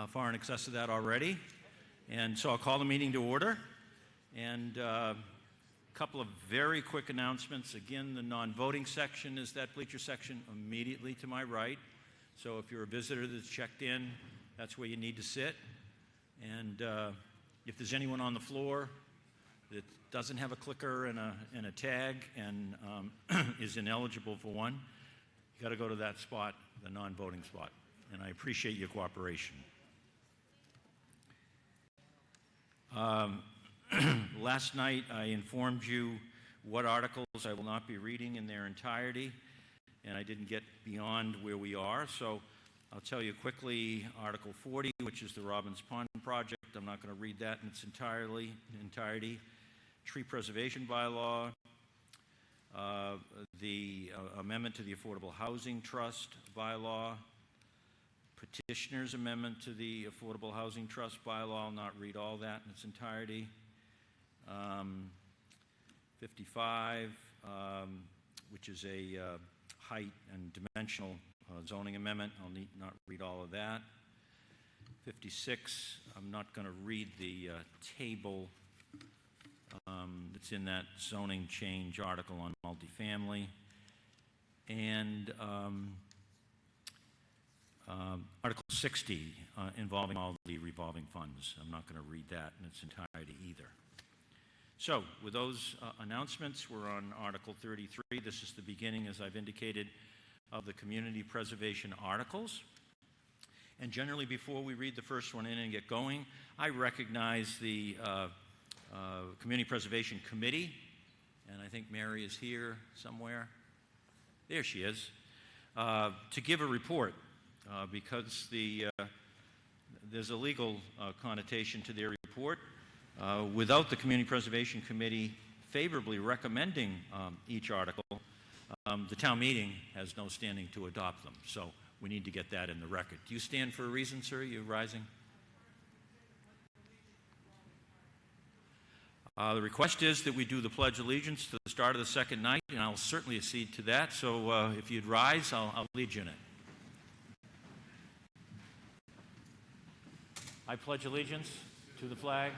far in excess of that already. And so I'll call the meeting to order. And a couple of very quick announcements. Again, the non-voting section is that bleacher section immediately to my right. So if you're a visitor that's checked in, that's where you need to sit. And if there's anyone on the floor that doesn't have a clicker and a tag and is ineligible for one, you got to go to that spot, the non-voting spot. And I appreciate your cooperation. Last night I informed you what articles I will not be reading in their entirety, and I didn't get beyond where we are. So I'll tell you quickly, Article 40, which is the Robbins Pond project. I'm not going to read that in its entirety. Tree preservation bylaw, the amendment to the Affordable Housing Trust bylaw, petitioner's amendment to the Affordable Housing Trust bylaw. I'll not read all that in its entirety. 55, which is a height and dimensional zoning amendment. I'll not read all of that. 56, I'm not going to read the table that's in that zoning change article on multifamily. And Article 60, involving all the revolving funds. I'm not going to read that in its entirety either. So, with those announcements, we're on Article 33. This is the beginning, as I've indicated, of the community preservation articles. And generally, before we read the first one in and get going, I recognize the Community Preservation Committee, and I think Mary is here somewhere. There she is, to give a report, because there's a legal connotation to their report. Without the Community Preservation Committee favorably recommending each article, the town meeting has no standing to adopt them. So we need to get that in the record. Do you stand for a reason, sir? Are you rising? The request is that we do the Pledge of Allegiance to the start of the second night, and I'll certainly accede to that. So if you'd rise, I'll lead you in it. I pledge allegiance to the flag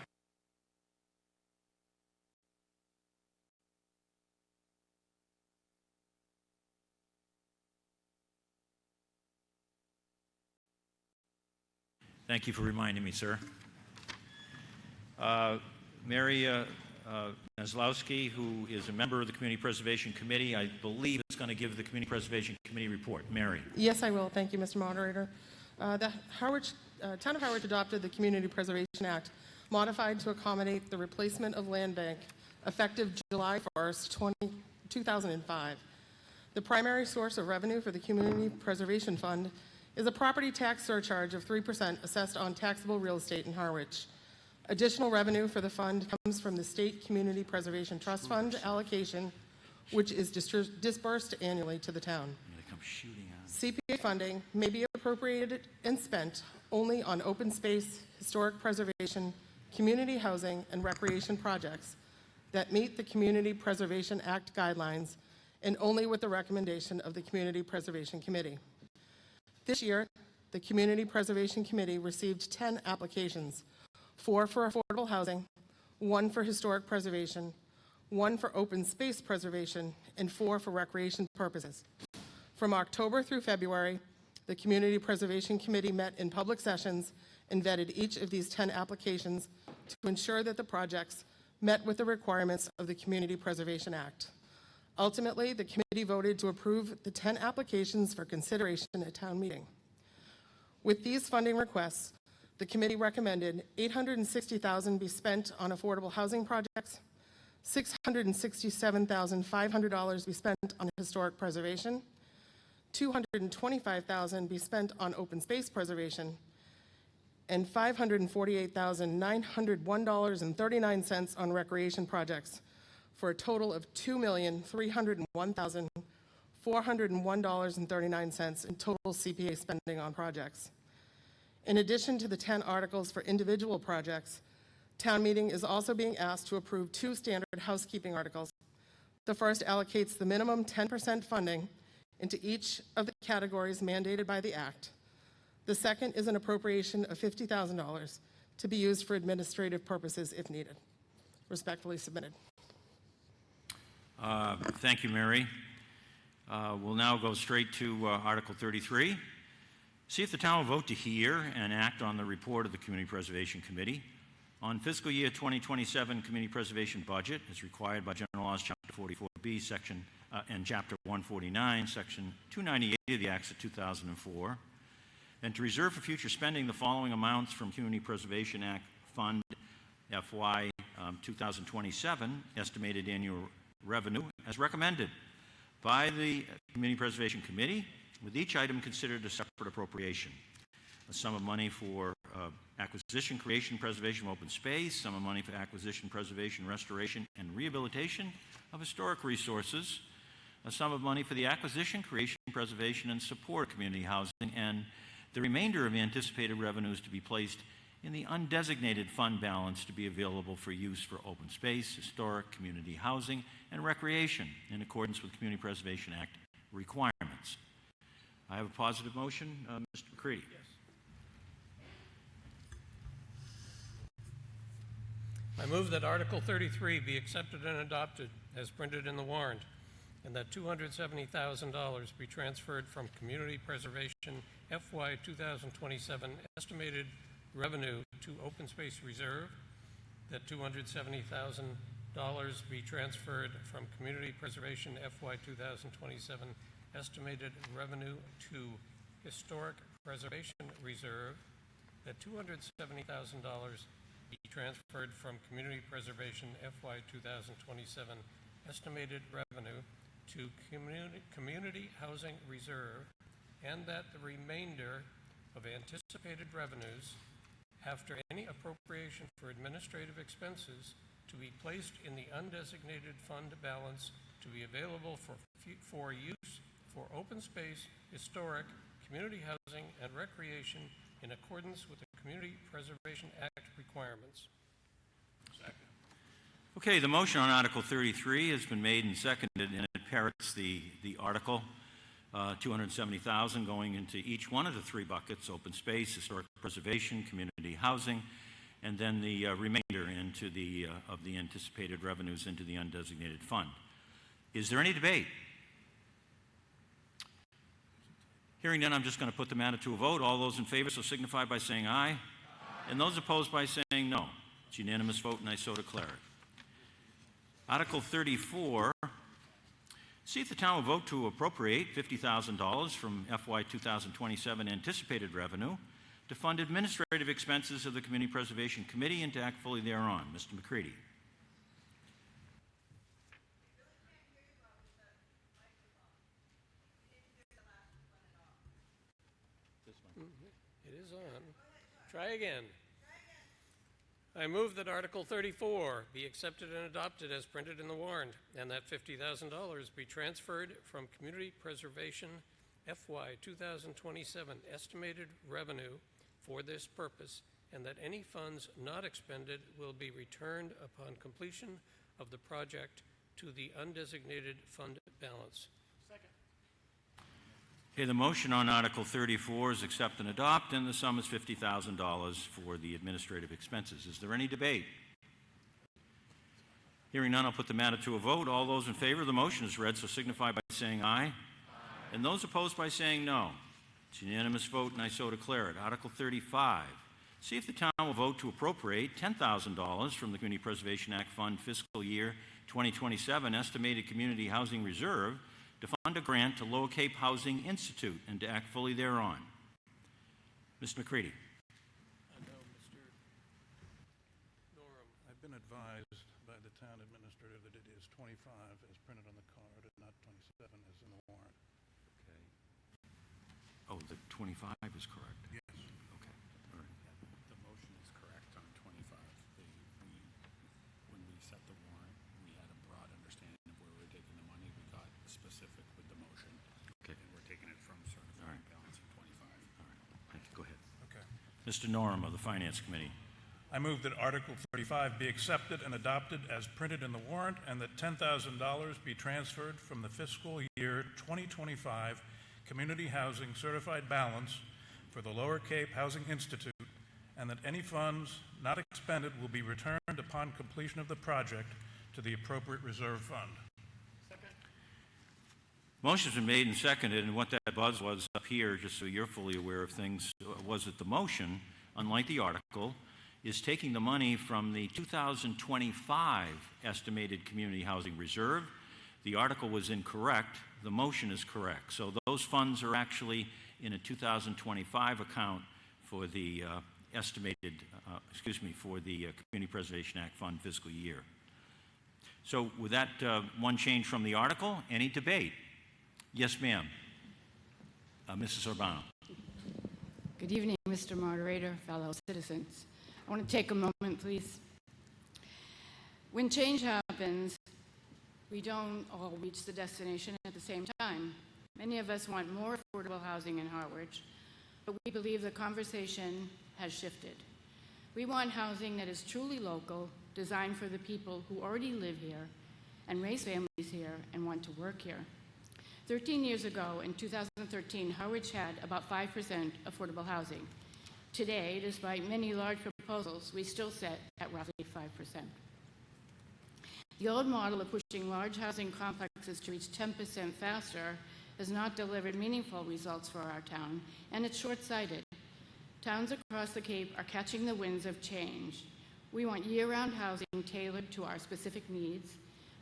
Thank you for reminding me, sir. Mary Maslowski, who is a member of the Community Preservation Committee, I believe is going to give the Community Preservation Committee report. Mary. Yes, I will. Thank you, Mr. Moderator. The Town of Harwich adopted the Community Preservation Act, modified to accommodate the replacement of land bank, effective July 1st, 2005. The primary source of revenue for the Community Preservation Fund is a property tax surcharge of 3% assessed on taxable real estate in Harwich. Additional revenue for the fund comes from the State Community Preservation Trust Fund allocation, which is disbursed annually to the town. CPA funding may be appropriated and spent only on open space, historic preservation, community housing, and recreation projects that meet the Community Preservation Act guidelines, and only with the recommendation of the Community Preservation Committee. This year, the Community Preservation Committee received 10 applications, 4 for affordable housing, 1 for historic preservation, 1 for open space preservation, and 4 for recreation purposes. From October through February, the Community Preservation Committee met in public sessions and vetted each of these 10 applications to ensure that the projects met with the requirements of the Community Preservation Act. Ultimately, the committee voted to approve the 10 applications for consideration at town meeting. With these funding requests, the committee recommended $860,000 be spent on affordable housing projects, $667,500 be spent on historic preservation, $225,000 be spent on open space preservation, and $548,901.39 on recreation projects, for a total of $2,301,401.39 in total CPA spending on projects. In addition to the 10 articles for individual projects, town meeting is also being asked to approve 2 standard housekeeping articles. The first allocates the minimum 10% funding into each of the categories mandated by the Act. The second is an appropriation of $50,000 to be used for administrative purposes if needed. Respectfully submitted. Thank you, Mary. We'll now go straight to Article 33. See if the town will vote to hear and act on the report of the Community Preservation Committee on fiscal year 2027 community preservation budget as required by General Laws, Chapter 44B, Section and Chapter 149, Section 298 of the Acts of 2004, and to reserve for future spending the following amounts from Community Preservation Act Fund FY 2027 estimated annual revenue as recommended by the Community Preservation Committee, with each item considered a separate appropriation. A sum of money for acquisition, creation, preservation of open space, sum of money for acquisition, preservation, restoration, and rehabilitation of historic resources, a sum of money for the acquisition, creation, preservation, and support of community housing, and the remainder of anticipated revenues to be placed in the undesignated fund balance to be available for use for open space, historic, community housing, and recreation in accordance with Community Preservation Act requirements. I have a positive motion. Mr. McCready. Yes. I move that Article 33 be accepted and adopted as printed in the warrant, and that $270,000 be transferred from Community Preservation FY 2027 estimated revenue to Open Space Reserve, that $270,000 be transferred from Community Preservation FY 2027 estimated revenue to Historic Preservation Reserve, that $270,000 be transferred from Community Preservation FY 2027 estimated revenue to Community Housing Reserve, and that the remainder of anticipated revenues after any appropriation for administrative expenses to be placed in the undesignated fund balance to be available for use for open space, historic, community housing, and recreation in accordance with the Community Preservation Act requirements. Second. Okay, the motion on Article 33 has been made and seconded, and it parrots the article. $270,000 going into each one of the three buckets: open space, historic preservation, community housing, and then the remainder into the of the anticipated revenues into the undesignated fund. Is there any debate? Hearing none, I'm just going to put the matter to a vote. All those in favor so signify by saying aye. Aye. And those opposed by saying no. It's a unanimous vote, and I so declare it. Article 34. See if the town will vote to appropriate $50,000 from FY 2027 anticipated revenue to fund administrative expenses of the Community Preservation Committee and to act fully thereon. Mr. McCready. It is on. Try again. I move that Article 34 be accepted and adopted as printed in the warrant, and that $50,000 be transferred from Community Preservation FY 2027 estimated revenue for this purpose, and that any funds not expended will be returned upon completion of the project to the undesignated fund balance. Second. Okay, the motion on Article 34 is accept and adopt, and the sum is $50,000 for the administrative expenses. Is there any debate? Hearing none, I'll put the matter to a vote. All those in favor of the motion as read so signify by saying aye. Aye. And those opposed by saying no. It's a unanimous vote, and I so declare it. Article 35. See if the town will vote to appropriate $10,000 from the Community Preservation Act Fund fiscal year 2027 estimated community housing reserve to fund a grant to Lower Cape Housing Institute and to act fully thereon. Mr. McCready. No, Mr. Norum. I've been advised by the town administrator that it is 25 as printed on the card and not 27 as in the warrant. Okay. Oh, the 25 is correct. Yes. Okay. All right. The motion is correct on 25. When we set the warrant, we had a broad understanding of where we were taking the money. We got specific with the motion. Okay. And we're taking it from certified All right. balance of 25. All right. Thank you. Go ahead. Okay. Mr. Norum of the Finance Committee. I move that Article 35 be accepted and adopted as printed in the warrant, and that $10,000 be transferred from the fiscal year 2025 Community Housing Certified Balance for the Lower Cape Housing Institute, and that any funds not expended will be returned upon completion of the project to the appropriate reserve fund. Motion's been made and seconded, and what that buzz was up here, just so you're fully aware of things, was that the motion, unlike the article, is taking the money from the 2025 estimated community housing reserve. The article was incorrect. The motion is correct. So those funds are actually in a 2025 account for the for the Community Preservation Act Fund fiscal year. So with that one change from the article, any debate? Yes, ma'am. Mrs. Urbano. Good evening, Mr. Moderator, fellow citizens. I want to take a moment, please. When change happens, we don't all reach the destination at the same time. Many of us want more affordable housing in Harwich, but we believe the conversation has shifted. We want housing that is truly local, designed for the people who already live here and raise families here and want to work here. 13 years ago, in 2013, Harwich had about 5% affordable housing. Today, despite many large proposals, we still sit at roughly 5%. The old model of pushing large housing complexes to reach 10% faster has not delivered meaningful results for our town, and it's short-sighted. Towns across the Cape are catching the winds of change. We want year-round housing tailored to our specific needs,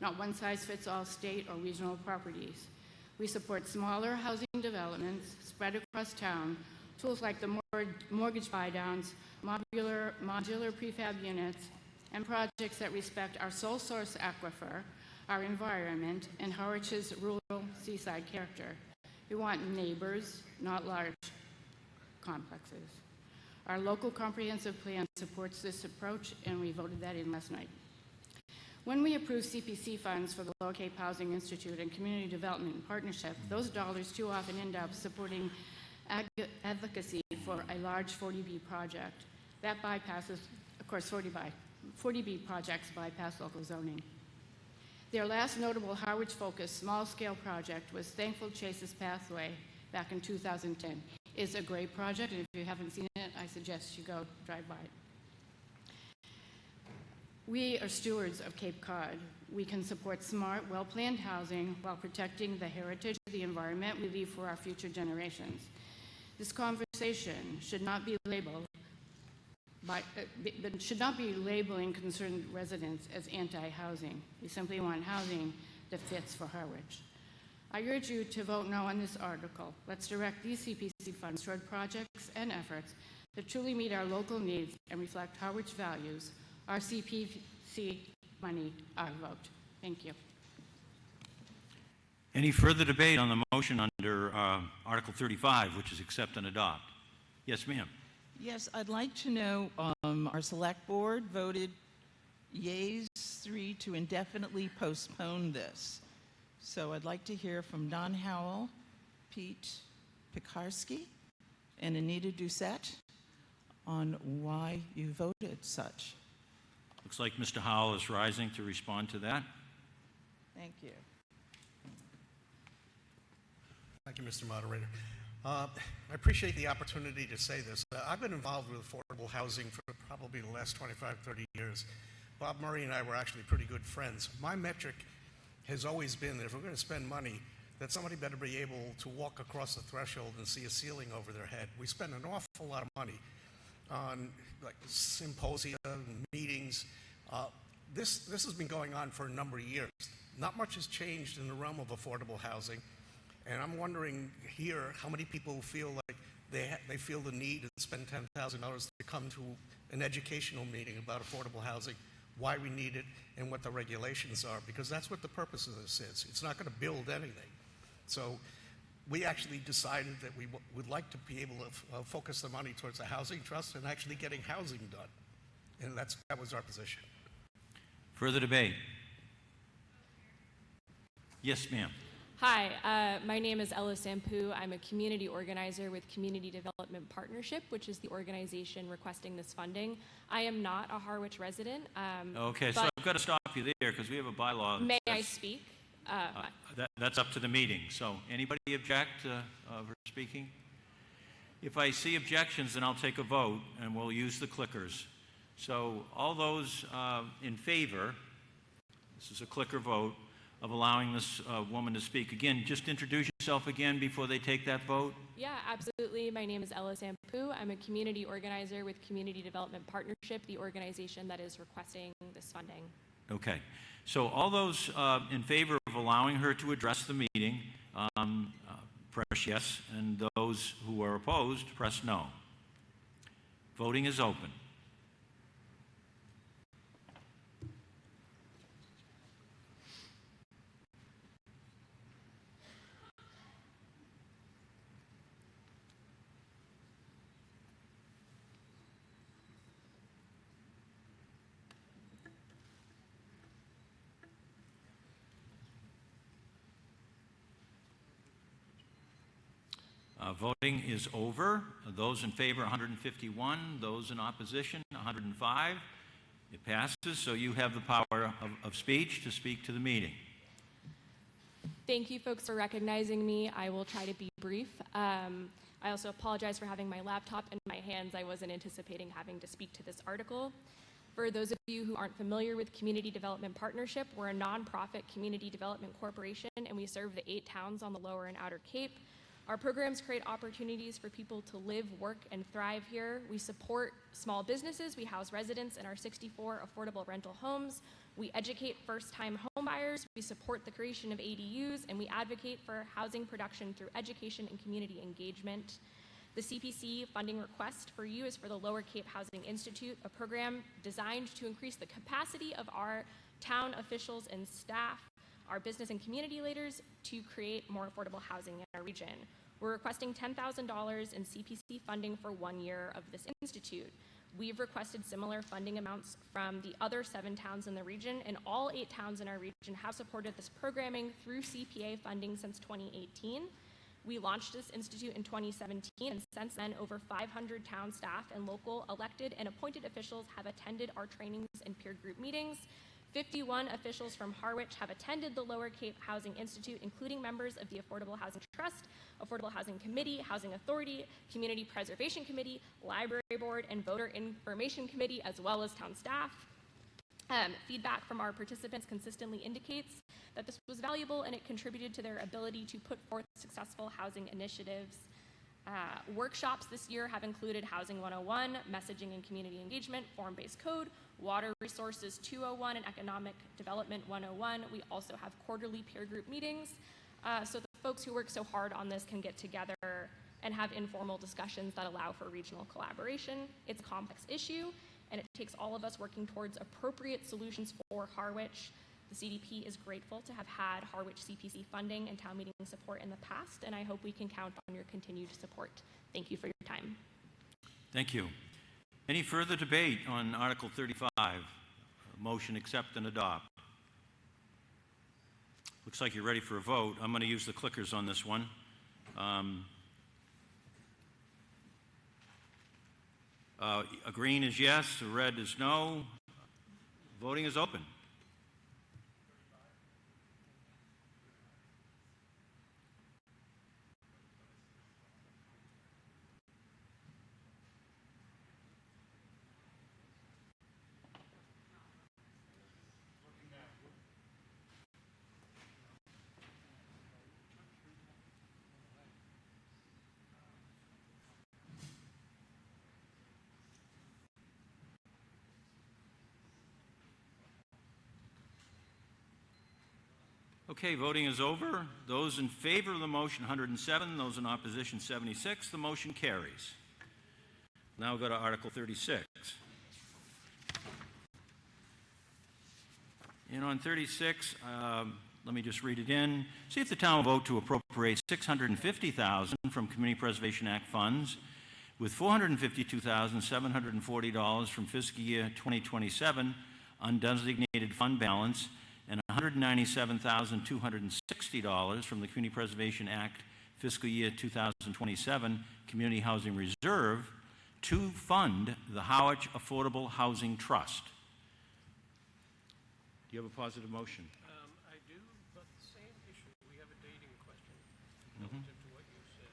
not one-size-fits-all state or regional properties. We support smaller housing developments spread across town, tools like the mortgage buy-downs, modular prefab units, and projects that respect our sole source aquifer, our environment, and Harwich's rural seaside character. We want neighbors, not large complexes. Our local comprehensive plan supports this approach, and we voted that in last night. When we approve CPC funds for the Lower Cape Housing Institute and Community Development Partnership, those dollars too often end up supporting advocacy for a large 40B project. That bypasses, of course, 40B projects bypass local zoning. Their last notable Harwich-focused small-scale project was Thankful Chase's Pathway back in 2010. It's a great project, and if you haven't seen it, I suggest you go drive by it. We are stewards of Cape Cod. We can support smart, well-planned housing while protecting the heritage of the environment we leave for our future generations. This conversation should not be labeling concerned residents as anti-housing. We simply want housing that fits for Harwich. I urge you to vote no on this article. Let's direct these CPC funds toward projects and efforts that truly meet our local needs and reflect Harwich values. Our CPC money, our vote. Thank you. Any further debate on the motion under Article 35, which is accept and adopt? Yes, ma'am. Yes, I'd like to know, our select board voted yeas 3 to indefinitely postpone this. So I'd like to hear from Don Howell, Pete Pekarsky, and Anita Doucette on why you voted such. Looks like Mr. Howell is rising to respond to that. Thank you. Thank you, Mr. Moderator. I appreciate the opportunity to say this. I've been involved with affordable housing for probably the last 25, 30 years. Bob Murray and I were actually pretty good friends. My metric has always been that if we're going to spend money, that somebody better be able to walk across the threshold and see a ceiling over their head. We spend an awful lot of money on like symposia and meetings. This has been going on for a number of years. Not much has changed in the realm of affordable housing. And I'm wondering here how many people feel like they feel the need to spend $10,000 to come to an educational meeting about affordable housing, why we need it, and what the regulations are, because that's what the purpose of this is. It's not going to build anything. So we actually decided that we would like to be able to focus the money towards a housing trust and actually getting housing done. And that was our position. Further debate? Yes, ma'am. Hi, my name is Ella Sampu. I'm a community organizer with Community Development Partnership, which is the organization requesting this funding. I am not a Harwich resident. Okay, so I've got to stop you there because we have a bylaw. May I speak? That's up to the meeting. So anybody object for speaking? If I see objections, then I'll take a vote, and we'll use the clickers. So all those in favor, this is a clicker vote, of allowing this woman to speak. Again, just introduce yourself again before they take that vote. Yeah, absolutely. My name is Ella Sampu. I'm a community organizer with Community Development Partnership, the organization that is requesting this funding. Okay. So all those in favor of allowing her to address the meeting, press yes, and those who are opposed, press no. Voting is open. Voting is over. Those in favor, 151. Those in opposition, 105. It passes, so you have the power of speech to speak to the meeting. Thank you, folks, for recognizing me. I will try to be brief. I also apologize for having my laptop in my hands. I wasn't anticipating having to speak to this article. For those of you who aren't familiar with Community Development Partnership, we're a nonprofit community development corporation, and we serve the 8 towns on the Lower and Outer Cape. Our programs create opportunities for people to live, work, and thrive here. We support small businesses. We house residents in our 64 affordable rental homes. We educate first-time homebuyers. We support the creation of ADUs, and we advocate for housing production through education and community engagement. The CPC funding request for you is for the Lower Cape Housing Institute, a program designed to increase the capacity of our town officials and staff, our business and community leaders, to create more affordable housing in our region. We're requesting $10,000 in CPC funding for 1 year of this institute. We've requested similar funding amounts from the other 7 towns in the region, and all 8 towns in our region have supported this programming through CPA funding since 2018. We launched this institute in 2017, and since then, over 500 town staff and local elected and appointed officials have attended our trainings and peer group meetings. 51 officials from Harwich have attended the Lower Cape Housing Institute, including members of the Affordable Housing Trust, Affordable Housing Committee, Housing Authority, Community Preservation Committee, Library Board, and Voter Information Committee, as well as town staff. Feedback from our participants consistently indicates that this was valuable and it contributed to their ability to put forth successful housing initiatives. Workshops this year have included Housing 101, Messaging and Community Engagement, Form-Based Code, Water Resources 201, and Economic Development 101. We also have quarterly peer group meetings, so the folks who work so hard on this can get together and have informal discussions that allow for regional collaboration. It's a complex issue, and it takes all of us working towards appropriate solutions for Harwich. The CDP is grateful to have had Harwich CPC funding and town meeting support in the past, and I hope we can count on your continued support. Thank you for your time. Thank you. Any further debate on Article 35? Motion accept and adopt. Looks like you're ready for a vote. I'm going to use the clickers on this one. A green is yes, a red is no. Voting is open. Okay, voting is over. Those in favor of the motion, 107. Those in opposition, 76. The motion carries. Now we'll go to Article 36. And on 36, let me just read it in. See if the town will vote to appropriate $650,000 from Community Preservation Act funds, with $452,740 from fiscal year 2027 undesignated fund balance, and $197,260 from the Community Preservation Act fiscal year 2027 Community Housing Reserve to fund the Harwich Affordable Housing Trust. Do you have a positive motion? I do, but the same issue. We have a dating question relative to what you said.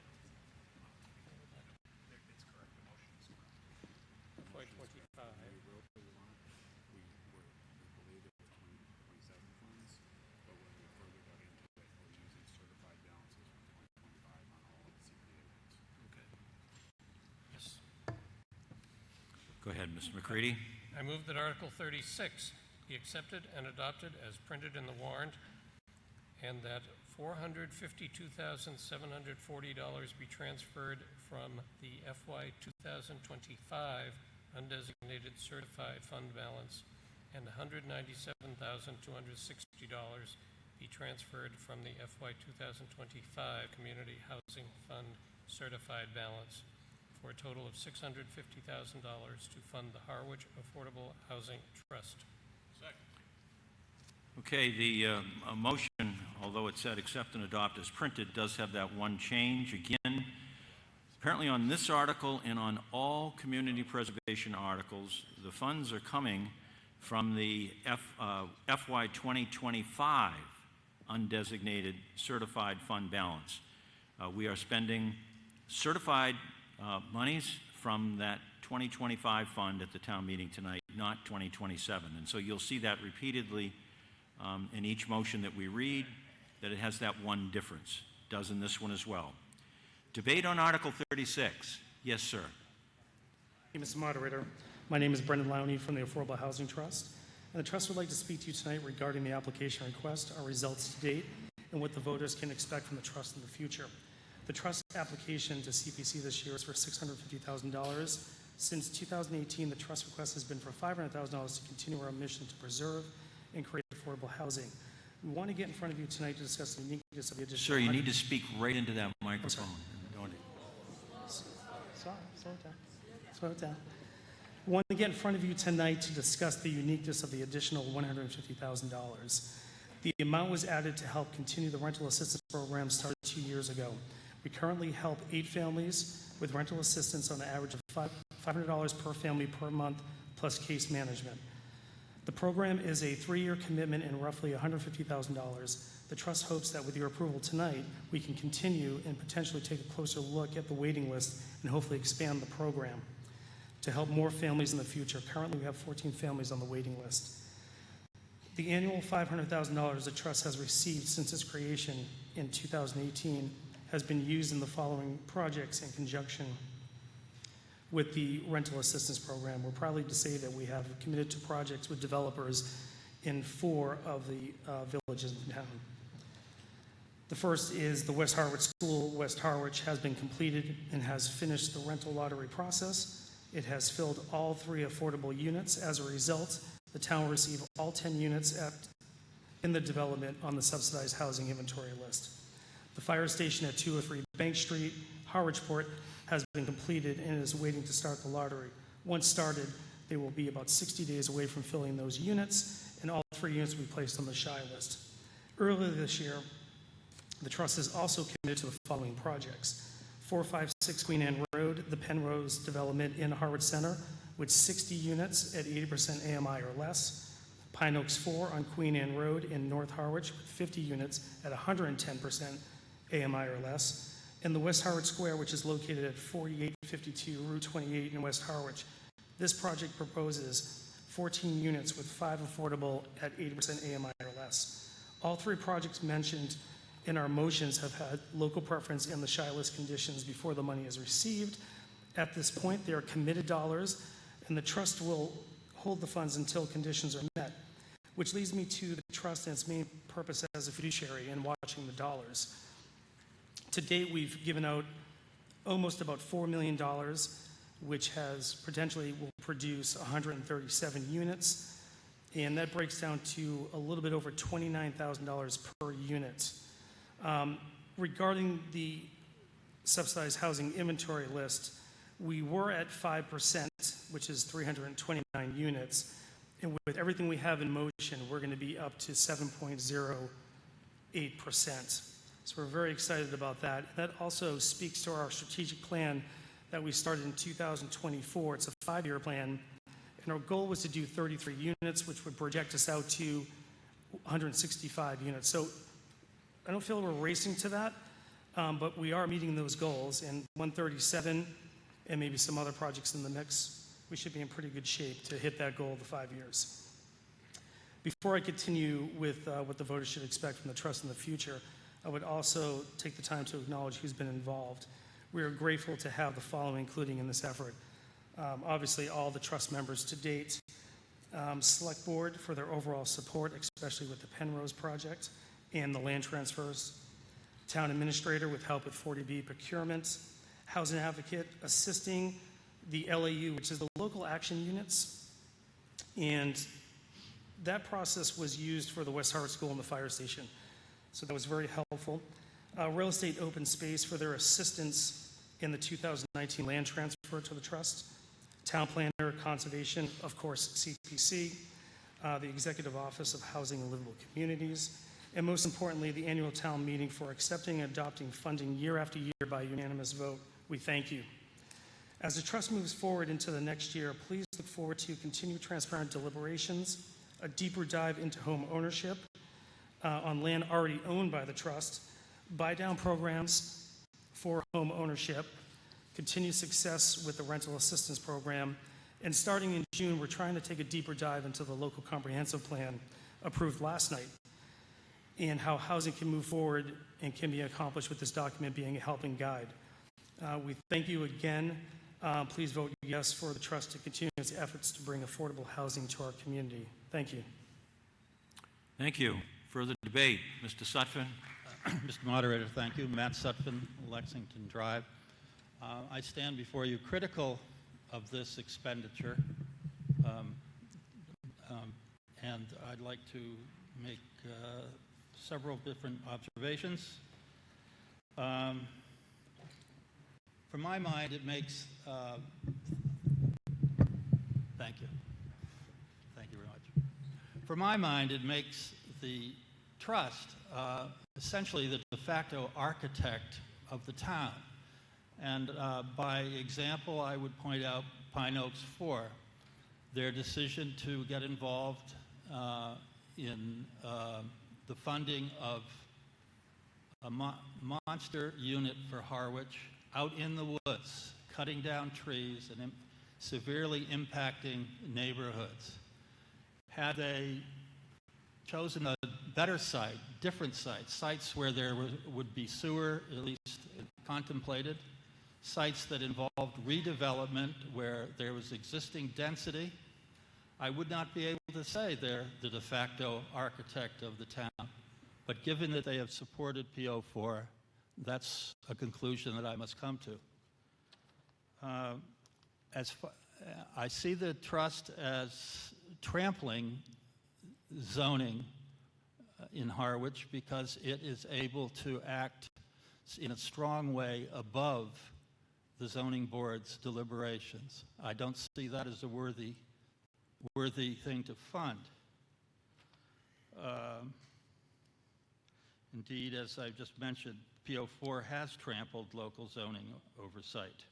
FY '25. We wrote the warrant, we believed it was 2027 funds, but when we further got into it, we're using certified balances from 2025 on all of the CPA ones. Okay. Yes. Go ahead, Mr. McCready. I move that Article 36 be accepted and adopted as printed in the warrant, and that $452,740 be transferred from the FY 2025 undesignated certified fund balance, and $197,260 be transferred from the FY 2025 Community Housing Fund certified balance, for a total of $650,000 to fund the Harwich Affordable Housing Trust. Okay, the motion, although it said accept and adopt as printed, does have that one change. Again, apparently on this article and on all community preservation articles, the funds are coming from the FY 2025 undesignated certified fund balance. We are spending certified monies from that 2025 fund at the town meeting tonight, not 2027. And so you'll see that repeatedly in each motion that we read, that it has that one difference. It does in this one as well. Debate on Article 36. Yes, sir. Thank you, Mr. Moderator. My name is Brendan Lowney from the Affordable Housing Trust, and the Trust would like to speak to you tonight regarding the application request, our results to date, and what the voters can expect from the Trust in the future. The Trust application to CPC this year is for $650,000. Since 2018, the Trust request has been for $500,000 to continue our mission to preserve and create affordable housing. We want to get in front of you tonight to discuss the uniqueness of the additional... Sir, you need to speak right into that microphone. Slow it down. We want to get in front of you tonight to discuss the uniqueness of the additional $150,000. The amount was added to help continue the rental assistance program started 2 years ago. We currently help 8 families with rental assistance on an average of $500 per family per month, plus case management. The program is a 3-year commitment and roughly $150,000. The Trust hopes that with your approval tonight, we can continue and potentially take a closer look at the waiting list and hopefully expand the program to help more families in the future. Currently, we have 14 families on the waiting list. The annual $500,000 the Trust has received since its creation in 2018 has been used in the following projects in conjunction with the rental assistance program. We're proud to say that we have committed to projects with developers in 4 of the villages in town. The first is the West Harwich School. West Harwich has been completed and has finished the rental lottery process. It has filled all 3 affordable units. As a result, the town will receive all 10 units in the development on the subsidized housing inventory list. The fire station at 203 Bank Street, Harwichport, has been completed and is waiting to start the lottery. Once started, they will be about 60 days away from filling those units, and all 3 units will be placed on the shy list. Earlier this year, the Trust is also committed to the following projects: 456 Queen Anne Road, the Penrose development in Harwich Center, with 60 units at 80% AMI or less. Pine Oaks 4 on Queen Anne Road in North Harwich, with 50 units at 110% AMI or less. And the West Harwich Square, which is located at 4852 Route 28 in West Harwich. This project proposes 14 units with 5 affordable at 80% AMI or less. All 3 projects mentioned in our motions have had local preference and the shy list conditions before the money is received. At this point, they are committed dollars, and the Trust will hold the funds until conditions are met, which leads me to the Trust and its main purpose as a fiduciary in watching the dollars. To date, we've given out almost about $4 million, which has potentially will produce 137 units, and that breaks down to a little bit over $29,000 per unit. Regarding the subsidized housing inventory list, we were at 5%, which is 329 units, and with everything we have in motion, we're going to be up to 7.08%. So we're very excited about that. That also speaks to our strategic plan that we started in 2024. It's a 5-year plan, and our goal was to do 33 units, which would project us out to 165 units. So I don't feel we're racing to that, but we are meeting those goals, and 137 and maybe some other projects in the mix we should be in pretty good shape to hit that goal of the 5 years. Before I continue with what the voters should expect from the trust in the future, I would also take the time to acknowledge who's been involved. We are grateful to have the following including in this effort. Obviously, all the trust members to date, Select Board for their overall support, especially with the Penrose project and the land transfers, Town Administrator with help with 40B procurement, Housing Advocate assisting the LAU, which is the local action units, and that process was used for the West Harwich School and the fire station. So that was very helpful. Real Estate Open Space for their assistance in the 2019 land transfer to the trust. Town Planner, Conservation, of course, CPC, the Executive Office of Housing and Livable Communities, and most importantly, the annual town meeting for accepting and adopting funding year after year by unanimous vote. We thank you. As the trust moves forward into the next year, please look forward to continued transparent deliberations, a deeper dive into home ownership on land already owned by the trust, buy-down programs for home ownership, continued success with the rental assistance program, and starting in June, we're trying to take a deeper dive into the local comprehensive plan approved last night and how housing can move forward and can be accomplished with this document being a helping guide. We thank you again. Please vote yes for the trust to continue its efforts to bring affordable housing to our community. Thank you. Thank you. Further debate. Mr. Sutphin. Mr. Moderator, thank you. Matt Sutphin, Lexington Drive. I stand before you critical of this expenditure, and I'd like to make several different observations. From my mind, it makes... thank you. Thank you very much. From my mind, it makes the trust essentially the de facto architect of the town. And by example, I would point out Pine Oaks 4, their decision to get involved in the funding of a monster unit for Harwich out in the woods, cutting down trees and severely impacting neighborhoods. Had they chosen a better site, different sites, sites where there would be sewer, at least contemplated, sites that involved redevelopment where there was existing density, I would not be able to say they're the de facto architect of the town. But given that they have supported PO4, that's a conclusion that I must come to. I see the trust as trampling zoning in Harwich because it is able to act in a strong way above the zoning board's deliberations. I don't see that as a worthy thing to fund. Indeed, as I've just mentioned, PO4 has trampled local zoning oversight.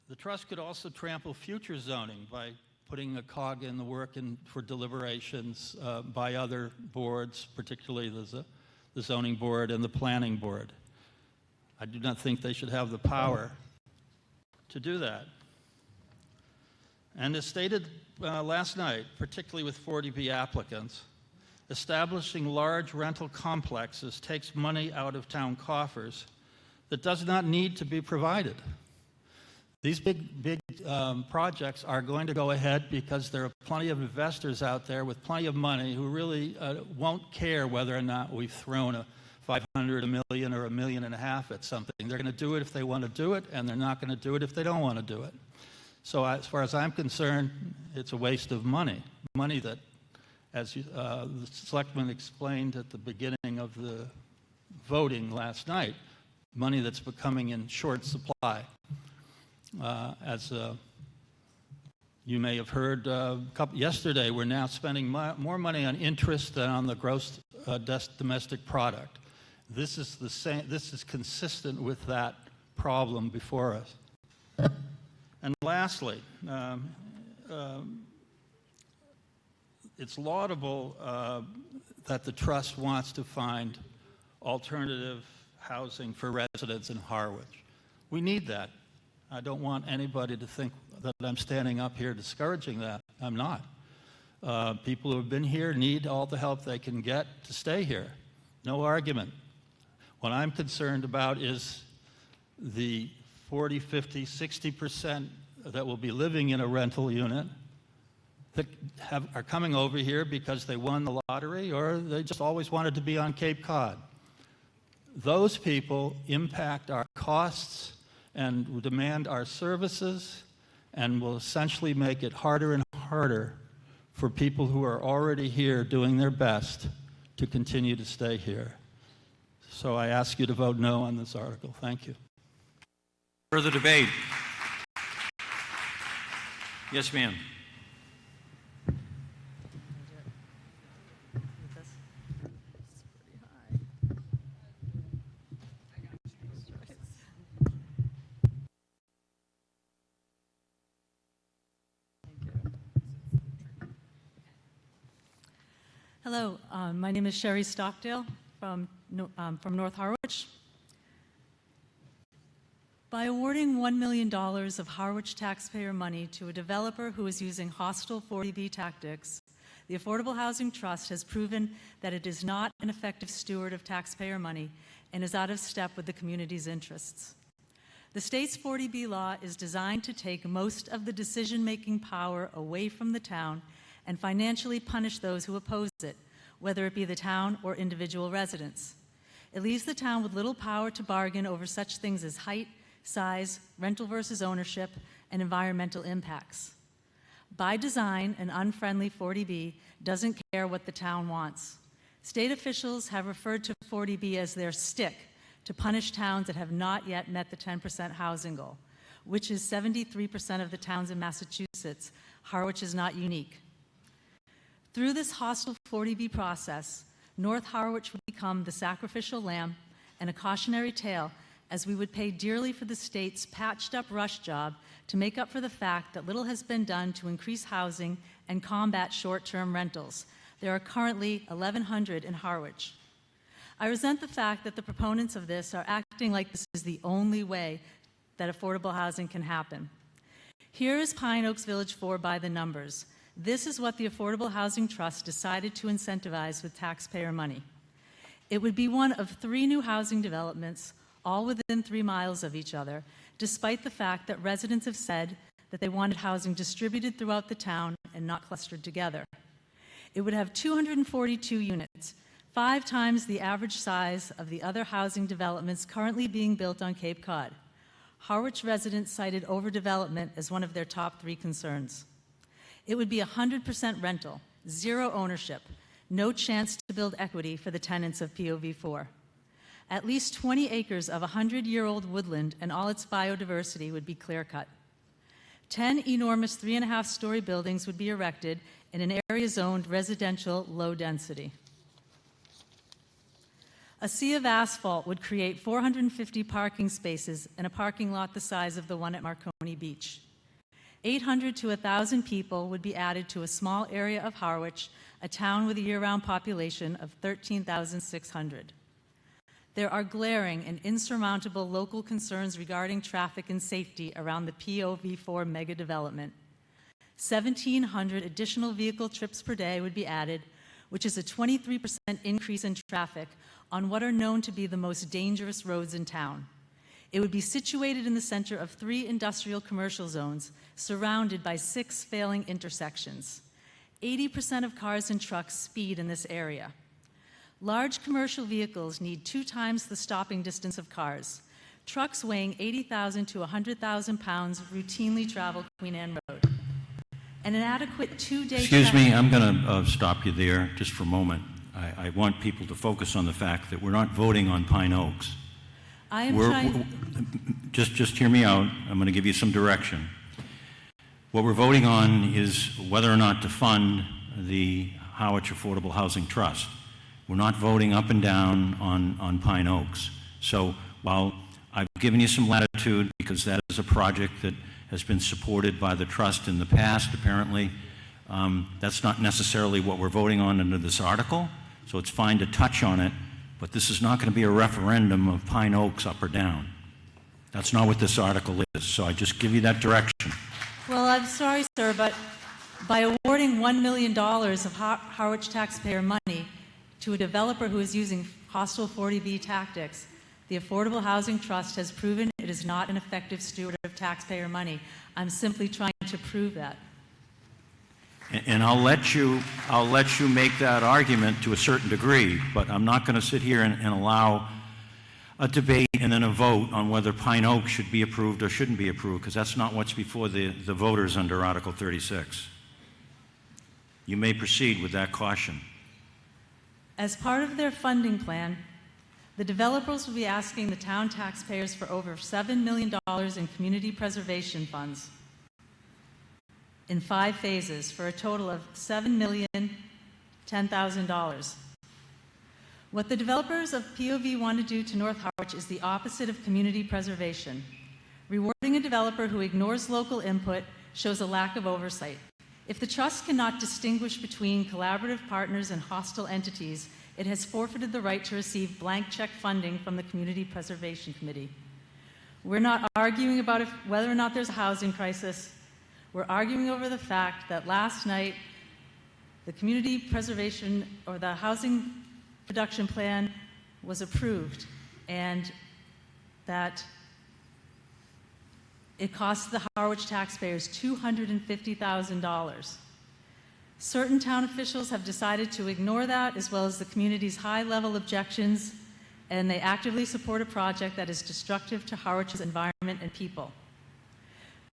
The trust could also trample future zoning by putting a cog in the work for deliberations by other boards, particularly the zoning board and the planning board. I do not think they should have the power to do that. And as stated last night, particularly with 40B applicants, establishing large rental complexes takes money out of town coffers that does not need to be provided. These big projects are going to go ahead because there are plenty of investors out there with plenty of money who really won't care whether or not we've thrown a 500, a million, or $1.5 million at something. They're going to do it if they want to do it, and they're not going to do it if they don't want to do it. So as far as I'm concerned, it's a waste of money. Money that, as the selectman explained at the beginning of the voting last night, money that's becoming in short supply. As you may have heard yesterday, we're now spending more money on interest than on the gross domestic product. This is the same. This is consistent with that problem before us. And lastly, it's laudable that the trust wants to find alternative housing for residents in Harwich. We need that. I don't want anybody to think that I'm standing up here discouraging that. I'm not. People who have been here need all the help they can get to stay here. No argument. What I'm concerned about is the 40, 50, 60% that will be living in a rental unit that are coming over here because they won the lottery or they just always wanted to be on Cape Cod. Those people impact our costs and demand our services and will essentially make it harder and harder for people who are already here doing their best to continue to stay here. So I ask you to vote no on this article. Thank you. Further debate? Yes, ma'am. Hello, my name is Sherry Stockdale from North Harwich. By awarding $1 million of Harwich taxpayer money to a developer who is using hostile 40B tactics, the Affordable Housing Trust has proven that it is not an effective steward of taxpayer money and is out of step with the community's interests. The state's 40B law is designed to take most of the decision-making power away from the town and financially punish those who oppose it, whether it be the town or individual residents. It leaves the town with little power to bargain over such things as height, size, rental versus ownership, and environmental impacts. By design, an unfriendly 40B doesn't care what the town wants. State officials have referred to 40B as their stick to punish towns that have not yet met the 10% housing goal, which is 73% of the towns in Massachusetts. Harwich is not unique. Through this hostile 40B process, North Harwich would become the sacrificial lamb and a cautionary tale, as we would pay dearly for the state's patched-up rush job to make up for the fact that little has been done to increase housing and combat short-term rentals. There are currently 1,100 in Harwich. I resent the fact that the proponents of this are acting like this is the only way that affordable housing can happen. Here is Pine Oaks Village 4 by the numbers. This is what the Affordable Housing Trust decided to incentivize with taxpayer money. It would be one of 3 new housing developments, all within 3 miles of each other, despite the fact that residents have said that they wanted housing distributed throughout the town and not clustered together. It would have 242 units, 5 times the average size of the other housing developments currently being built on Cape Cod. Harwich residents cited overdevelopment as one of their top 3 concerns. It would be 100% rental, 0 ownership, no chance to build equity for the tenants of POV4. At least 20 acres of 100-year-old woodland and all its biodiversity would be clear-cut. 10 enormous 3.5-story buildings would be erected in an area zoned residential low density. A sea of asphalt would create 450 parking spaces in a parking lot the size of the one at Marconi Beach. 800 to 1,000 people would be added to a small area of Harwich, a town with a year-round population of 13,600. There are glaring and insurmountable local concerns regarding traffic and safety around the POV4 mega development. 1,700 additional vehicle trips per day would be added, which is a 23% increase in traffic on what are known to be the most dangerous roads in town. It would be situated in the center of 3 industrial commercial zones, surrounded by 6 failing intersections. 80% of cars and trucks speed in this area. Large commercial vehicles need 2 times the stopping distance of cars. Trucks weighing 80,000 to 100,000 pounds routinely travel Queen Anne Road. An inadequate 2-day Excuse me, I'm going to stop you there just for a moment. I want people to focus on the fact that we're not voting on Pine Oaks. I am trying... Just hear me out. I'm going to give you some direction. What we're voting on is whether or not to fund the Harwich Affordable Housing Trust. We're not voting up and down on Pine Oaks. So while I've given you some latitude because that is a project that has been supported by the trust in the past, apparently, that's not necessarily what we're voting on under this article. So it's fine to touch on it, but this is not going to be a referendum of Pine Oaks up or down. That's not what this article is, so I just give you that direction. Well, I'm sorry, sir, but by awarding $1 million of Harwich taxpayer money to a developer who is using hostile 40B tactics, the Affordable Housing Trust has proven it is not an effective steward of taxpayer money. I'm simply trying to prove that. And I'll let you make that argument to a certain degree, but I'm not going to sit here and allow a debate and then a vote on whether Pine Oak should be approved or shouldn't be approved, because that's not what's before the voters under Article 36. You may proceed with that caution. As part of their funding plan, the developers will be asking the town taxpayers for over $7 million in community preservation funds in 5 phases for a total of $7,010,000. What the developers of POV want to do to North Harwich is the opposite of community preservation. Rewarding a developer who ignores local input shows a lack of oversight. If the trust cannot distinguish between collaborative partners and hostile entities, it has forfeited the right to receive blank check funding from the Community Preservation Committee. We're not arguing about whether or not there's a housing crisis. We're arguing over the fact that last night, the community preservation or the housing production plan was approved, and that it cost the Harwich taxpayers $250,000. Certain town officials have decided to ignore that, as well as the community's high-level objections, and they actively support a project that is destructive to Harwich's environment and people.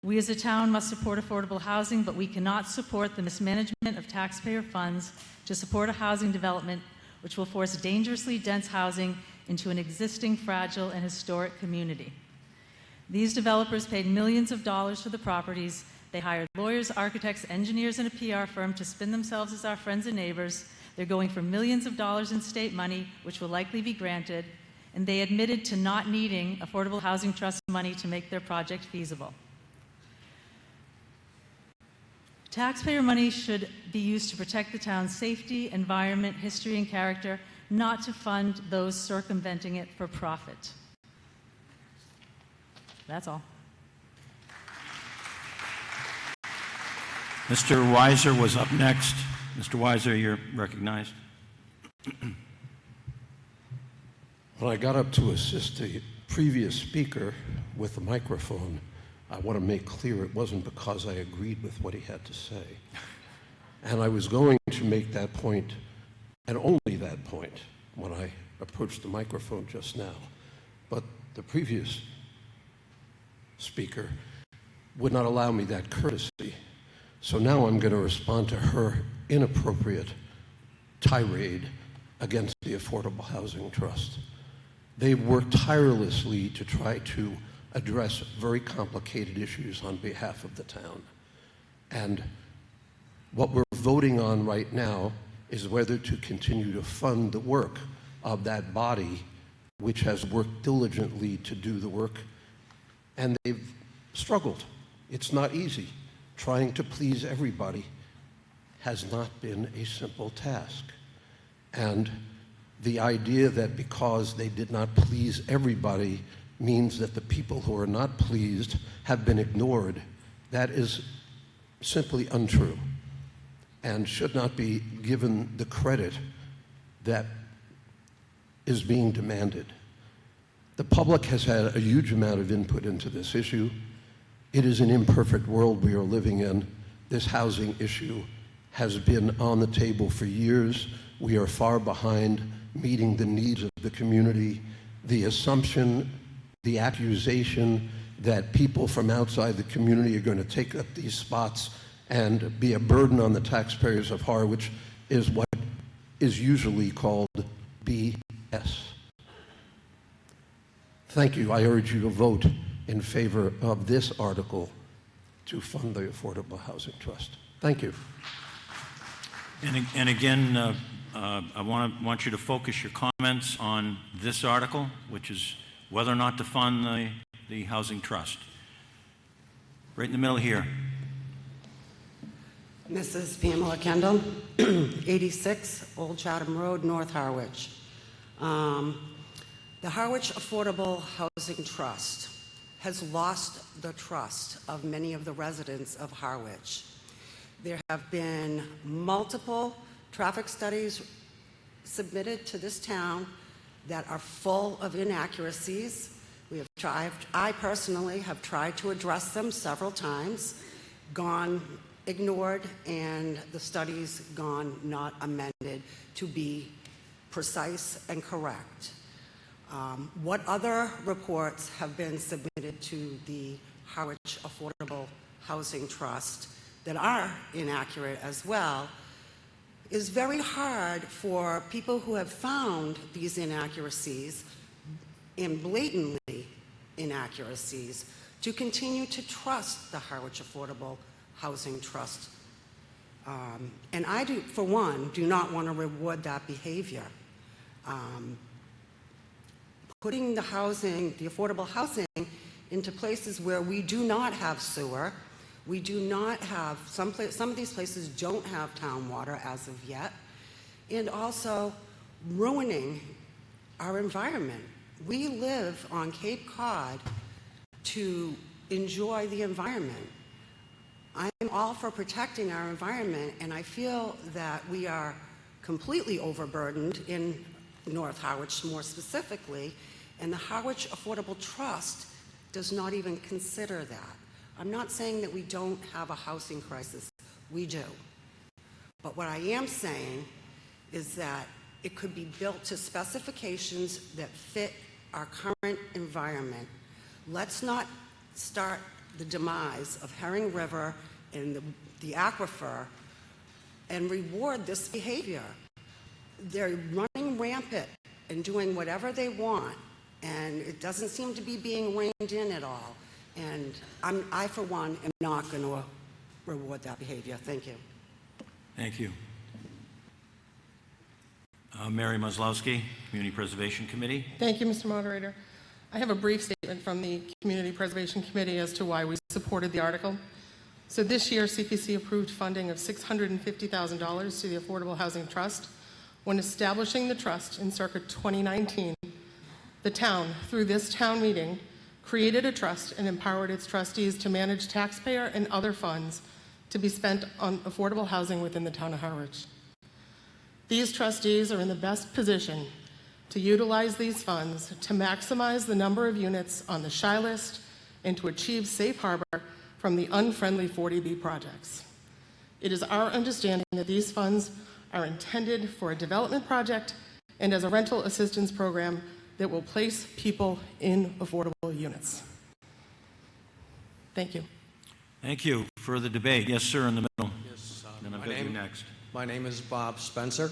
We as a town must support affordable housing, but we cannot support the mismanagement of taxpayer funds to support a housing development which will force dangerously dense housing into an existing fragile and historic community. These developers paid millions of dollars for the properties. They hired lawyers, architects, engineers, and a PR firm to spin themselves as our friends and neighbors. They're going for millions of dollars in state money, which will likely be granted, and they admitted to not needing Affordable Housing Trust money to make their project feasible. Taxpayer money should be used to protect the town's safety, environment, history, and character, not to fund those circumventing it for profit. That's all. Mr. Weiser was up next. Mr. Weiser, you're recognized. When I got up to assist the previous speaker with the microphone, I want to make clear it wasn't because I agreed with what he had to say. And I was going to make that point, and only that point, when I approached the microphone just now. But the previous speaker would not allow me that courtesy. So now I'm going to respond to her inappropriate tirade against the Affordable Housing Trust. They've worked tirelessly to try to address very complicated issues on behalf of the town. And what we're voting on right now is whether to continue to fund the work of that body, which has worked diligently to do the work, and they've struggled. It's not easy. Trying to please everybody has not been a simple task. And the idea that because they did not please everybody means that the people who are not pleased have been ignored, that is simply untrue and should not be given the credit that is being demanded. The public has had a huge amount of input into this issue. It is an imperfect world we are living in. This housing issue has been on the table for years. We are far behind meeting the needs of the community. The assumption, the accusation that people from outside the community are going to take up these spots and be a burden on the taxpayers of Harwich is what is usually called BS. Thank you. I urge you to vote in favor of this article to fund the Affordable Housing Trust. Thank you. And again, I want you to focus your comments on this article, which is whether or not to fund the Housing Trust. Right in the middle here. Mrs. Pamela Kendall, 86 Old Chatham Road, North Harwich. The Harwich Affordable Housing Trust has lost the trust of many of the residents of Harwich. There have been multiple traffic studies submitted to this town that are full of inaccuracies. I personally have tried to address them several times, gone ignored, and the studies gone not amended to be precise and correct. What other reports have been submitted to the Harwich Affordable Housing Trust that are inaccurate as well is very hard for people who have found these inaccuracies and blatantly inaccuracies to continue to trust the Harwich Affordable Housing Trust. And I, for one, do not want to reward that behavior. Putting the affordable housing into places where we do not have sewer, we do not have, some of these places don't have town water as of yet, and also ruining our environment. We live on Cape Cod to enjoy the environment. I'm all for protecting our environment, and I feel that we are completely overburdened in North Harwich more specifically, and the Harwich Affordable Trust does not even consider that. I'm not saying that we don't have a housing crisis. We do. But what I am saying is that it could be built to specifications that fit our current environment. Let's not start the demise of Herring River and the aquifer and reward this behavior. They're running rampant and doing whatever they want, and it doesn't seem to be being reined in at all. And I, for one, am not going to reward that behavior. Thank you. Thank you. Mary Muslowski, Community Preservation Committee. Thank you, Mr. Moderator. I have a brief statement from the Community Preservation Committee as to why we supported the article. So this year, CPC approved funding of $650,000 to the Affordable Housing Trust. When establishing the trust in circa 2019, the town, through this town meeting, created a trust and empowered its trustees to manage taxpayer and other funds to be spent on affordable housing within the town of Harwich. These trustees are in the best position to utilize these funds to maximize the number of units on the SHI list and to achieve safe harbor from the unfriendly 40B projects. It is our understanding that these funds are intended for a development project and as a rental assistance program that will place people in affordable units. Thank you. Thank you. Further debate? Yes, sir, in the middle. Yes, Then I've got you next. My name is Bob Spencer,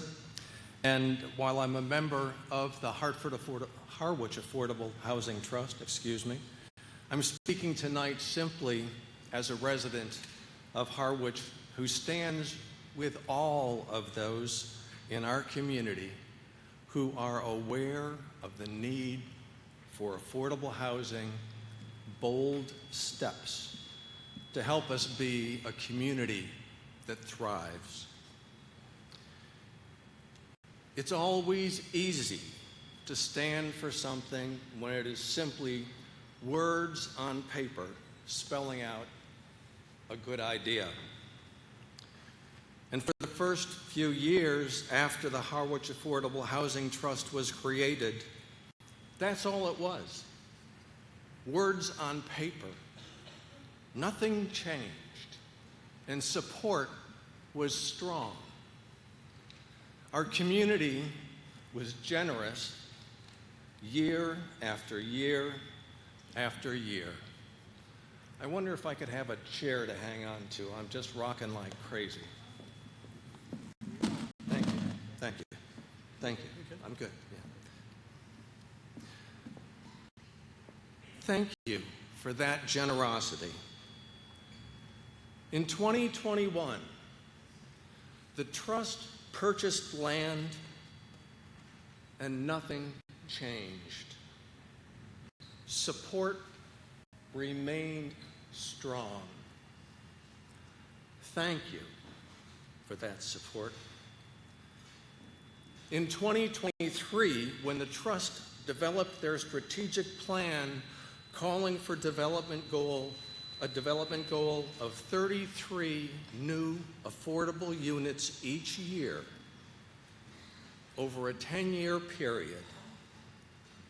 and while I'm a member of the Harwich Affordable Housing Trust, I'm speaking tonight simply as a resident of Harwich who stands with all of those in our community who are aware of the need for affordable housing, bold steps to help us be a community that thrives. It's always easy to stand for something when it is simply words on paper spelling out a good idea. And for the first few years after the Harwich Affordable Housing Trust was created, that's all it was. Words on paper. Nothing changed, and support was strong. Our community was generous year after year after year. I wonder if I could have a chair to hang on to. I'm just rocking like crazy. Thank you. Thank you. Thank you. I'm good. Yeah. Thank you for that generosity. In 2021, the trust purchased land and nothing changed. Support remained strong. Thank you for that support. In 2023, when the trust developed their strategic plan calling for a development goal of 33 new affordable units each year over a 10-year period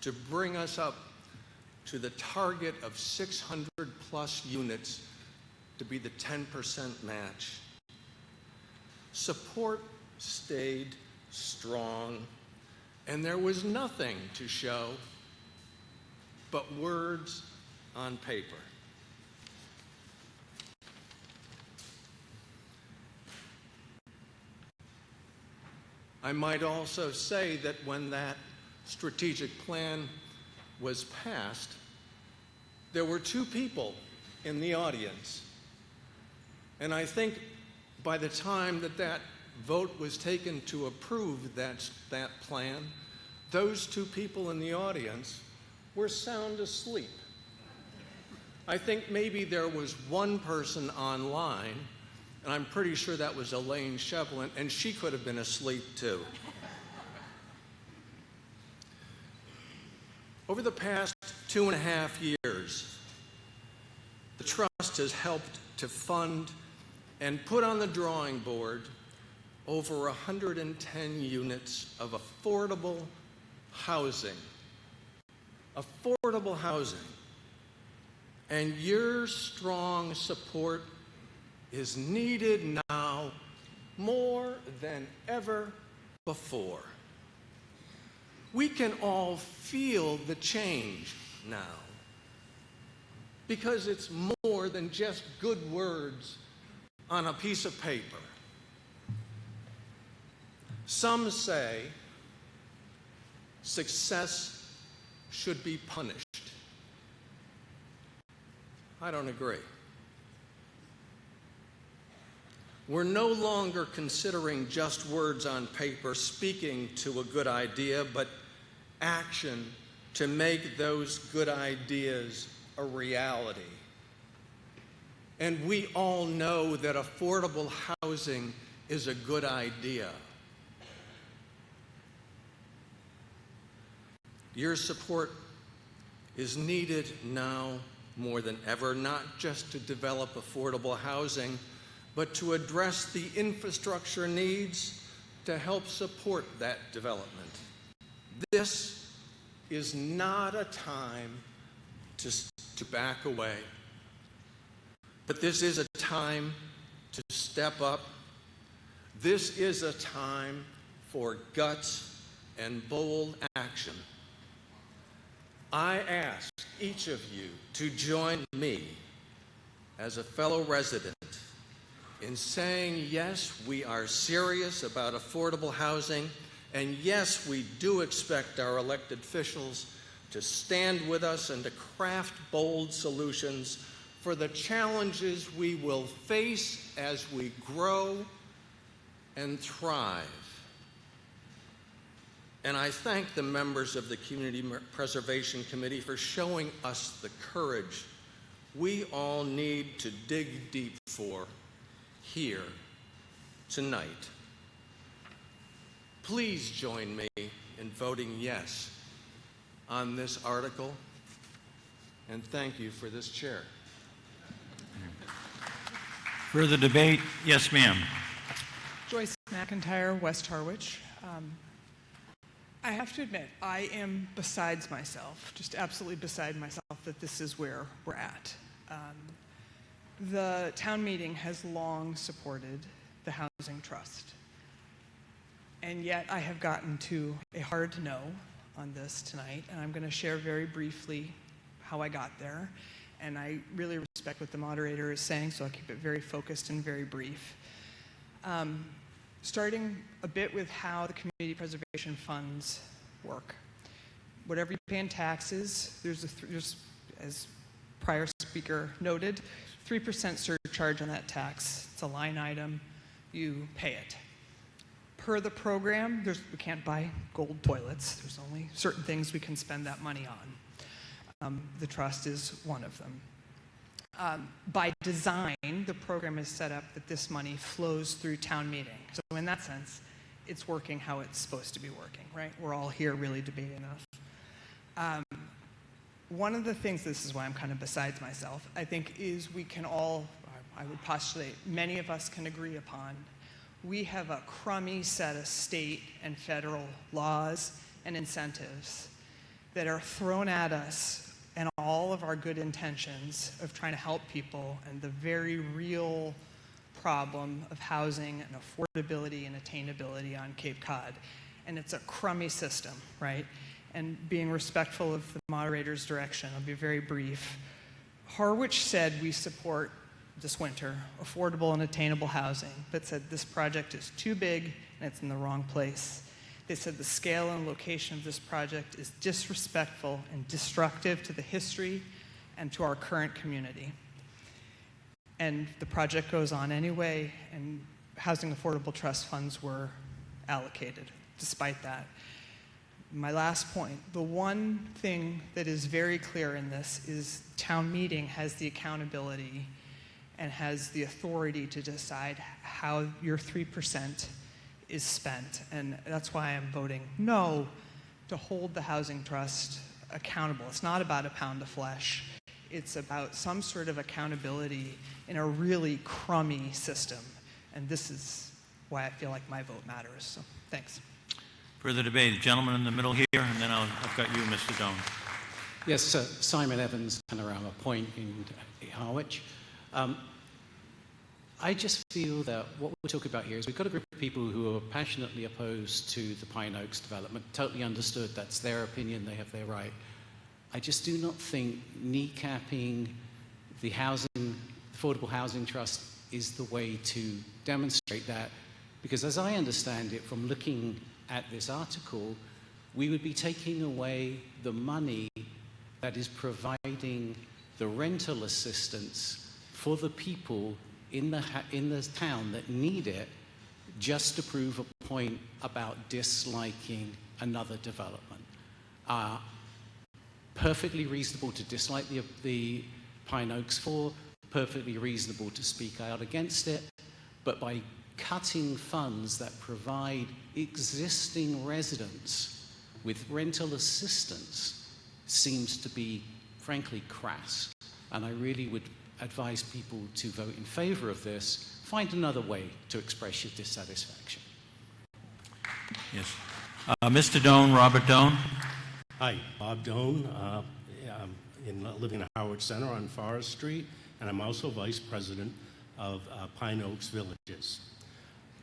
to bring us up to the target of 600 plus units to be the 10% match. Support stayed strong, and there was nothing to show but words on paper. I might also say that when that strategic plan was passed, there were two people in the audience. And I think by the time that vote was taken to approve that plan, those two people in the audience were sound asleep. I think maybe there was one person online, and I'm pretty sure that was Elaine Shevlin, and she could have been asleep too. Over the past 2.5 years, the Trust has helped to fund and put on the drawing board over 110 units of affordable housing. Affordable housing. And your strong support is needed now more than ever before. We can all feel the change now because it's more than just good words on a piece of paper. Some say success should be punished. I don't agree. We're no longer considering just words on paper speaking to a good idea, but action to make those good ideas a reality. And we all know that affordable housing is a good idea. Your support is needed now more than ever, not just to develop affordable housing, but to address the infrastructure needs to help support that development. This is not a time to back away, but this is a time to step up. This is a time for guts and bold action. I ask each of you to join me as a fellow resident in saying, yes, we are serious about affordable housing, and yes, we do expect our elected officials to stand with us and to craft bold solutions for the challenges we will face as we grow and thrive. And I thank the members of the Community Preservation Committee for showing us the courage we all need to dig deep for here tonight. Please join me in voting yes on this article, and thank you for this chair. Further debate? Yes, ma'am. Joyce McIntyre, West Harwich. I have to admit, I am besides myself, just absolutely beside myself, that this is where we're at. The town meeting has long supported the Housing Trust. And yet I have gotten to a hard no on this tonight, and I'm going to share very briefly how I got there. And I really respect what the moderator is saying, so I'll keep it very focused and very brief. Starting a bit with how the community preservation funds work. Whatever you pay in taxes, there's as prior speaker noted, 3% surcharge on that tax. It's a line item, you pay it. Per the program, we can't buy gold toilets. There's only certain things we can spend that money on. The trust is one of them. By design, the program is set up that this money flows through town meeting. So in that sense, it's working how it's supposed to be working, right? We're all here really debating this. One of the things, this is why I'm kind of besides myself, I think is we can all, I would postulate, many of us can agree upon. We have a crummy set of state and federal laws and incentives that are thrown at us and all of our good intentions of trying to help people and the very real problem of housing and affordability and attainability on Cape Cod. And it's a crummy system, right? And being respectful of the moderator's direction, I'll be very brief. Harwich said we support this winter affordable and attainable housing, but said this project is too big and it's in the wrong place. They said the scale and location of this project is disrespectful and destructive to the history and to our current community. And the project goes on anyway, and Housing Affordable Trust funds were allocated despite that. My last point, the one thing that is very clear in this is town meeting has the accountability and has the authority to decide how your 3% is spent. And that's why I'm voting no to hold the Housing Trust accountable. It's not about a pound of flesh. It's about some sort of accountability in a really crummy system. And this is why I feel like my vote matters. So thanks. Further debate. The gentleman in the middle here, and then I've got you, Mr. Doan. Yes, Simon Evans, Panorama Point in Harwich. I just feel that what we're talking about here is we've got a group of people who are passionately opposed to the Pine Oaks development. Totally understood. That's their opinion. They have their right. I just do not think kneecapping the Affordable Housing Trust is the way to demonstrate that, because as I understand it from looking at this article, we would be taking away the money that is providing the rental assistance for the people in the town that need it, just to prove a point about disliking another development. Perfectly reasonable to dislike the Pine Oaks for, perfectly reasonable to speak out against it, but by cutting funds that provide existing residents with rental assistance seems to be, frankly, crass. And I really would advise people to vote in favor of this. Find another way to express your dissatisfaction. Yes. Mr. Doan, Robert Doan. Hi, Bob Doan. Living in Harwich Center on Forest Street, and I'm also vice president of Pine Oaks Villages.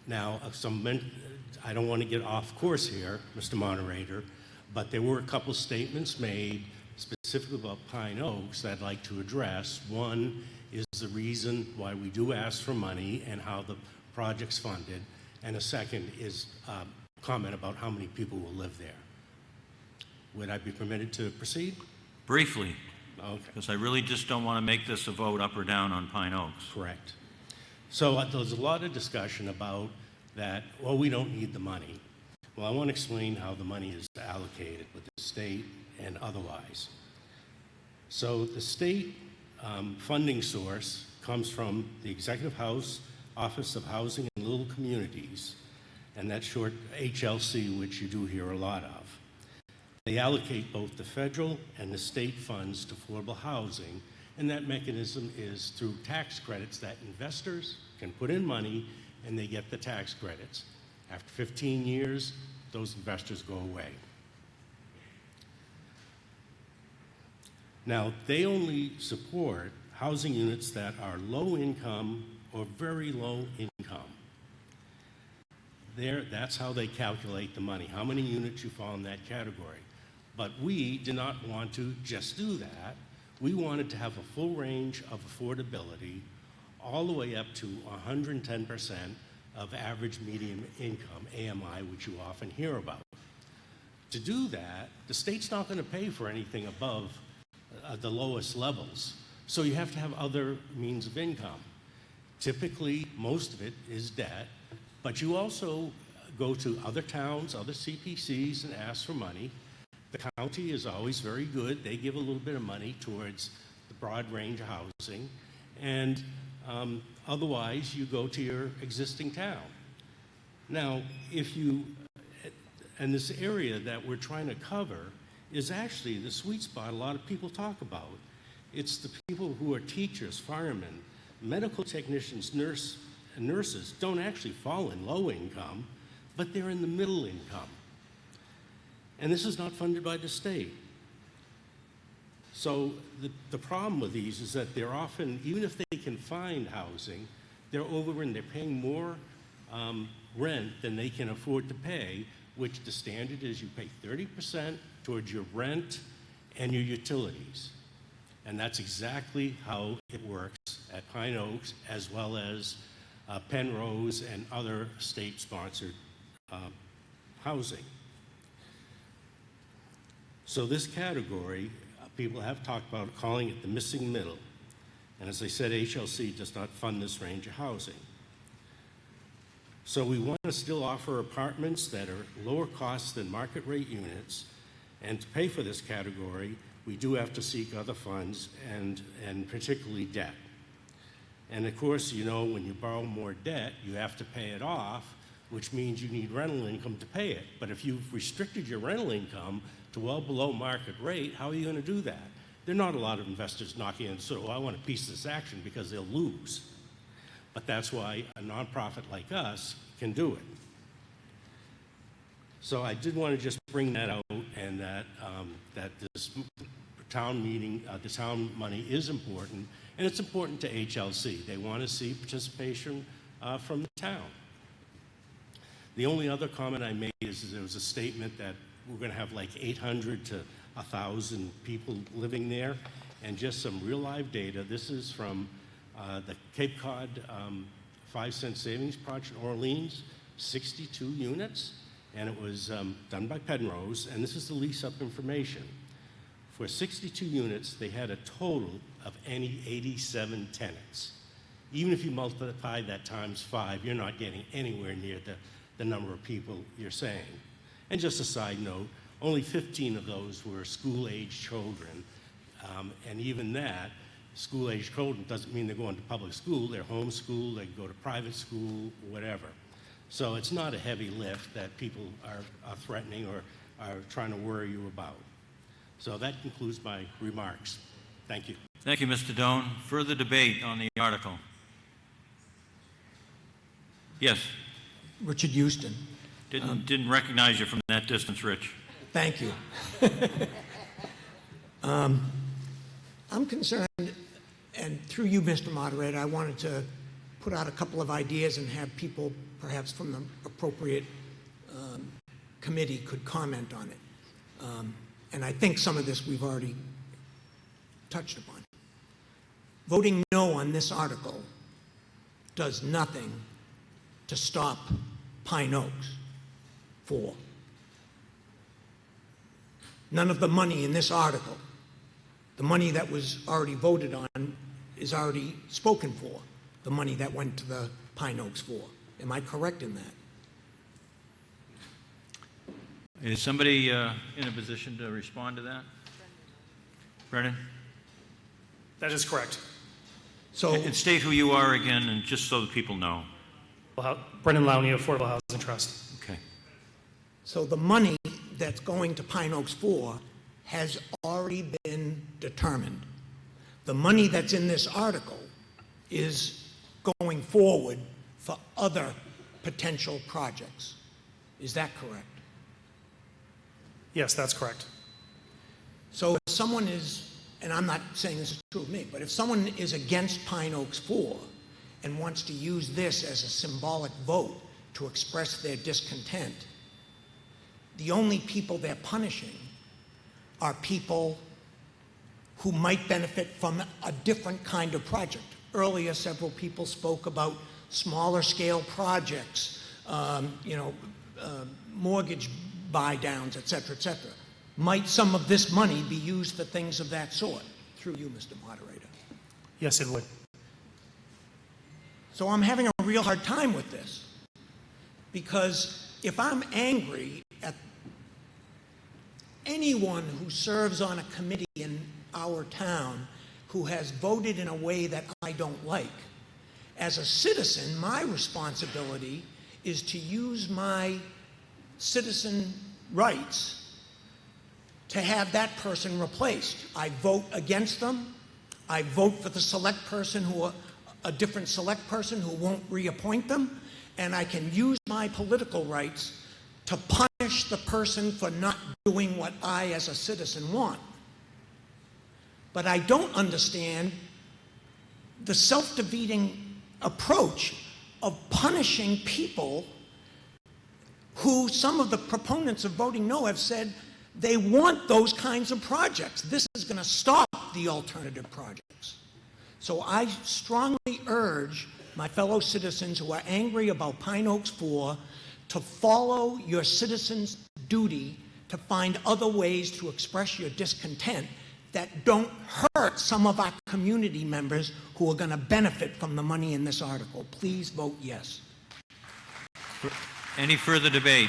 Now, I don't want to get off course here, Mr. Moderator, but there were a couple statements made specifically about Pine Oaks that I'd like to address. One is the reason why we do ask for money and how the project's funded, and a second is a comment about how many people will live there. Would I be permitted to proceed? Briefly. Okay. Because I really just don't want to make this a vote up or down on Pine Oaks. Correct. So there's a lot of discussion about that, well, we don't need the money. Well, I want to explain how the money is allocated with the state and otherwise. So the state funding source comes from the Executive Office of Housing and Little Communities, and that's short HLC, which you do hear a lot of. They allocate both the federal and the state funds to affordable housing, and that mechanism is through tax credits that investors can put in money and they get the tax credits. After 15 years, those investors go away. Now, they only support housing units that are low income or very low income. That's how they calculate the money, how many units you fall in that category. But we did not want to just do that. We wanted to have a full range of affordability all the way up to 110% of average median income, AMI, which you often hear about. To do that, the state's not going to pay for anything above the lowest levels. So you have to have other means of income. Typically, most of it is debt, but you also go to other towns, other CPCs, and ask for money. The county is always very good. They give a little bit of money towards the broad range of housing. And otherwise, you go to your existing town. Now, and this area that we're trying to cover is actually the sweet spot a lot of people talk about. It's the people who are teachers, firemen, medical technicians, nurses don't actually fall in low income, but they're in the middle income. And this is not funded by the state. So the problem with these is that they're often, even if they can find housing, they're overrun. They're paying more rent than they can afford to pay, which the standard is you pay 30% towards your rent and your utilities. And that's exactly how it works at Pine Oaks, as well as Penrose and other state-sponsored housing. So this category, people have talked about calling it the missing middle. And as I said, HLC does not fund this range of housing. So we want to still offer apartments that are lower cost than market rate units. And to pay for this category, we do have to seek other funds and particularly debt. And of course, you know, when you borrow more debt, you have to pay it off, which means you need rental income to pay it. But if you've restricted your rental income to well below market rate, how are you going to do that? There are not a lot of investors knocking on the door, I want a piece of this action, because they'll lose. But that's why a nonprofit like us can do it. So I did want to just bring that out, and that this town meeting, the town money is important, and it's important to HLC. They want to see participation from the town. The only other comment I made is there was a statement that we're going to have like 800 to 1,000 people living there, and just some real live data. This is from the Cape Cod 5-cent savings project in Orleans, 62 units, and it was done by Penrose, and this is the lease-up information. For 62 units, they had a total of 87 tenants. Even if you multiply that times 5, you're not getting anywhere near the number of people you're saying. And just a side note, only 15 of those were school-age children, and even that, school-age children doesn't mean they're going to public school. They're homeschooled, they go to private school, whatever. So it's not a heavy lift that people are threatening or are trying to worry you about. So that concludes my remarks. Thank you. Thank you, Mr. Doan. Further debate on the article? Yes. Richard Houston. Didn't recognize you from that distance, Rich. Thank you. I'm concerned, and through you, Mr. Moderator, I wanted to put out a couple of ideas and have people, perhaps from the appropriate committee, could comment on it. And I think some of this we've already touched upon. Voting no on this article does nothing to stop Pine Oaks 4. None of the money in this article, the money that was already voted on, is already spoken for, the money that went to the Pine Oaks 4. Am I correct in that? Is somebody in a position to respond to that? Brennan? That is correct. So, and state who you are again, and just so that people know. Brennan Lowney, Affordable Housing Trust. Okay. So the money that's going to Pine Oaks 4 has already been determined. The money that's in this article is going forward for other potential projects. Is that correct? Yes, that's correct. So if someone is, and I'm not saying this is true of me, but if someone is against Pine Oaks 4 and wants to use this as a symbolic vote to express their discontent, the only people they're punishing are people who might benefit from a different kind of project. Earlier, several people spoke about smaller scale projects, mortgage buy downs, et cetera, et cetera. Might some of this money be used for things of that sort? Through you, Mr. Moderator. Yes, it would. So I'm having a real hard time with this, because if I'm angry at anyone who serves on a committee in our town who has voted in a way that I don't like, as a citizen, my responsibility is to use my citizen rights to have that person replaced. I vote against them. I vote for the select person a different select person who won't reappoint them, and I can use my political rights to punish the person for not doing what I as a citizen want. But I don't understand the self-defeating approach of punishing people who some of the proponents of voting no have said they want those kinds of projects. This is going to stop the alternative projects. So I strongly urge my fellow citizens who are angry about Pine Oaks 4 to follow your citizens' duty to find other ways to express your discontent that don't hurt some of our community members who are going to benefit from the money in this article. Please vote yes. Any further debate?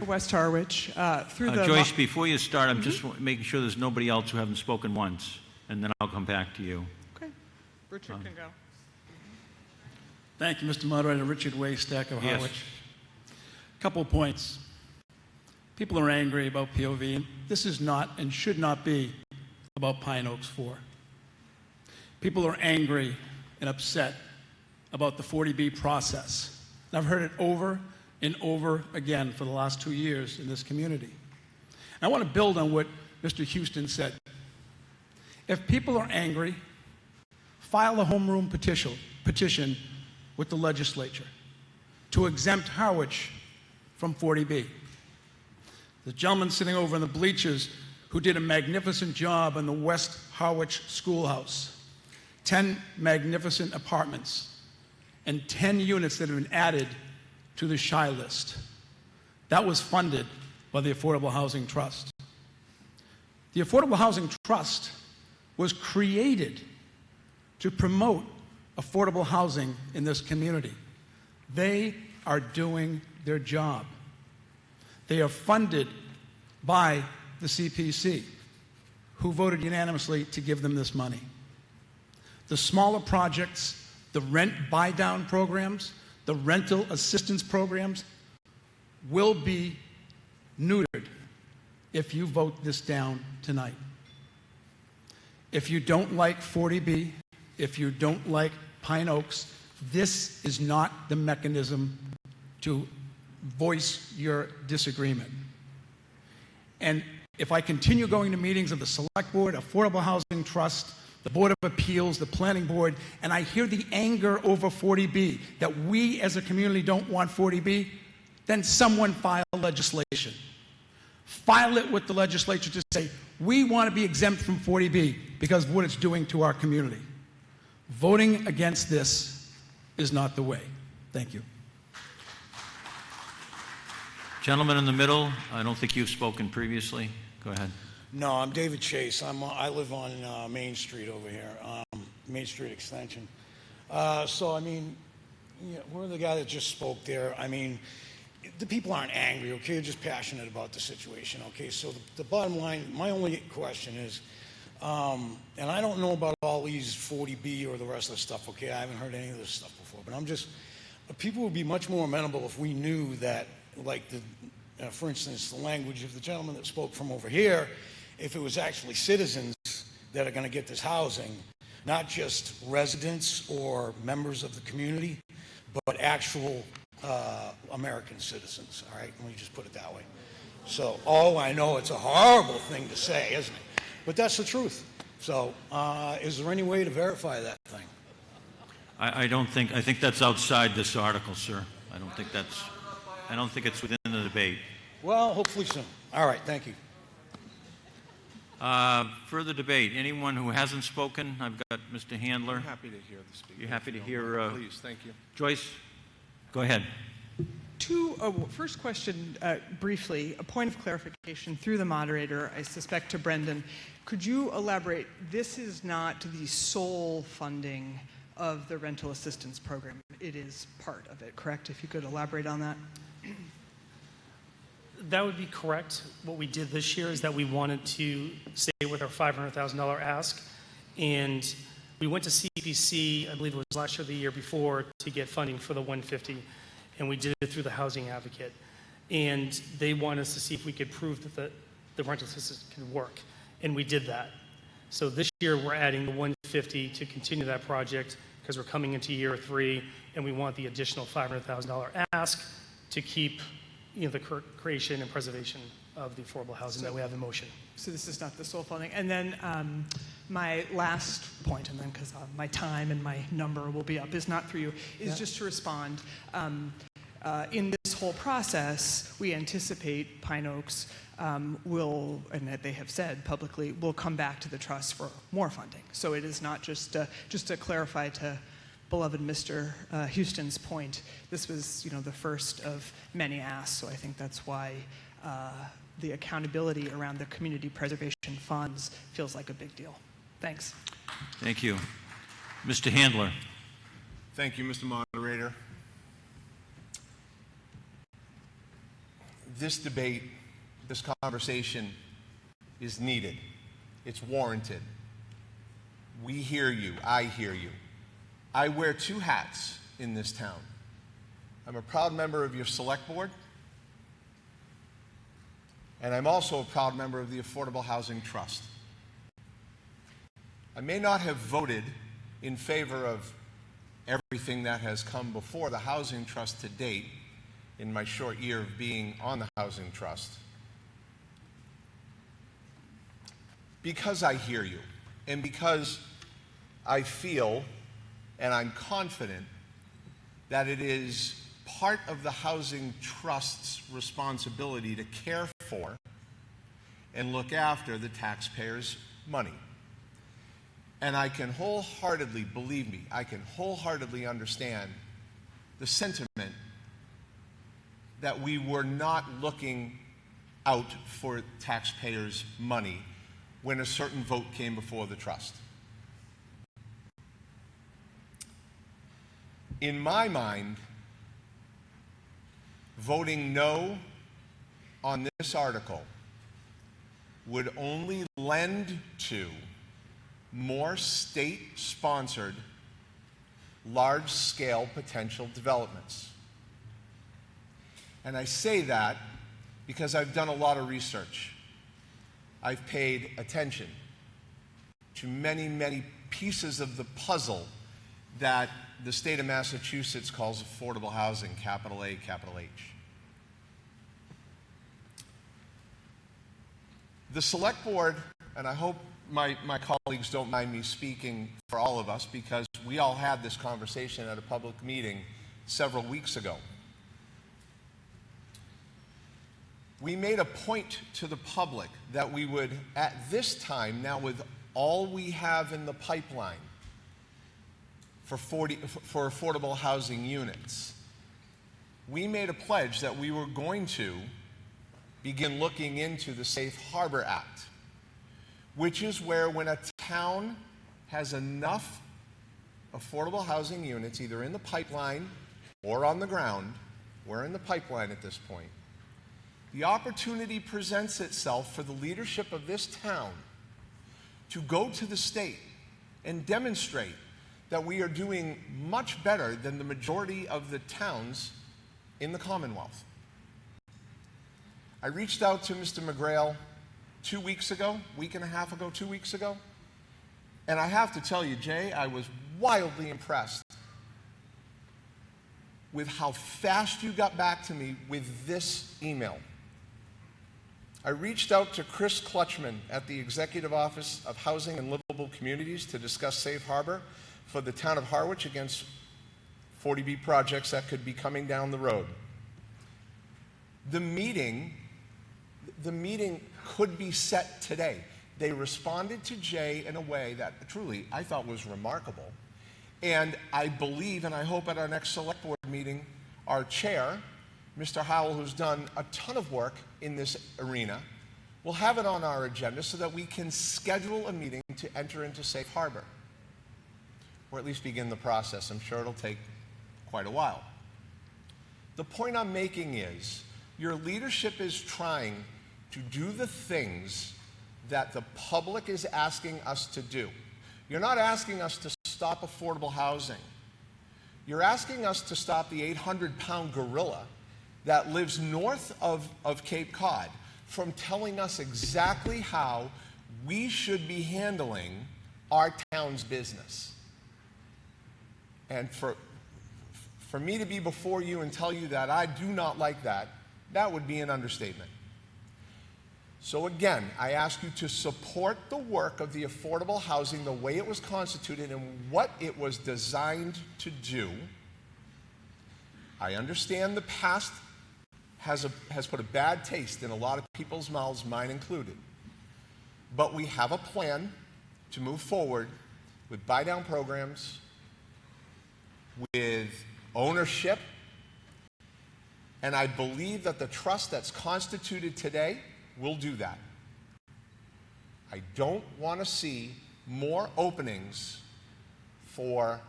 West Harwich, through the... Joyce, before you start, I'm just making sure there's nobody else who hasn't spoken once, and then I'll come back to you. Okay. Richard can go. Thank you, Mr. Moderator. Richard Waystack of Yes. Harwich. A couple of points. People are angry about POV. This is not and should not be about Pine Oaks 4. People are angry and upset about the 40B process. And I've heard it over and over again for the last 2 years in this community. And I want to build on what Mr. Houston said. If people are angry, file a homeroom petition with the legislature to exempt Harwich from 40B. The gentleman sitting over in the bleachers who did a magnificent job in the West Harwich Schoolhouse, 10 magnificent apartments, and 10 units that have been added to the shy list. That was funded by the Affordable Housing Trust. The Affordable Housing Trust was created to promote affordable housing in this community. They are doing their job. They are funded by the CPC, who voted unanimously to give them this money. The smaller projects, the rent buy-down programs, the rental assistance programs will be neutered if you vote this down tonight. If you don't like 40B, if you don't like Pine Oaks, this is not the mechanism to voice your disagreement. And if I continue going to meetings of the Select Board, Affordable Housing Trust, the Board of Appeals, the Planning Board, and I hear the anger over 40B, that we as a community don't want 40B, then someone file legislation. File it with the legislature to say, we want to be exempt from 40B because of what it's doing to our community. Voting against this is not the way. Thank you. Gentleman in the middle, I don't think you've spoken previously. Go ahead. No, I'm David Chase. I live on Main Street over here, Main Street Extension. So, I mean, we're the guy that just spoke there. I mean, the people aren't angry, okay? They're just passionate about the situation, okay? So the bottom line, my only question is, and I don't know about all these 40B or the rest of the stuff, okay? I haven't heard any of this stuff before, but I'm just, people would be much more amenable if we knew that, like, for instance, the language of the gentleman that spoke from over here, if it was actually citizens that are going to get this housing, not just residents or members of the community, but actual American citizens, all right? Let me just put it that way. So, I know it's a horrible thing to say, isn't it? But that's the truth. So, is there any way to verify that thing? I think that's outside this article, sir. I don't think it's within the debate. Well, hopefully soon. All right, thank you. Further debate. Anyone who hasn't spoken? I've got Mr. Handler. I'm happy to hear the speaker. You're happy to hear? Please, thank you. Joyce, go ahead. First question, briefly, a point of clarification through the moderator, I suspect to Brendan. Could you elaborate? This is not the sole funding of the rental assistance program. It is part of it, correct? If you could elaborate on that. That would be correct. What we did this year is that we wanted to stay with our $500,000 ask, and we went to CPC, I believe it was last year or the year before, to get funding for the 150, and we did it through the Housing Advocate. And they wanted us to see if we could prove that the rental assistance can work. And we did that. So this year we're adding the 150 to continue that project because we're coming into year 3 and we want the additional $500,000 ask to keep the creation and preservation of the affordable housing that we have in motion. So this is not the sole funding. And then my last point, and then because my time and my number will be up, is not for you, is just to respond. In this whole process, we anticipate Pine Oaks will, and that they have said publicly, will come back to the trust for more funding. So it is not just to clarify to beloved Mr. Houston's point, this was the first of many asks. So I think that's why the accountability around the community preservation funds feels like a big deal. Thanks. Thank you. Mr. Handler. Thank you, Mr. Moderator. This debate, this conversation is needed. It's warranted. We hear you. I hear you. I wear 2 hats in this town. I'm a proud member of your select board, and I'm also a proud member of the Affordable Housing Trust. I may not have voted in favor of everything that has come before the Housing Trust to date in my short year of being on the Housing Trust, because I hear you, and because I feel and I'm confident that it is part of the Housing Trust's responsibility to care for and look after the taxpayers' money. And I can wholeheartedly, believe me, I can wholeheartedly understand the sentiment that we were not looking out for taxpayers' money when a certain vote came before the trust. In my mind, voting no on this article would only lend to more state-sponsored, large-scale potential developments. And I say that because I've done a lot of research. I've paid attention to many, many pieces of the puzzle that the state of Massachusetts calls affordable housing, capital A, capital H. The select board, and I hope my colleagues don't mind me speaking for all of us, because we all had this conversation at a public meeting several weeks ago. We made a point to the public that we would, at this time, now with all we have in the pipeline for affordable housing units, we made a pledge that we were going to begin looking into the Safe Harbor Act, which is where when a town has enough affordable housing units, either in the pipeline or on the ground, we're in the pipeline at this point, the opportunity presents itself for the leadership of this town to go to the state and demonstrate that we are doing much better than the majority of the towns in the Commonwealth. I reached out to Mr. McGrail 2 weeks ago, week and a half ago, 2 weeks ago, and I have to tell you, Jay, I was wildly impressed with how fast you got back to me with this email. I reached out to Chris Clutchman at the Executive Office of Housing and Livable Communities to discuss Safe Harbor for the town of Harwich against 40B projects that could be coming down the road. The meeting could be set today. They responded to Jay in a way that truly I thought was remarkable. And I believe, and I hope at our next select board meeting, our chair, Mr. Howell, who's done a ton of work in this arena, will have it on our agenda so that we can schedule a meeting to enter into Safe Harbor, or at least begin the process. I'm sure it'll take quite a while. The point I'm making is your leadership is trying to do the things that the public is asking us to do. You're not asking us to stop affordable housing. You're asking us to stop the 800-pound gorilla that lives north of Cape Cod, from telling us exactly how we should be handling our town's business. And for me to be before you and tell you that I do not like that, that would be an understatement. So again, I ask you to support the work of the affordable housing the way it was constituted and what it was designed to do. I understand the past has put a bad taste in a lot of people's mouths, mine included. But we have a plan to move forward with buy-down programs, with ownership, and I believe that the trust that's constituted today will do that. I don't want to see more openings for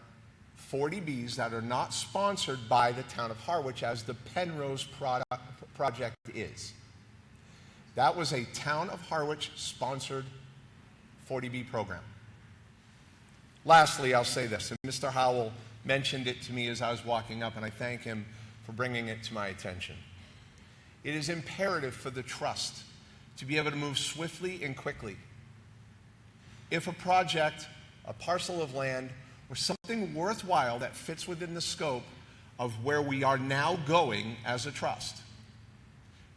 40Bs that are not sponsored by the town of Harwich, as the Penrose project is. That was a town of Harwich sponsored 40B program. Lastly, I'll say this, and Mr. Howell mentioned it to me as I was walking up, and I thank him for bringing it to my attention. It is imperative for the trust to be able to move swiftly and quickly. If a project, a parcel of land, or something worthwhile that fits within the scope of where we are now going as a trust,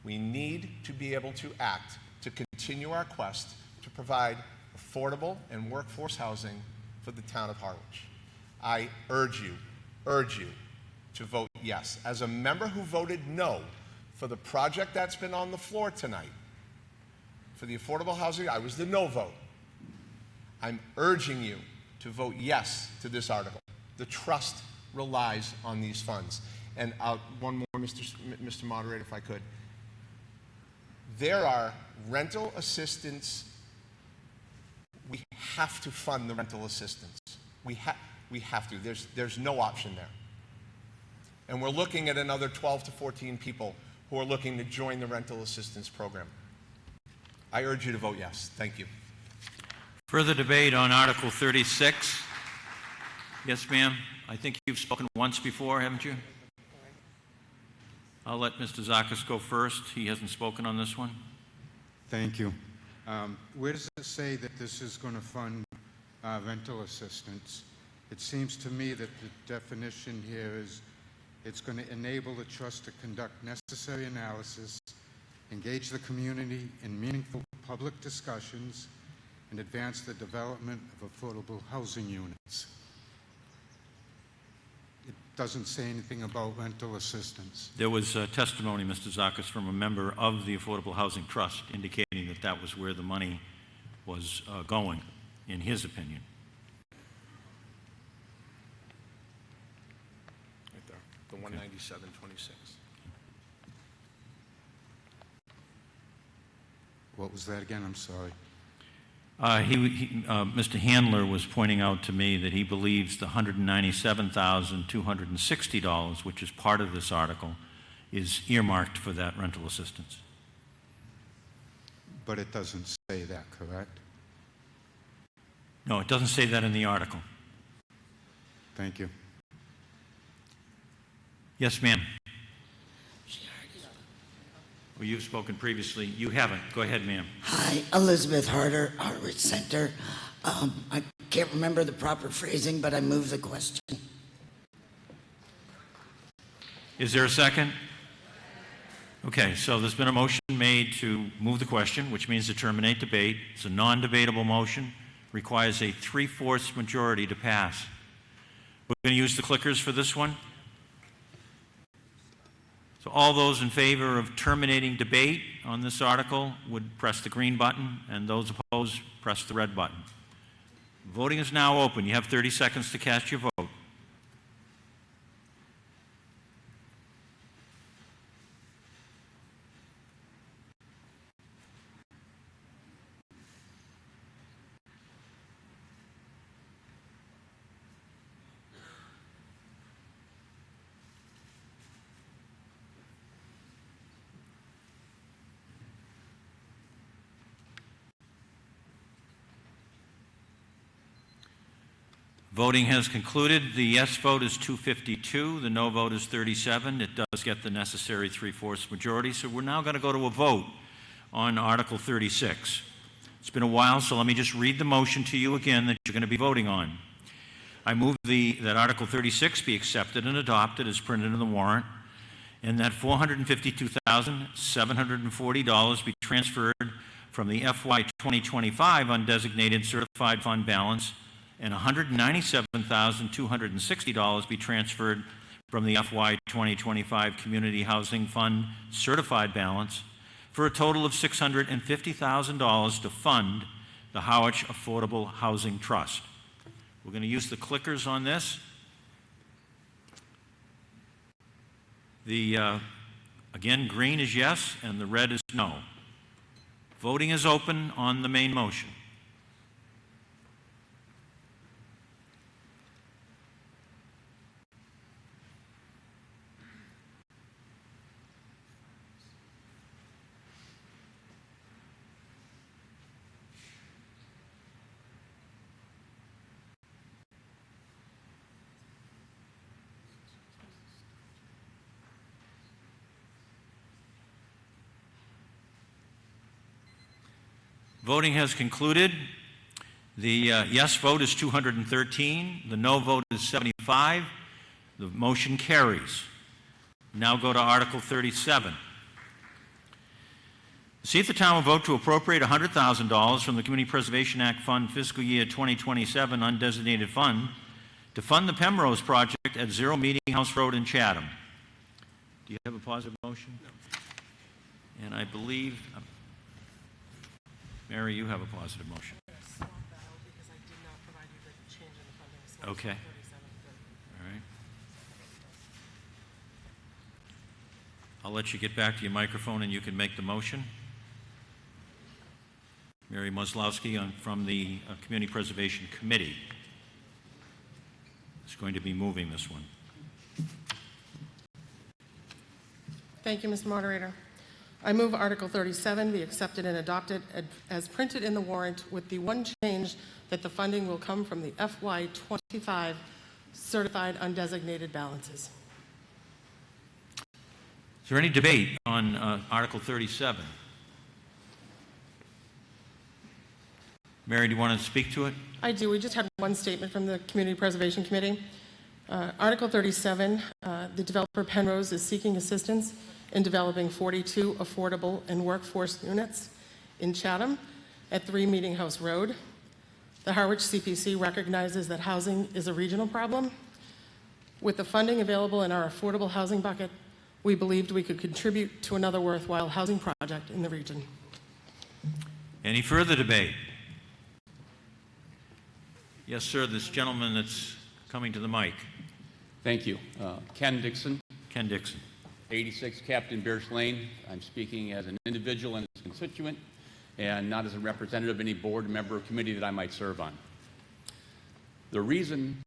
we need to be able to act to continue our quest to provide affordable and workforce housing for the town of Harwich. I urge you to vote yes. As a member who voted no for the project that's been on the floor tonight, for the affordable housing, I was the no vote. I'm urging you to vote yes to this article. The trust relies on these funds. And one more, Mr. Moderator, if I could. There are rental assistance. We have to fund the rental assistance. We have to. There's no option there. And we're looking at another 12 to 14 people who are looking to join the rental assistance program. I urge you to vote yes. Thank you. Further debate on Article 36. Yes, ma'am. I think you've spoken once before, haven't you? I'll let Mr. Zakis go first. He hasn't spoken on this one. Thank you. Where does it say that this is going to fund rental assistance? It seems to me that the definition here is it's going to enable the trust to conduct necessary analysis, engage the community in meaningful public discussions, and advance the development of affordable housing units. It doesn't say anything about rental assistance. There was testimony, Mr. Zakis, from a member of the Affordable Housing Trust indicating that that was where the money was going, in his opinion. Right there, the 197.26. What was that again? I'm sorry. Mr. Handler was pointing out to me that he believes the $197,260, which is part of this article, is earmarked for that rental assistance. But it doesn't say that, correct? No, it doesn't say that in the article. Thank you. Yes, ma'am. Well, you've spoken previously. You haven't. Go ahead, ma'am. Hi, Elizabeth Harder, Harwich Center. I can't remember the proper phrasing, but I move the question. Is there a second? Okay, so there's been a motion made to move the question, which means to terminate debate. It's a non-debatable motion. Requires a 3/4 majority to pass. We're going to use the clickers for this one. So all those in favor of terminating debate on this article would press the green button, and those opposed press the red button. Voting is now open. You have 30 seconds to cast your vote. Voting has concluded. The yes vote is 252. The no vote is 37. It does get the necessary 3/4 majority. So we're now going to go to a vote on Article 36. It's been a while, so let me just read the motion to you again that you're going to be voting on. I move that Article 36 be accepted and adopted as printed in the warrant, and that $452,740 be transferred from the FY 2025 undesignated certified fund balance, and $197,260 be transferred from the FY 2025 Community Housing Fund certified balance, for a total of $650,000 to fund the Harwich Affordable Housing Trust. We're going to use the clickers on this. Again, green is yes, and the red is no. Voting is open on the main motion. Voting has concluded. The yes vote is 213. The no vote is 75. The motion carries. Now go to Article 37. See if the town will vote to appropriate $100,000 from the Community Preservation Act Fund Fiscal Year 2027 undesignated fund to fund the Pemrose project at 0 Meeting House Road in Chatham. Do you have a positive motion? No. And I believe... Mary, you have a positive motion. Okay. All right. I'll let you get back to your microphone and you can make the motion. Mary Muslowski from the Community Preservation Committee is going to be moving this one. Thank you, Mr. Moderator. I move Article 37 be accepted and adopted as printed in the warrant, with the one change that the funding will come from the FY 25 certified undesignated balances. Is there any debate on Article 37? Mary, do you want to speak to it? I do. We just had one statement from the Community Preservation Committee. Article 37, the developer Penrose is seeking assistance in developing 42 affordable and workforce units in Chatham at 3 Meeting House Road. The Harwich CPC recognizes that housing is a regional problem. With the funding available in our affordable housing bucket, we believed we could contribute to another worthwhile housing project in the region. Any further debate? Yes, sir, this gentleman that's coming to the mic. Thank you. Ken Dixon. Ken Dixon. 86 Captain Bierce Lane. I'm speaking as an individual and as a constituent, and not as a representative of any board member or committee that I might serve on. The reason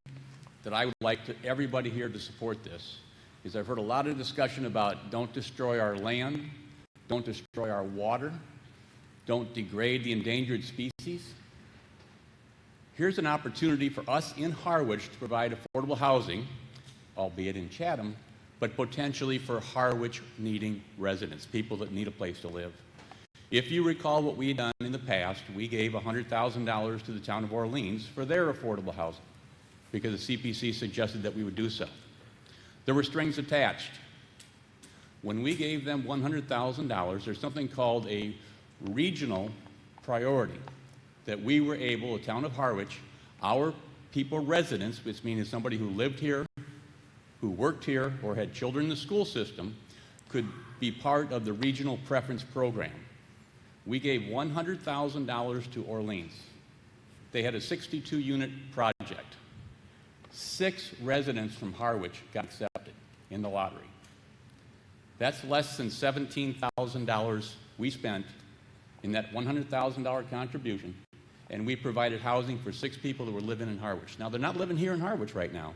that I would like everybody here to support this is I've heard a lot of discussion about don't destroy our land, don't destroy our water, don't degrade the endangered species. Here's an opportunity for us in Harwich to provide affordable housing, albeit in Chatham, but potentially for Harwich needing residents, people that need a place to live. If you recall what we had done in the past, we gave $100,000 to the town of Orleans for their affordable housing because the CPC suggested that we would do so. There were strings attached. When we gave them $100,000, there's something called a regional priority that we were able, the town of Harwich, our people residents, which means somebody who lived here, who worked here, or had children in the school system, could be part of the regional preference program. We gave $100,000 to Orleans. They had a 62-unit project. 6 residents from Harwich got accepted in the lottery. That's less than $17,000 we spent in that $100,000 contribution, and we provided housing for 6 people that were living in Harwich. Now, they're not living here in Harwich right now,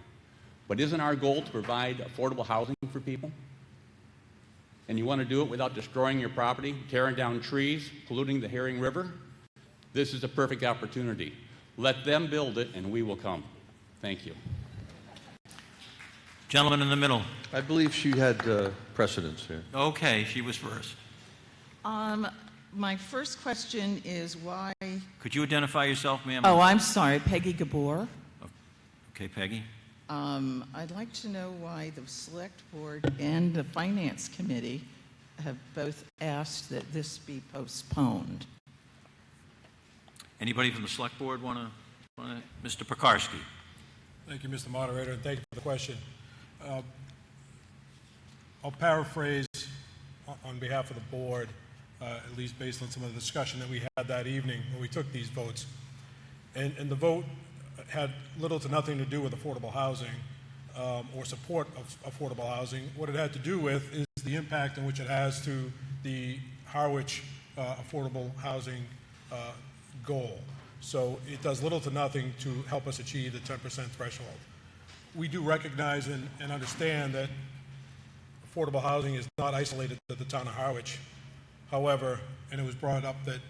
but isn't our goal to provide affordable housing for people? And you want to do it without destroying your property, tearing down trees, polluting the Herring River? This is a perfect opportunity. Let them build it, and we will come. Thank you. Gentleman in the middle. I believe she had precedence here. Okay, she was first. My first question is why... Could you identify yourself, ma'am? Oh, I'm sorry, Peggy Gabor. Okay, Peggy. I'd like to know why the Select Board and the Finance Committee have both asked that this be postponed. Anybody from the Select Board want to? Mr. Pekarsky. Thank you, Mr. Moderator, and thank you for the question. I'll paraphrase on behalf of the board, at least based on some of the discussion that we had that evening when we took these votes. And the vote had little to nothing to do with affordable housing or support of affordable housing. What it had to do with is the impact in which it has to the Harwich affordable housing goal. So it does little to nothing to help us achieve the 10% threshold. We do recognize and understand that affordable housing is not isolated to the town of Harwich. However, and it was brought up that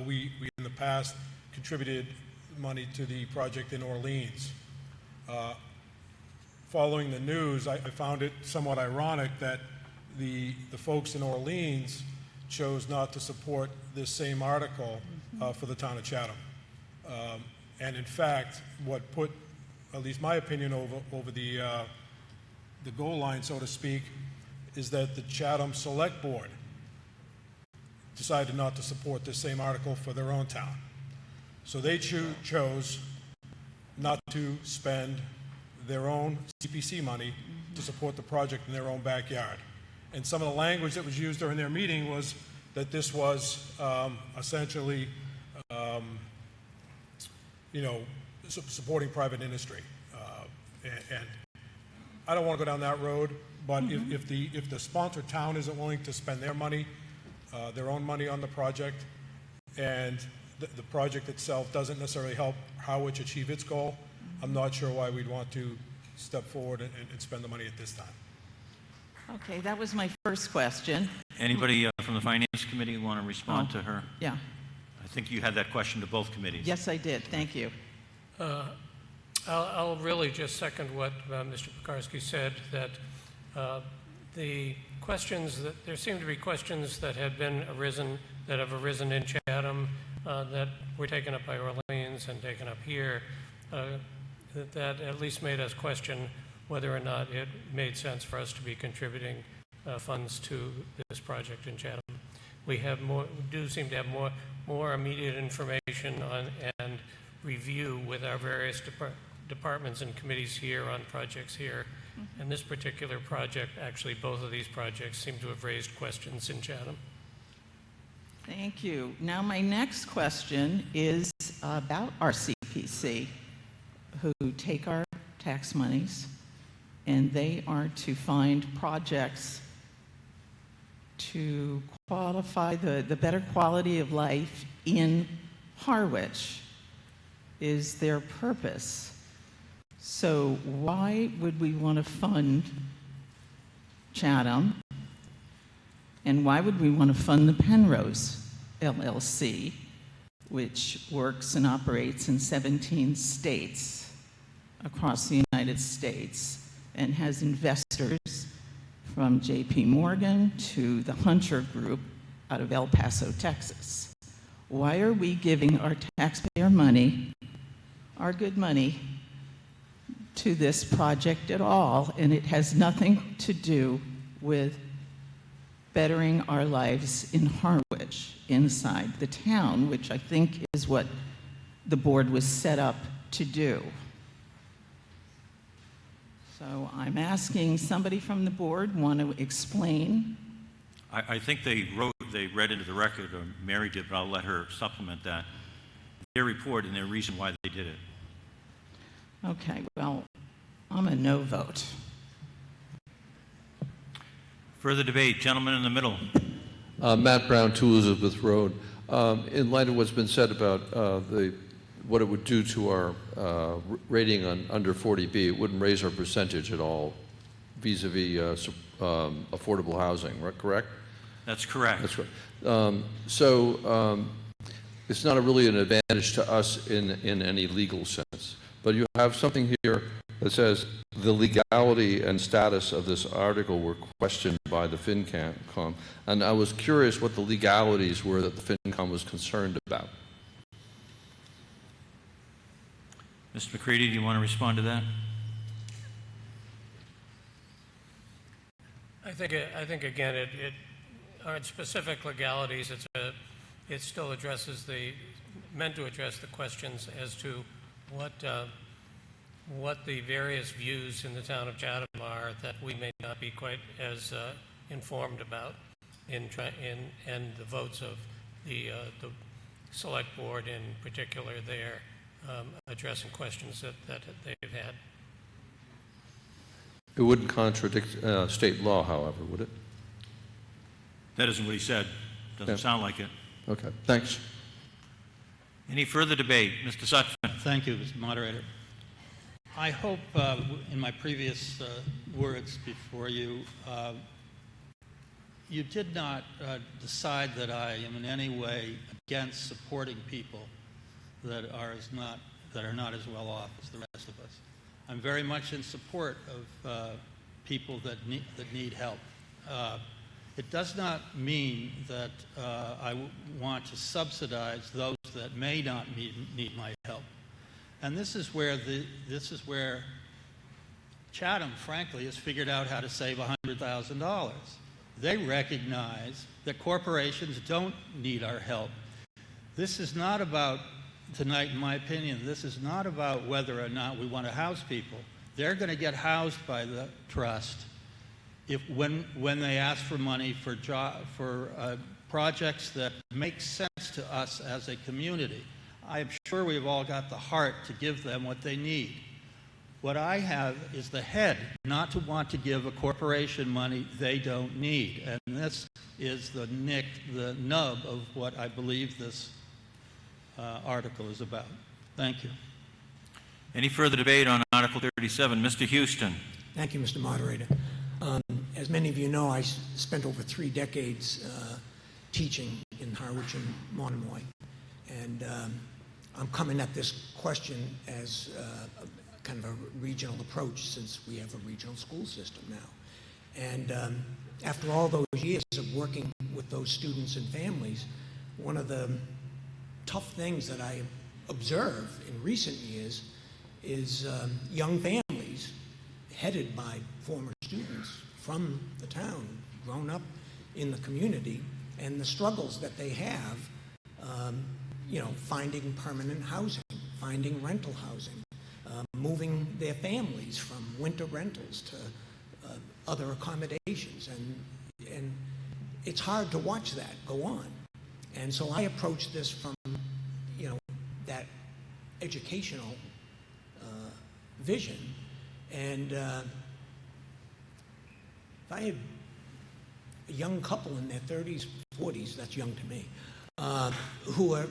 we in the past contributed money to the project in Orleans. Following the news, I found it somewhat ironic that the folks in Orleans chose not to support this same article for the town of Chatham. And in fact, what put, at least my opinion, over the goal line, so to speak, is that the Chatham Select Board decided not to support this same article for their own town. So they chose not to spend their own CPC money to support the project in their own backyard. And some of the language that was used during their meeting was that this was essentially, supporting private industry. And I don't want to go down that road, but if the sponsor town isn't willing to spend their money, their own money on the project, and the project itself doesn't necessarily help Harwich achieve its goal, I'm not sure why we'd want to step forward and spend the money at this time. Okay, that was my first question. Anybody from the Finance Committee want to respond to her? Yeah. I think you had that question to both committees. Yes, I did. Thank you. I'll really just second what Mr. Pekarsky said, that the questions that there seem to be questions that have arisen in Chatham that were taken up by Orleans and taken up here, that at least made us question whether or not it made sense for us to be contributing funds to this project in Chatham. We do seem to have more immediate information on and review with our various departments and committees here on projects here. And this particular project, actually both of these projects, seem to have raised questions in Chatham. Thank you. Now my next question is about our CPC, who take our tax monies, and they are to find projects to qualify the better quality of life in Harwich is their purpose. So why would we want to fund Chatham? And why would we want to fund the Penrose LLC, which works and operates in 17 states across the United States and has investors from J.P. Morgan to the Hunter Group out of El Paso, Texas? Why are we giving our taxpayer money, our good money, to this project at all? And it has nothing to do with bettering our lives in Harwich, inside the town, which I think is what the board was set up to do. So I'm asking somebody from the board want to explain. I think they read into the record, or Mary did, but I'll let her supplement that, their report and their reason why they did it. Okay, well, I'm a no vote. Further debate, gentleman in the middle. Matt Brown, 2 Elizabeth Road. In light of what's been said about what it would do to our rating on under 40B, it wouldn't raise our percentage at all vis-a-vis affordable housing, right? Correct? That's correct. That's right. So it's not really an advantage to us in any legal sense. But you have something here It says, the legality and status of this article were questioned by the FinCom, and I was curious what the legalities were that the FinCom was concerned about. Mr. McCready, do you want to respond to that? I think again, it on specific legalities, it still addresses meant to address the questions as to what the various views in the town of Chatham are that we may not be quite as informed about and the votes of the select board in particular there, addressing questions that they've had. It wouldn't contradict state law, however, would it? That isn't what he said. Doesn't sound like it. Okay, thanks. Any further debate? Mr. Sutphin. Thank you, Mr. Moderator. I hope in my previous words before you, you did not decide that I am in any way against supporting people that are not as well off as the rest of us. I'm very much in support of people that need help. It does not mean that I want to subsidize those that may not need my help. And this is where Chatham, frankly, has figured out how to save $100,000. They recognize that corporations don't need our help. This is not about, tonight, in my opinion, this is not about whether or not we want to house people. They're going to get housed by the trust when they ask for money for projects that make sense to us as a community. I am sure we've all got the heart to give them what they need. What I have is the head not to want to give a corporation money they don't need. And this is the nub of what I believe this article is about. Thank you. Any further debate on Article 37? Mr. Houston. Thank you, Mr. Moderator. As many of you know, I spent over 3 decades teaching in Harwich and Monomoy. And I'm coming at this question as kind of a regional approach, since we have a regional school system now. And after all those years of working with those students and families, one of the tough things that I observe in recent years is young families headed by former students from the town, grown up in the community, and the struggles that they have, finding permanent housing, finding rental housing, moving their families from winter rentals to other accommodations. And it's hard to watch that go on. And so I approach this from, that educational vision. And if I had a young couple in their 30s, 40s, that's young to me, who have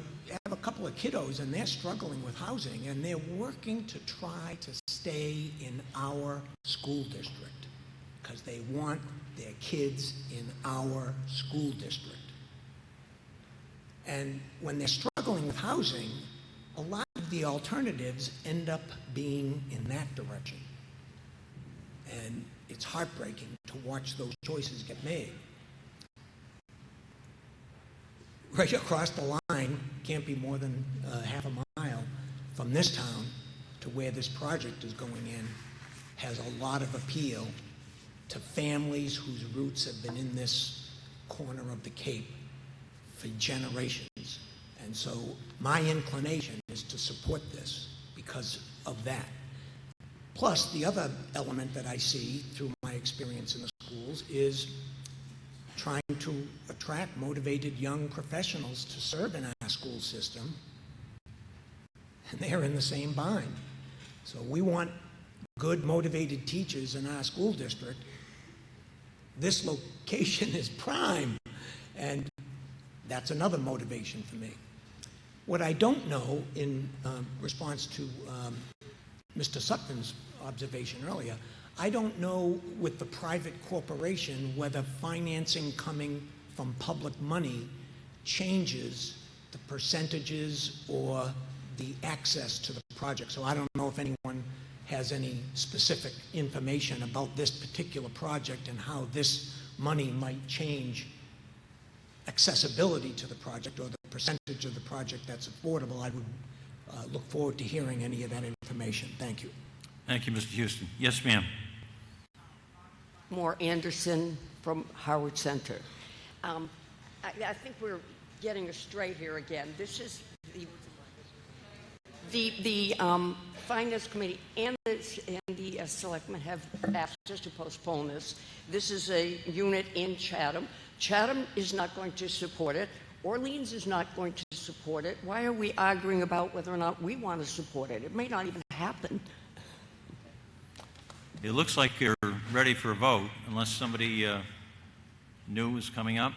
a couple of kiddos and they're struggling with housing and they're working to try to stay in our school district because they want their kids in our school district. And when they're struggling with housing, a lot of the alternatives end up being in that direction. And it's heartbreaking to watch those choices get made. Right across the line, can't be more than half a mile from this town to where this project is going in, has a lot of appeal to families whose roots have been in this corner of the Cape for generations. And so my inclination is to support this because of that. Plus, the other element that I see through my experience in the schools is trying to attract motivated young professionals to serve in our school system, and they're in the same bind. So we want good, motivated teachers in our school district. This location is prime, and that's another motivation for me. What I don't know, in response to Mr. Sutton's observation earlier, I don't know with the private corporation whether financing coming from public money changes the percentages or the access to the project. So I don't know if anyone has any specific information about this particular project and how this money might change accessibility to the project or the percentage of the project that's affordable, I would look forward to hearing any of that information. Thank you. Thank you, Mr. Houston. Yes, ma'am. Moore Anderson from Harwich Center. I think we're getting astray here again. This is the Finance Committee and the Selectmen have asked us to postpone this. This is a unit in Chatham. Chatham is not going to support it. Orleans is not going to support it. Why are we arguing about whether or not we want to support it? It may not even happen. It looks like you're ready for a vote, unless somebody new is coming up.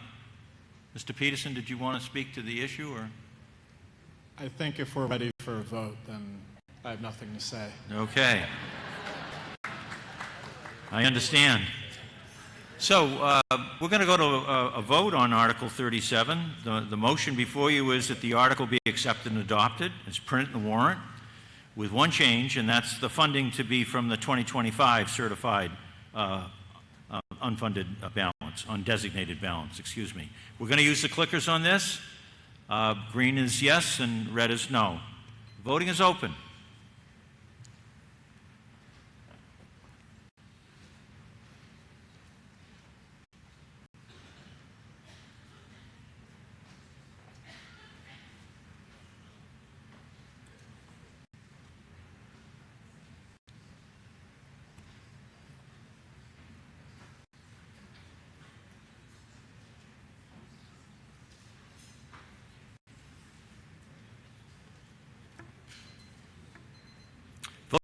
Mr. Peterson, did you want to speak to the issue, or? I think if we're ready for a vote, then I have nothing to say. Okay. I understand. So we're going to go to a vote on Article 37. The motion before you is that the article be accepted and adopted. It's printed in the warrant with one change, and that's the funding to be from the 2025 certified unfunded balance, undesignated balance, excuse me. We're going to use the clickers on this. Green is yes and red is no. Voting is open.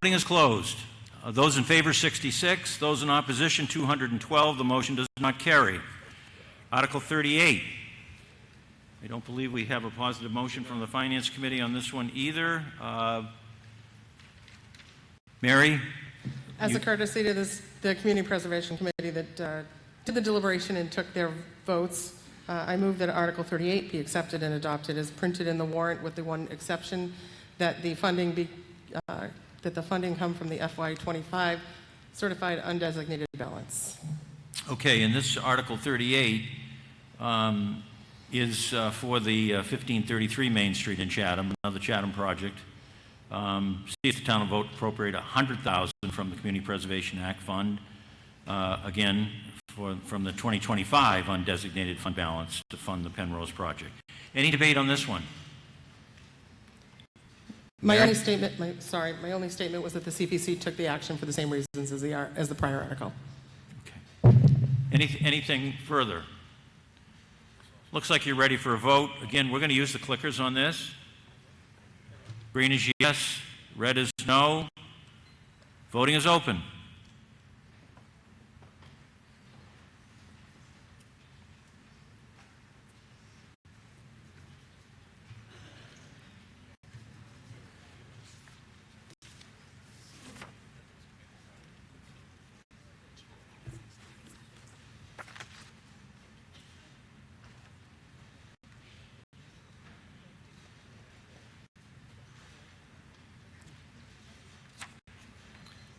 Voting is closed. Those in favor, 66. Those in opposition, 212. The motion does not carry. Article 38. I don't believe we have a positive motion from the Finance Committee on this one either. Mary? As a courtesy to the Community Preservation Committee that did the deliberation and took their votes, I move that Article 38 be accepted and adopted as printed in the warrant, with the one exception that the funding be that the funding come from the FY25 certified undesignated balance. Okay, and this Article 38 is for the 1533 Main Street in Chatham, another Chatham project. See if the town will vote to appropriate $100,000 from the Community Preservation Act fund, again, from the 2025 undesignated fund balance to fund the Penrose project. Any debate on this one? My only statement was that the CPC took the action for the same reasons as the prior article. Okay. Anything further? Looks like you're ready for a vote. Again, we're going to use the clickers on this. Green is yes, red is no. Voting is open.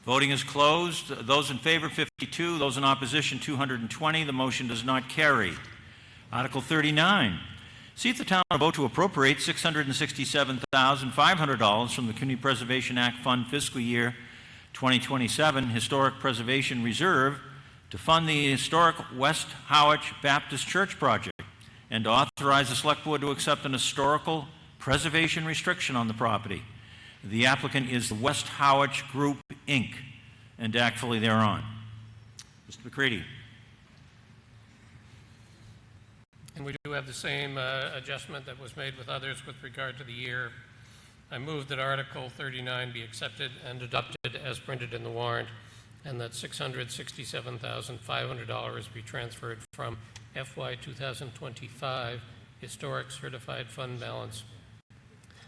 Voting is closed. Those in favor, 52. Those in opposition, 220. The motion does not carry. Article 39. See if the town will vote to appropriate $667,500 from the Community Preservation Act Fund fiscal year 2027 Historic Preservation Reserve to fund the historic West Harwich Baptist Church project, and to authorize the Select Board to accept an historical preservation restriction on the property. The applicant is the West Harwich Group, Inc., and act fully thereon. Mr. McCready. And we do have the same adjustment that was made with others with regard to the year. I move that Article 39 be accepted and adopted as printed in the warrant, and that $667,500 be transferred from FY 2025 Historic Certified Fund Balance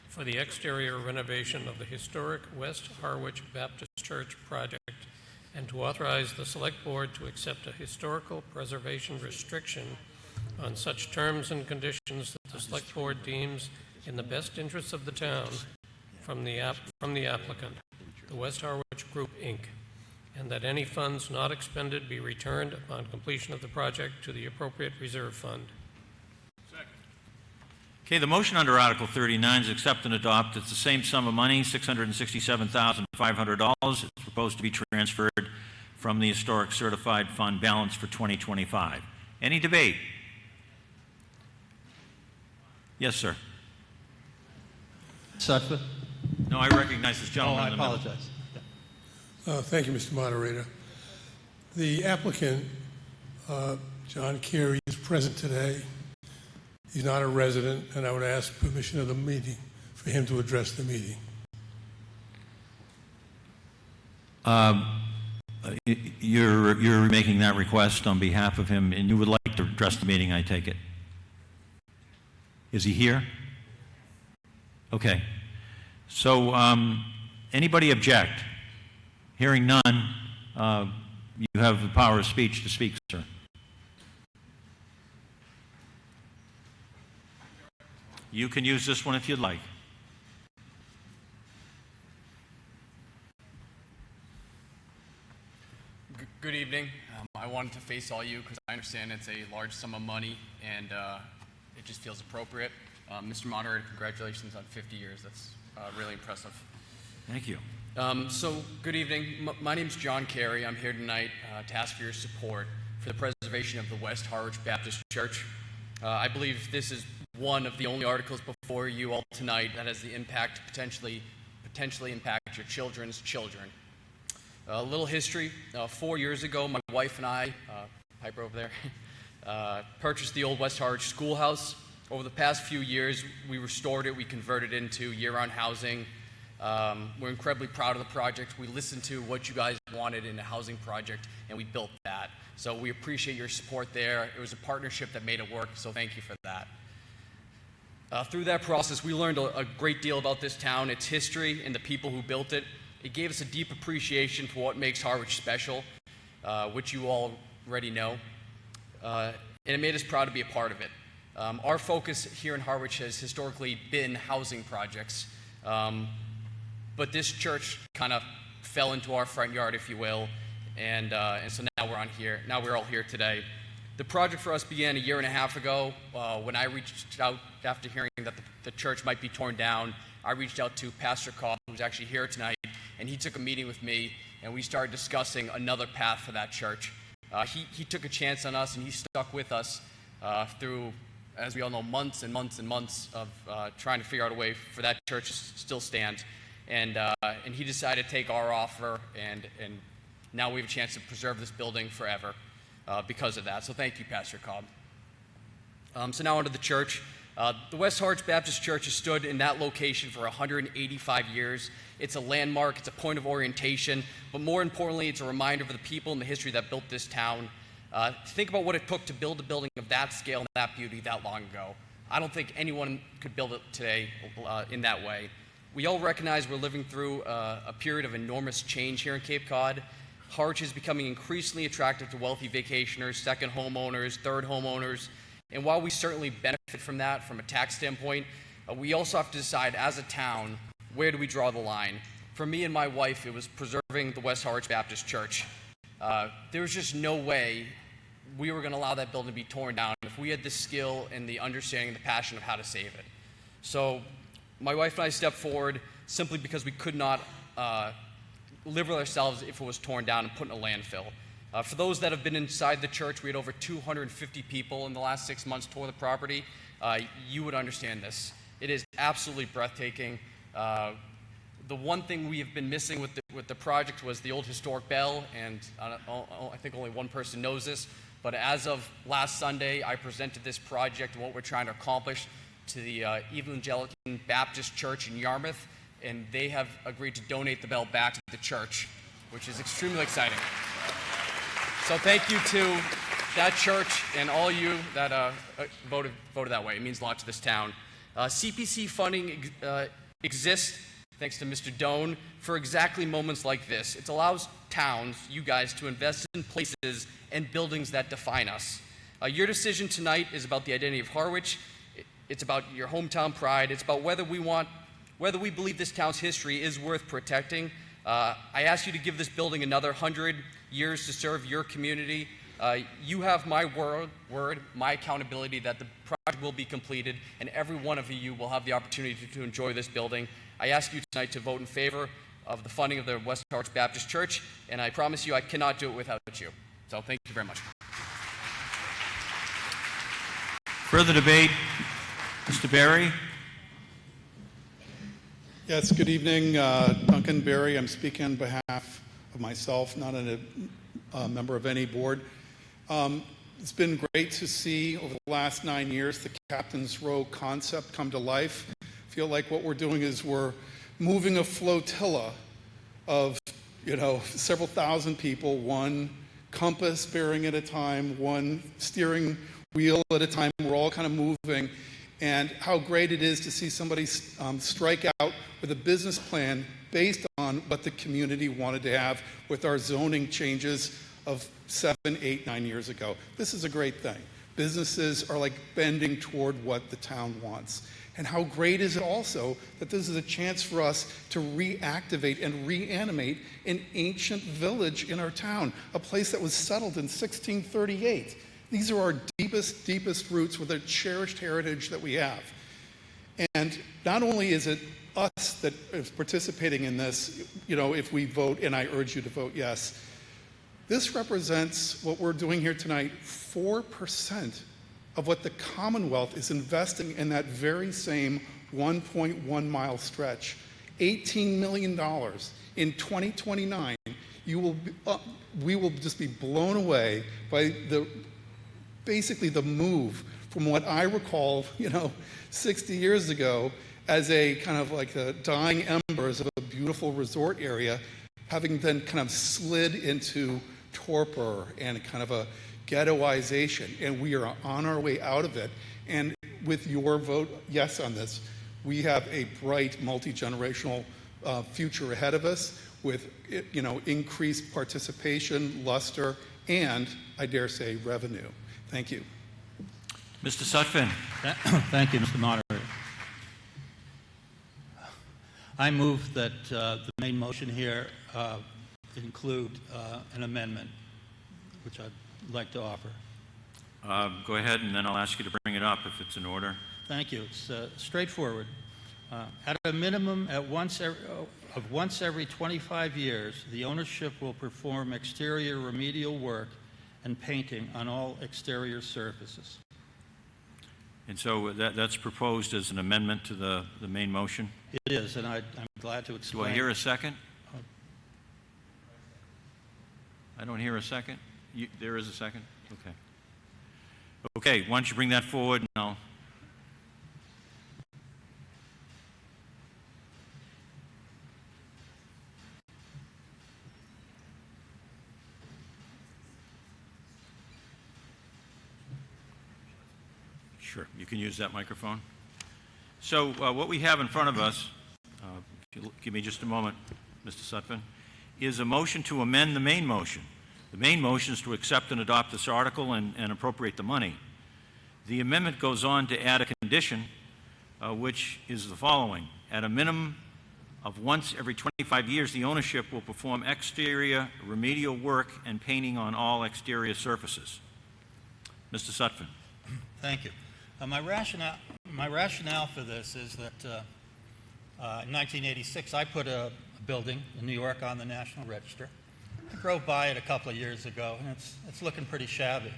for the exterior renovation of the historic West Harwich Baptist Church project, and to authorize the Select Board to accept a historical preservation restriction on such terms and conditions that the Select Board deems in the best interests of the town from the applicant. the West Harwich Group, Inc., and that any funds not expended be returned upon completion of the project to the appropriate reserve fund. Okay, the motion under Article 39 is accept and adopt. It's the same sum of money, $667,500. It's proposed to be transferred from the Historic Certified Fund balance for 2025. Any debate? Yes, sir. Sutphin? No, I recognize this gentleman I in the middle. apologize. Thank you, Mr. Moderator. The applicant, John Carey, is present today. He's not a resident, and I would ask permission of the meeting for him to address the meeting. You're making that request on behalf of him, and you would like to address the meeting, I take it. Is he here? Okay. So, anybody object? Hearing none, you have the power of speech to speak, sir. You can use this one if you'd like. Good evening. I wanted to face all you because I understand it's a large sum of money and it just feels appropriate. Mr. Moderator, congratulations on 50 years. That's really impressive. Thank you. So, good evening. My name's John Carey. I'm here tonight to ask for your support for the preservation of the West Harwich Baptist Church. I believe this is one of the only articles before you all tonight that has the impact to potentially impact your children's children. A little history. 4 years ago, my wife and I, Piper over there, purchased the old West Harwich schoolhouse. Over the past few years, we restored it. We converted it into year-round housing. We're incredibly proud of the project. We listened to what you guys wanted in a housing project, and we built that. So we appreciate your support there. It was a partnership that made it work, so thank you for that. Through that process, we learned a great deal about this town, its history, and the people who built it. It gave us a deep appreciation for what makes Harwich special, which you all already know, and it made us proud to be a part of it. Our focus here in Harwich has historically been housing projects, but this church kind of fell into our front yard, if you will, and so now we're on here. Now we're all here today. The project for us began a year and a half ago when I reached out after hearing that the church might be torn down. I reached out to Pastor Cobb, who's actually here tonight, and he took a meeting with me, and we started discussing another path for that church. He took a chance on us, and he stuck with us through, as we all know, months and months and months of trying to figure out a way for that church to still stand. And he decided to take our offer, and now we have a chance to preserve this building forever because of that. So thank you, Pastor Cobb. So now onto the church. The West Harwich Baptist Church has stood in that location for 185 years. It's a landmark, it's a point of orientation, but more importantly, it's a reminder of the people and the history that built this town. Think about what it took to build a building of that scale and that beauty that long ago. I don't think anyone could build it today in that way. We all recognize we're living through a period of enormous change here in Cape Cod. Harwich is becoming increasingly attractive to wealthy vacationers, second homeowners, third homeowners, and while we certainly benefit from that from a tax standpoint, we also have to decide as a town, where do we draw the line? For me and my wife, it was preserving the West Harwich Baptist Church. There was just no way we were going to allow that building to be torn down if we had the skill and the understanding and the passion of how to save it. So my wife and I stepped forward simply because we could not live with ourselves if it was torn down and put in a landfill. For those that have been inside the church, we had over 250 people in the last 6 months tour the property. You would understand this. It is absolutely breathtaking. The one thing we have been missing with the project was the old historic bell, and I think only one person knows this, but as of last Sunday, I presented this project and what we're trying to accomplish to the Evangelical Baptist Church in Yarmouth, and they have agreed to donate the bell back to the church, which is extremely exciting. So thank you to that church and all you that voted that way. It means a lot to this town. CPC funding exists, thanks to Mr. Doan, for exactly moments like this. It allows towns, you guys, to invest in places and buildings that define us. Your decision tonight is about the identity of Harwich. It's about your hometown pride. It's about whether we believe this town's history is worth protecting, I ask you to give this building another 100 years to serve your community. You have my word, my accountability that the project will be completed, and every one of you will have the opportunity to enjoy this building. I ask you tonight to vote in favor of the funding of the West Harwich Baptist Church, and I promise you I cannot do it without you. So thank you very much. Further debate? Mr. Berry? Yes, good evening. Duncan Berry. I'm speaking on behalf of myself, not a member of any board. It's been great to see over the last 9 years the Captain's Row concept come to life. I feel like what we're doing is we're moving a flotilla of, several thousand people, one compass bearing at a time, one steering wheel at a time. We're all kind of moving. And how great it is to see somebody strike out with a business plan based on what the community wanted to have with our zoning changes of 7, 8, 9 years ago. This is a great thing. Businesses are like bending toward what the town wants. And how great is it also that this is a chance for us to reactivate and reanimate an ancient village in our town, a place that was settled in 1638. These are our deepest roots with a cherished heritage that we have. And not only is it us that is participating in this, if we vote, and I urge you to vote yes, this represents what we're doing here tonight, 4% of what the Commonwealth is investing in that very same 1.1 mile stretch. $18 million in 2029. We will just be blown away by basically the move from what I recall, 60 years ago as a kind of like the dying embers of a beautiful resort area, having then kind of slid into torpor and kind of a ghettoization. And we are on our way out of it. And with your vote yes on this, we have a bright multi-generational future ahead of us with, increased participation, luster, and, I dare say, revenue. Thank you. Mr. Sutphin. Thank you, Mr. Moderator. I move that the main motion here include an amendment, which I'd like to offer. Go ahead, and then I'll ask you to bring it up if it's in order. Thank you. It's straightforward. At a minimum of once every 25 years, the ownership will perform exterior remedial work and painting on all exterior surfaces. And so that's proposed as an amendment to the main motion? It is, and I'm glad to explain. Do I hear a second? I don't hear a second. There is a second? Okay. Okay, why don't you bring that forward and I'll... Sure, you can use that microphone. So what we have in front of us, if you give me just a moment, Mr. Sutphin, is a motion to amend the main motion. The main motion is to accept and adopt this article and appropriate the money. The amendment goes on to add a condition, which is the following. At a minimum of once every 25 years, the ownership will perform exterior remedial work and painting on all exterior surfaces. Mr. Sutphin. Thank you. My rationale for this is that in 1986, I put a building in New York on the National Register. I drove by it a couple of years ago, and it's looking pretty shabby.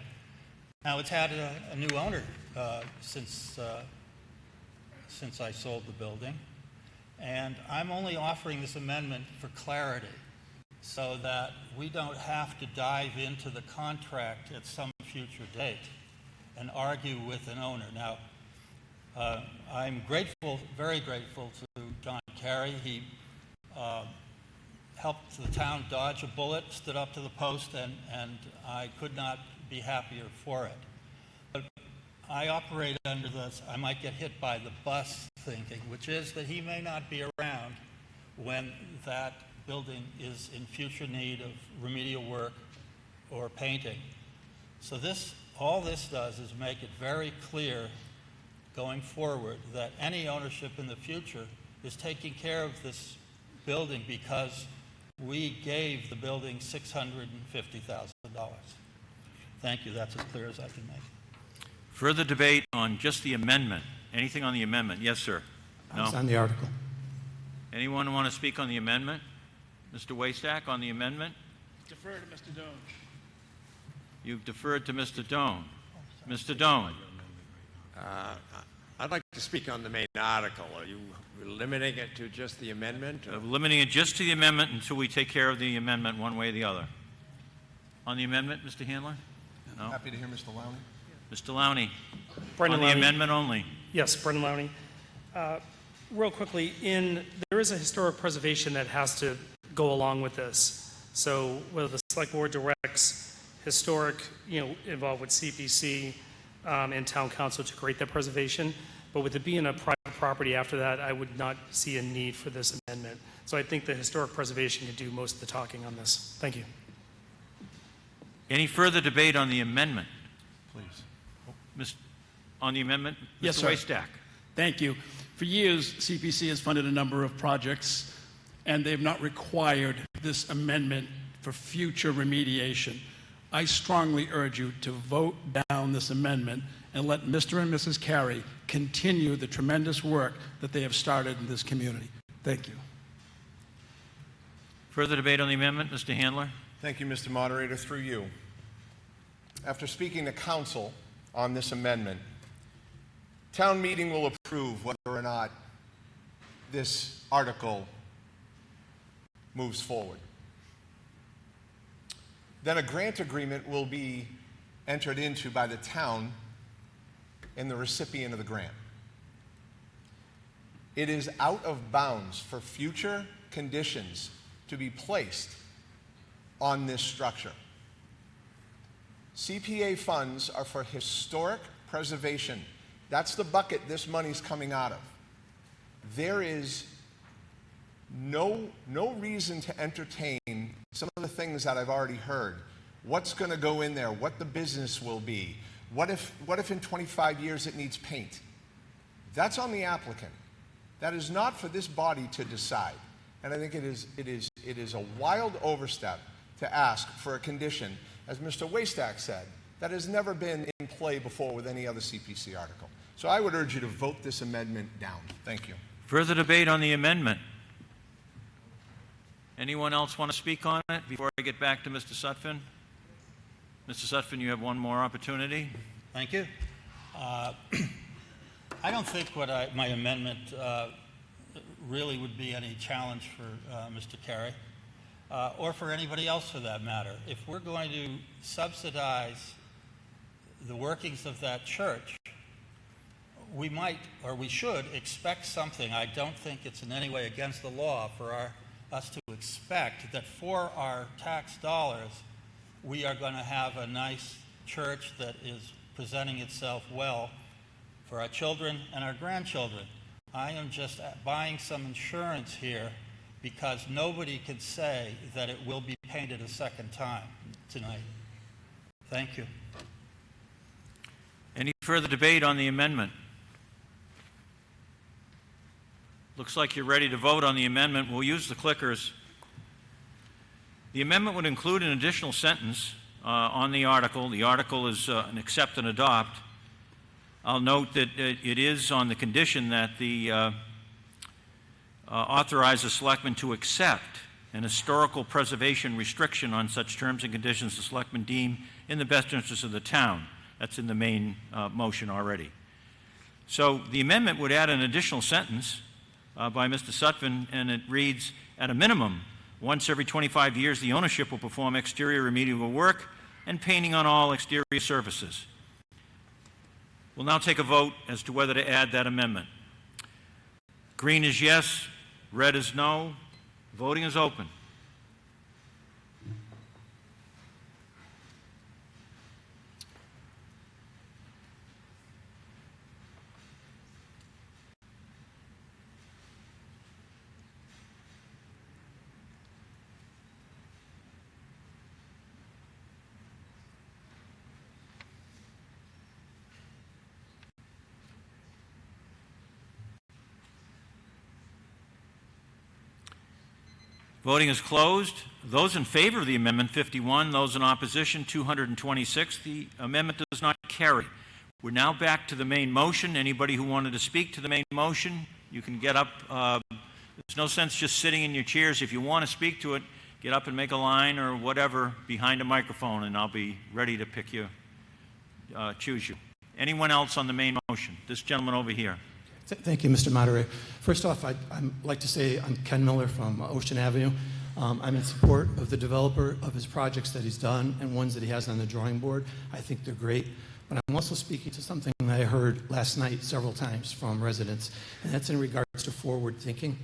Now, it's had a new owner since I sold the building, and I'm only offering this amendment for clarity so that we don't have to dive into the contract at some future date and argue with an owner. Now, I'm grateful, very grateful to John Carey. He helped the town dodge a bullet, stood up to the post, and I could not be happier for it. But I operate under this, I might get hit by the bus thinking, which is that he may not be around when that building is in future need of remedial work or painting. So all this does is make it very clear going forward that any ownership in the future is taking care of this building because we gave the building $650,000. Thank you. That's as clear as I can make. Further debate on just the amendment. Anything on the amendment? Yes, sir. No? It's on the article. Anyone want to speak on the amendment? Mr. Waystack, on the amendment? Defer to Mr. Doan. You've deferred to Mr. Doan. Mr. Doan. I'd like to speak on the main article. Are you limiting it to just the amendment? Limiting it just to the amendment until we take care of the amendment one way or the other. On the amendment, Mr. Handler? No? Happy to hear Mr. Lowney. Mr. Lowney. Brendan on the Lowney. amendment only. Yes, Brendan Lowney. Real quickly, there is a historic preservation that has to go along with this. So whether the select board directs historic, involved with CPC and town council to create that preservation, but with it being a private property after that, I would not see a need for this amendment. So I think the historic preservation can do most of the talking on this. Thank you. Any further debate on the amendment? Please. On the amendment, Yes, Mr. sir. Waystack. Thank you. For years, CPC has funded a number of projects, and they've not required this amendment for future remediation. I strongly urge you to vote down this amendment and let Mr. and Mrs. Carey continue the tremendous work that they have started in this community. Thank you. Further debate on the amendment, Mr. Handler? Thank you, Mr. Moderator. Through you. After speaking to council on this amendment, town meeting will approve whether or not this article moves forward. Then a grant agreement will be entered into by the town and the recipient of the grant. It is out of bounds for future conditions to be placed on this structure. CPA funds are for historic preservation. That's the bucket this money's coming out of. There is no reason to entertain some of the things that I've already heard. What's going to go in there? What the business will be? What if in 25 years it needs paint? That's on the applicant. That is not for this body to decide. And I think it is a wild overstep to ask for a condition, as Mr. Waystack said, that has never been in play before with any other CPC article. So I would urge you to vote this amendment down. Thank you. Further debate on the amendment? Anyone else want to speak on it before I get back to Mr. Sutphin? Mr. Sutphin, you have one more opportunity. Thank you. I don't think my amendment really would be any challenge for Mr. Carey or for anybody else for that matter. If we're going to subsidize the workings of that church, we might, or we should, expect something. I don't think it's in any way against the law for us to expect that for our tax dollars, we are going to have a nice church that is presenting itself well for our children and our grandchildren. I am just buying some insurance here because nobody can say that it will be painted a second time tonight. Thank you. Any further debate on the amendment? Looks like you're ready to vote on the amendment. We'll use the clickers. The amendment would include an additional sentence on the article. The article is an accept and adopt. I'll note that it is on the condition that the authorize the selectmen to accept an historical preservation restriction on such terms and conditions the selectmen deem in the best interest of the town. That's in the main motion already. So the amendment would add an additional sentence by Mr. Sutphin, and it reads, at a minimum, once every 25 years, the ownership will perform exterior remedial work and painting on all exterior surfaces. We'll now take a vote as to whether to add that amendment. Green is yes, red is no. Voting is open. Voting is closed. Those in favor of the amendment, 51. Those in opposition, 226. The amendment does not carry. We're now back to the main motion. Anybody who wanted to speak to the main motion, you can get up. There's no sense just sitting in your chairs. If you want to speak to it, get up and make a line or whatever behind a microphone, and I'll be ready to pick you, choose you. Anyone else on the main motion? This gentleman over here. Thank you, Mr. Moderator. First off, I'd like to say I'm Ken Miller from Ocean Avenue. I'm in support of the developer of his projects that he's done and ones that he has on the drawing board. I think they're great. But I'm also speaking to something I heard last night several times from residents, and that's in regards to forward thinking.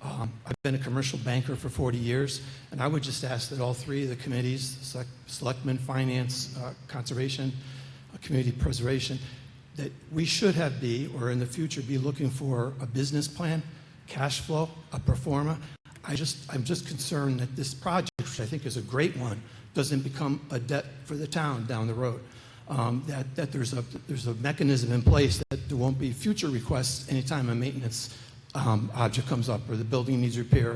I've been a commercial banker for 40 years, and I would just ask that all three of the committees, Selectmen, Finance, Conservation, Community Preservation, that we should or in the future, be looking for a business plan, cash flow, a pro forma. I'm just concerned that this project, which I think is a great one, doesn't become a debt for the town down the road. That there's a mechanism in place that there won't be future requests anytime a maintenance object comes up or the building needs repair.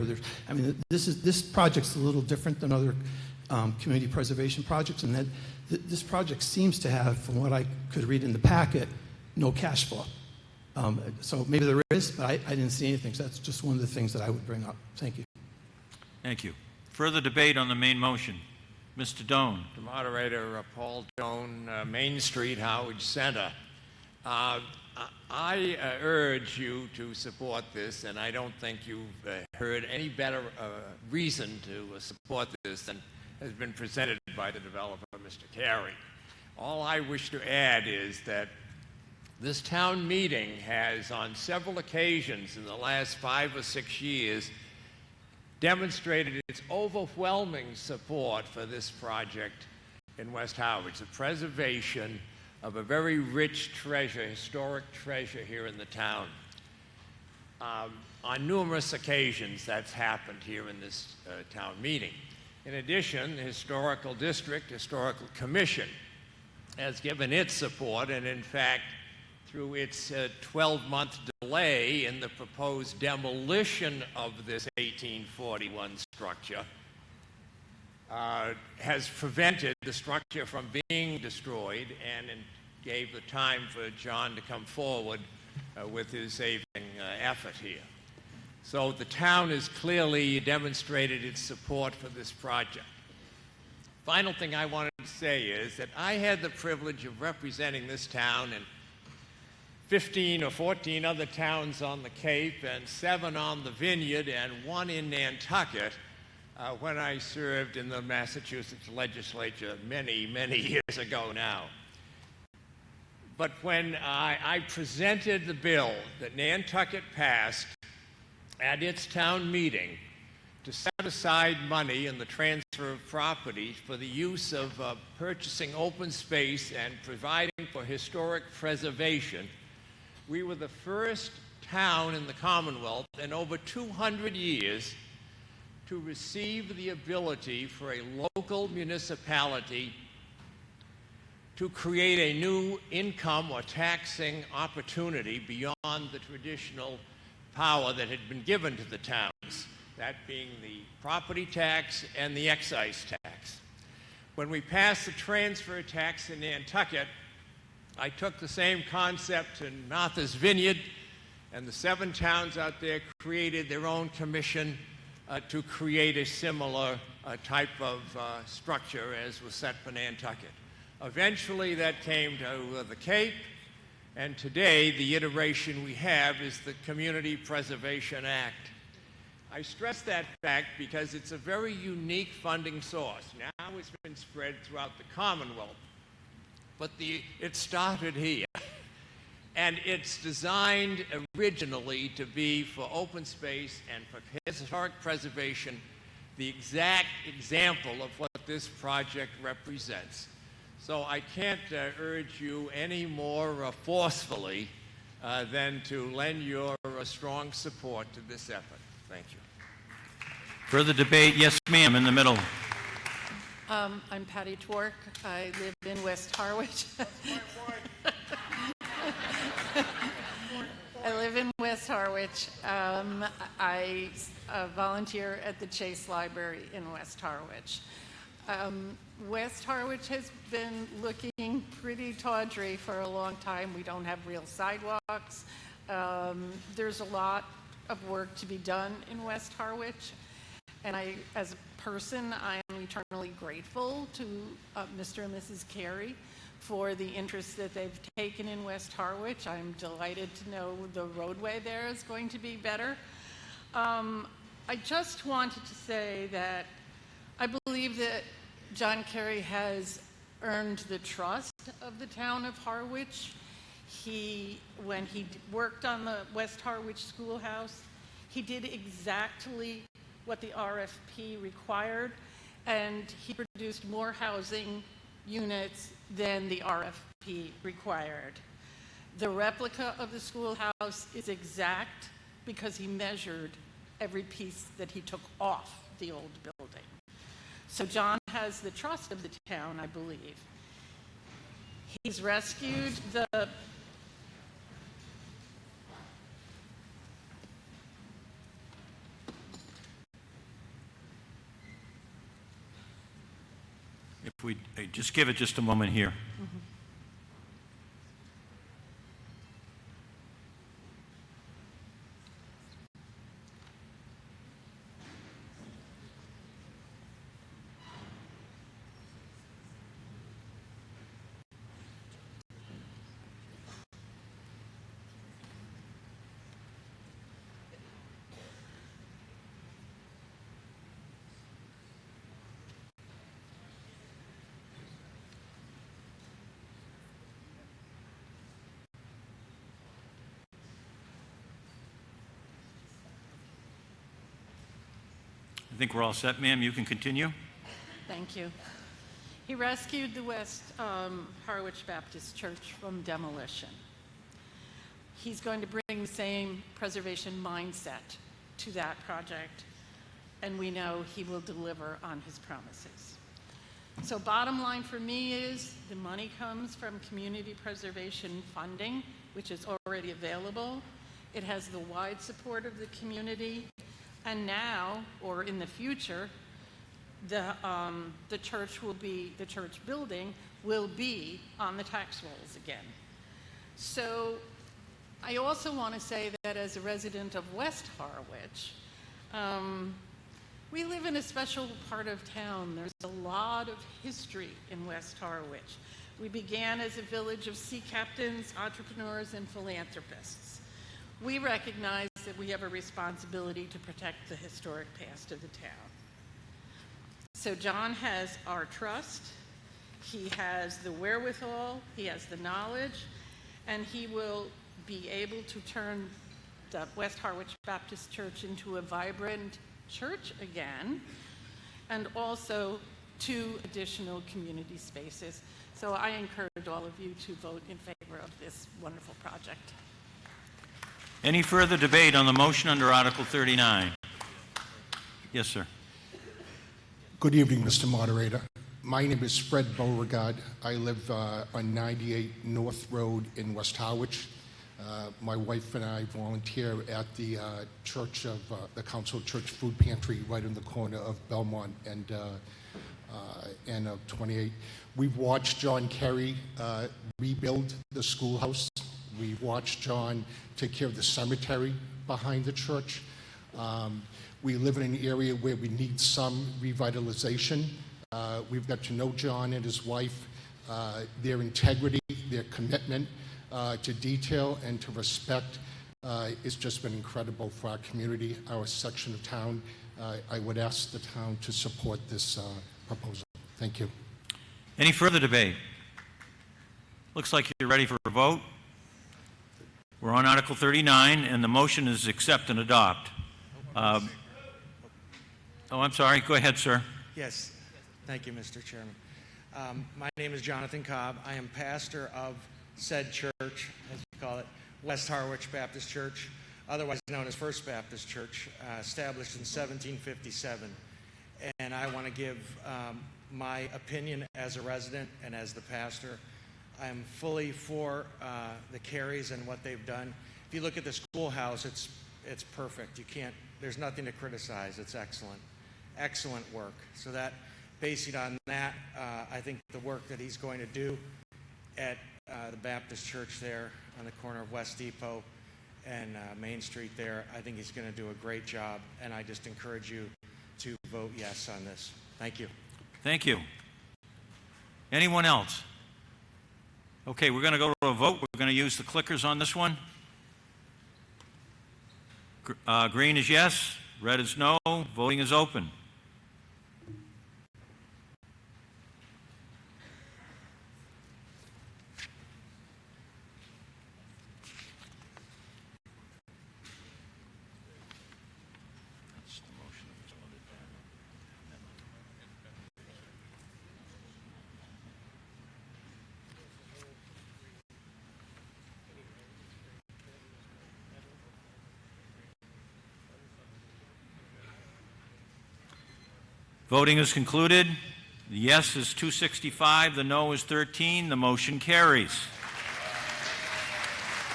This project's a little different than other community preservation projects, and that this project seems to have, from what I could read in the packet, no cash flow. So maybe there is, but I didn't see anything. So that's just one of the things that I would bring up. Thank you. Thank you. Further debate on the main motion. Mr. Doan. The moderator, Paul Doan, Main Street, Harwich Center. I urge you to support this, and I don't think you've heard any better reason to support this than has been presented by the developer, Mr. Carey. All I wish to add is that this town meeting has, on several occasions in the last 5 or 6 years, demonstrated its overwhelming support for this project in West Harwich, the preservation of a very rich treasure, historic treasure here in the town. On numerous occasions, that's happened here in this town meeting. In addition, the Historical District, Historical Commission has given its support, and in fact, through its 12-month delay in the proposed demolition of this 1841 structure, has prevented the structure from being destroyed and gave the time for John to come forward with his saving effort here. So the town has clearly demonstrated its support for this project. Final thing I wanted to say is that I had the privilege of representing this town and 15 or 14 other towns on the Cape and 7 on the Vineyard and 1 in Nantucket when I served in the Massachusetts legislature many, many years ago now. But when I presented the bill that Nantucket passed at its town meeting to set aside money in the transfer of property for the use of purchasing open space and providing for historic preservation, we were the first town in the Commonwealth in over 200 years to receive the ability for a local municipality to create a new income or taxing opportunity beyond the traditional power that had been given to the towns, that being the property tax and the excise tax. When we passed the transfer tax in Nantucket, I took the same concept in Martha's Vineyard, and the 7 towns out there created their own commission to create a similar type of structure as was set for Nantucket. Eventually that came to the Cape, and today the iteration we have is the Community Preservation Act. I stress that fact because it's a very unique funding source. Now it's been spread throughout the Commonwealth, but it started here. And it's designed originally to be for open space and for historic preservation, the exact example of what this project represents. So I can't urge you any more forcefully than to lend your strong support to this effort. Thank you. Further debate? Yes, ma'am, in the middle. I'm Patty Twork. I live in West Harwich. I live in West West Harwich. I volunteer at the Chase Library in West Harwich. West Harwich has been looking pretty tawdry for a long time. We don't have real sidewalks. There's a lot of work to be done in West Harwich. And I, as a person, I am eternally grateful to Mr. and Mrs. Carey for the interest that they've taken in West Harwich. I'm delighted to know the roadway there is going to be better. I just wanted to say that I believe that John Carey has earned the trust of the town of Harwich. When he worked on the West Harwich Schoolhouse, he did exactly what the RFP required, and he produced more housing units than the RFP required. The replica of the schoolhouse is exact because he measured every piece that he took off the old building. So John has the trust of the town, I believe. He's rescued the If we just give it just a moment here. Mhm. I think we're all set, ma'am. You can continue. Thank you. He rescued the West Harwich Baptist Church from demolition. He's going to bring the same preservation mindset to that project, and we know he will deliver on his promises. So bottom line for me is the money comes from community preservation funding, which is already available. It has the wide support of the community. And now, or in the future, the church building will be on the tax rolls again. So I also want to say that as a resident of West Harwich, we live in a special part of town. There's a lot of history in West Harwich. We began as a village of sea captains, entrepreneurs, and philanthropists. We recognize that we have a responsibility to protect the historic past of the town. So John has our trust, he has the wherewithal, he has the knowledge, and he will be able to turn the West Harwich Baptist Church into a vibrant church again, and also 2 additional community spaces. So I encourage all of you to vote in favor of this wonderful project. Any further debate on the motion under Article 39? Yes, sir. Good evening, Mr. Moderator. My name is Fred Beauregard. I live on 98 North Road in West Harwich. My wife and I volunteer at the Church of the Council Church Food Pantry right in the corner of Belmont and 28. We've watched John Carey rebuild the schoolhouse. We've watched John take care of the cemetery behind the church. We live in an area where we need some revitalization. We've got to know John and his wife, their integrity, their commitment to detail and to respect. It's just been incredible for our community, our section of town. I would ask the town to support this proposal. Thank you. Any further debate? Looks like you're ready for a vote. We're on Article 39, and the motion is accept and adopt. Oh, I'm sorry. Go ahead, sir. Yes. Thank you, Mr. Chairman. My name is Jonathan Cobb. I am pastor of said church, as we call it, West Harwich Baptist Church, otherwise known as First Baptist Church, established in 1757. And I want to give my opinion as a resident and as the pastor. I am fully for the Careys and what they've done. if you look at the schoolhouse, it's perfect. You can't, there's nothing to criticize. It's excellent. Excellent work. So that, basing on that, I think the work that he's going to do at the Baptist Church there on the corner of West Depot and Main Street there, I think he's going to do a great job, and I just encourage you to vote yes on this. Thank you. Thank you. Anyone else? Okay, we're going to go to a vote. We're going to use the clickers on this one. Green is yes, red is no. Voting is open. Voting is concluded. The yes is 265, the no is 13. The motion carries.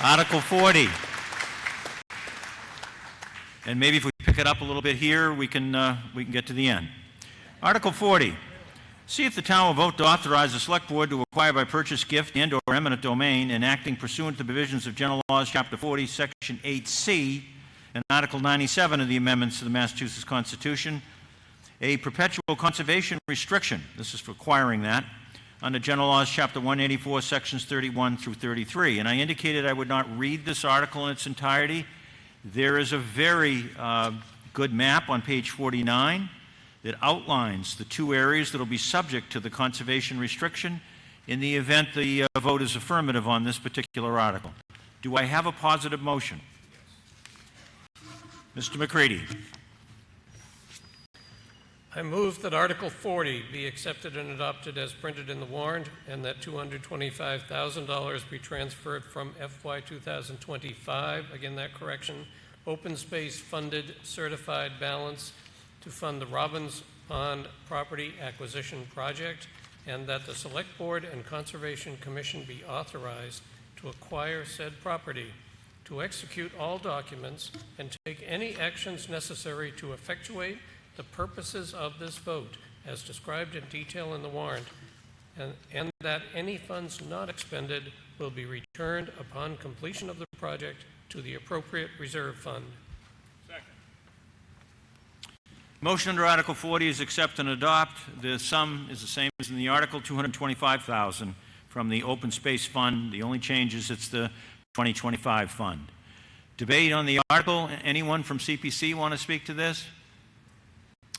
Article 40. And maybe if we pick it up a little bit here, we can get to the end. Article 40. See if the town will vote to authorize the Select Board to acquire by purchase, gift, and/or eminent domain, and acting pursuant to the provisions of General Laws, Chapter 40, Section 8C, and Article 97 of the amendments to the Massachusetts Constitution, a perpetual conservation restriction, this is for acquiring that, under General Laws, Chapter 184, Sections 31 through 33. And I indicated I would not read this article in its entirety. There is a very good map on page 49 that outlines the two areas that will be subject to the conservation restriction in the event the vote is affirmative on this particular article. Do I have a positive motion? Mr. McCready. I move that Article 40 be accepted and adopted as printed in the warrant, and that $225,000 be transferred from FY 2025, again that correction, open space funded certified balance to fund the Robbins Pond property acquisition project, and that the Select Board and Conservation Commission be authorized to acquire said property, to execute all documents, and take any actions necessary to effectuate the purposes of this vote, as described in detail in the warrant, and that any funds not expended will be returned upon completion of the project to the appropriate reserve fund. Second. Motion under Article 40 is accept and adopt. The sum is the same as in the article, $225,000 from the Open Space Fund. The only change is it's the 2025 fund. Debate on the article. Anyone from CPC want to speak to this?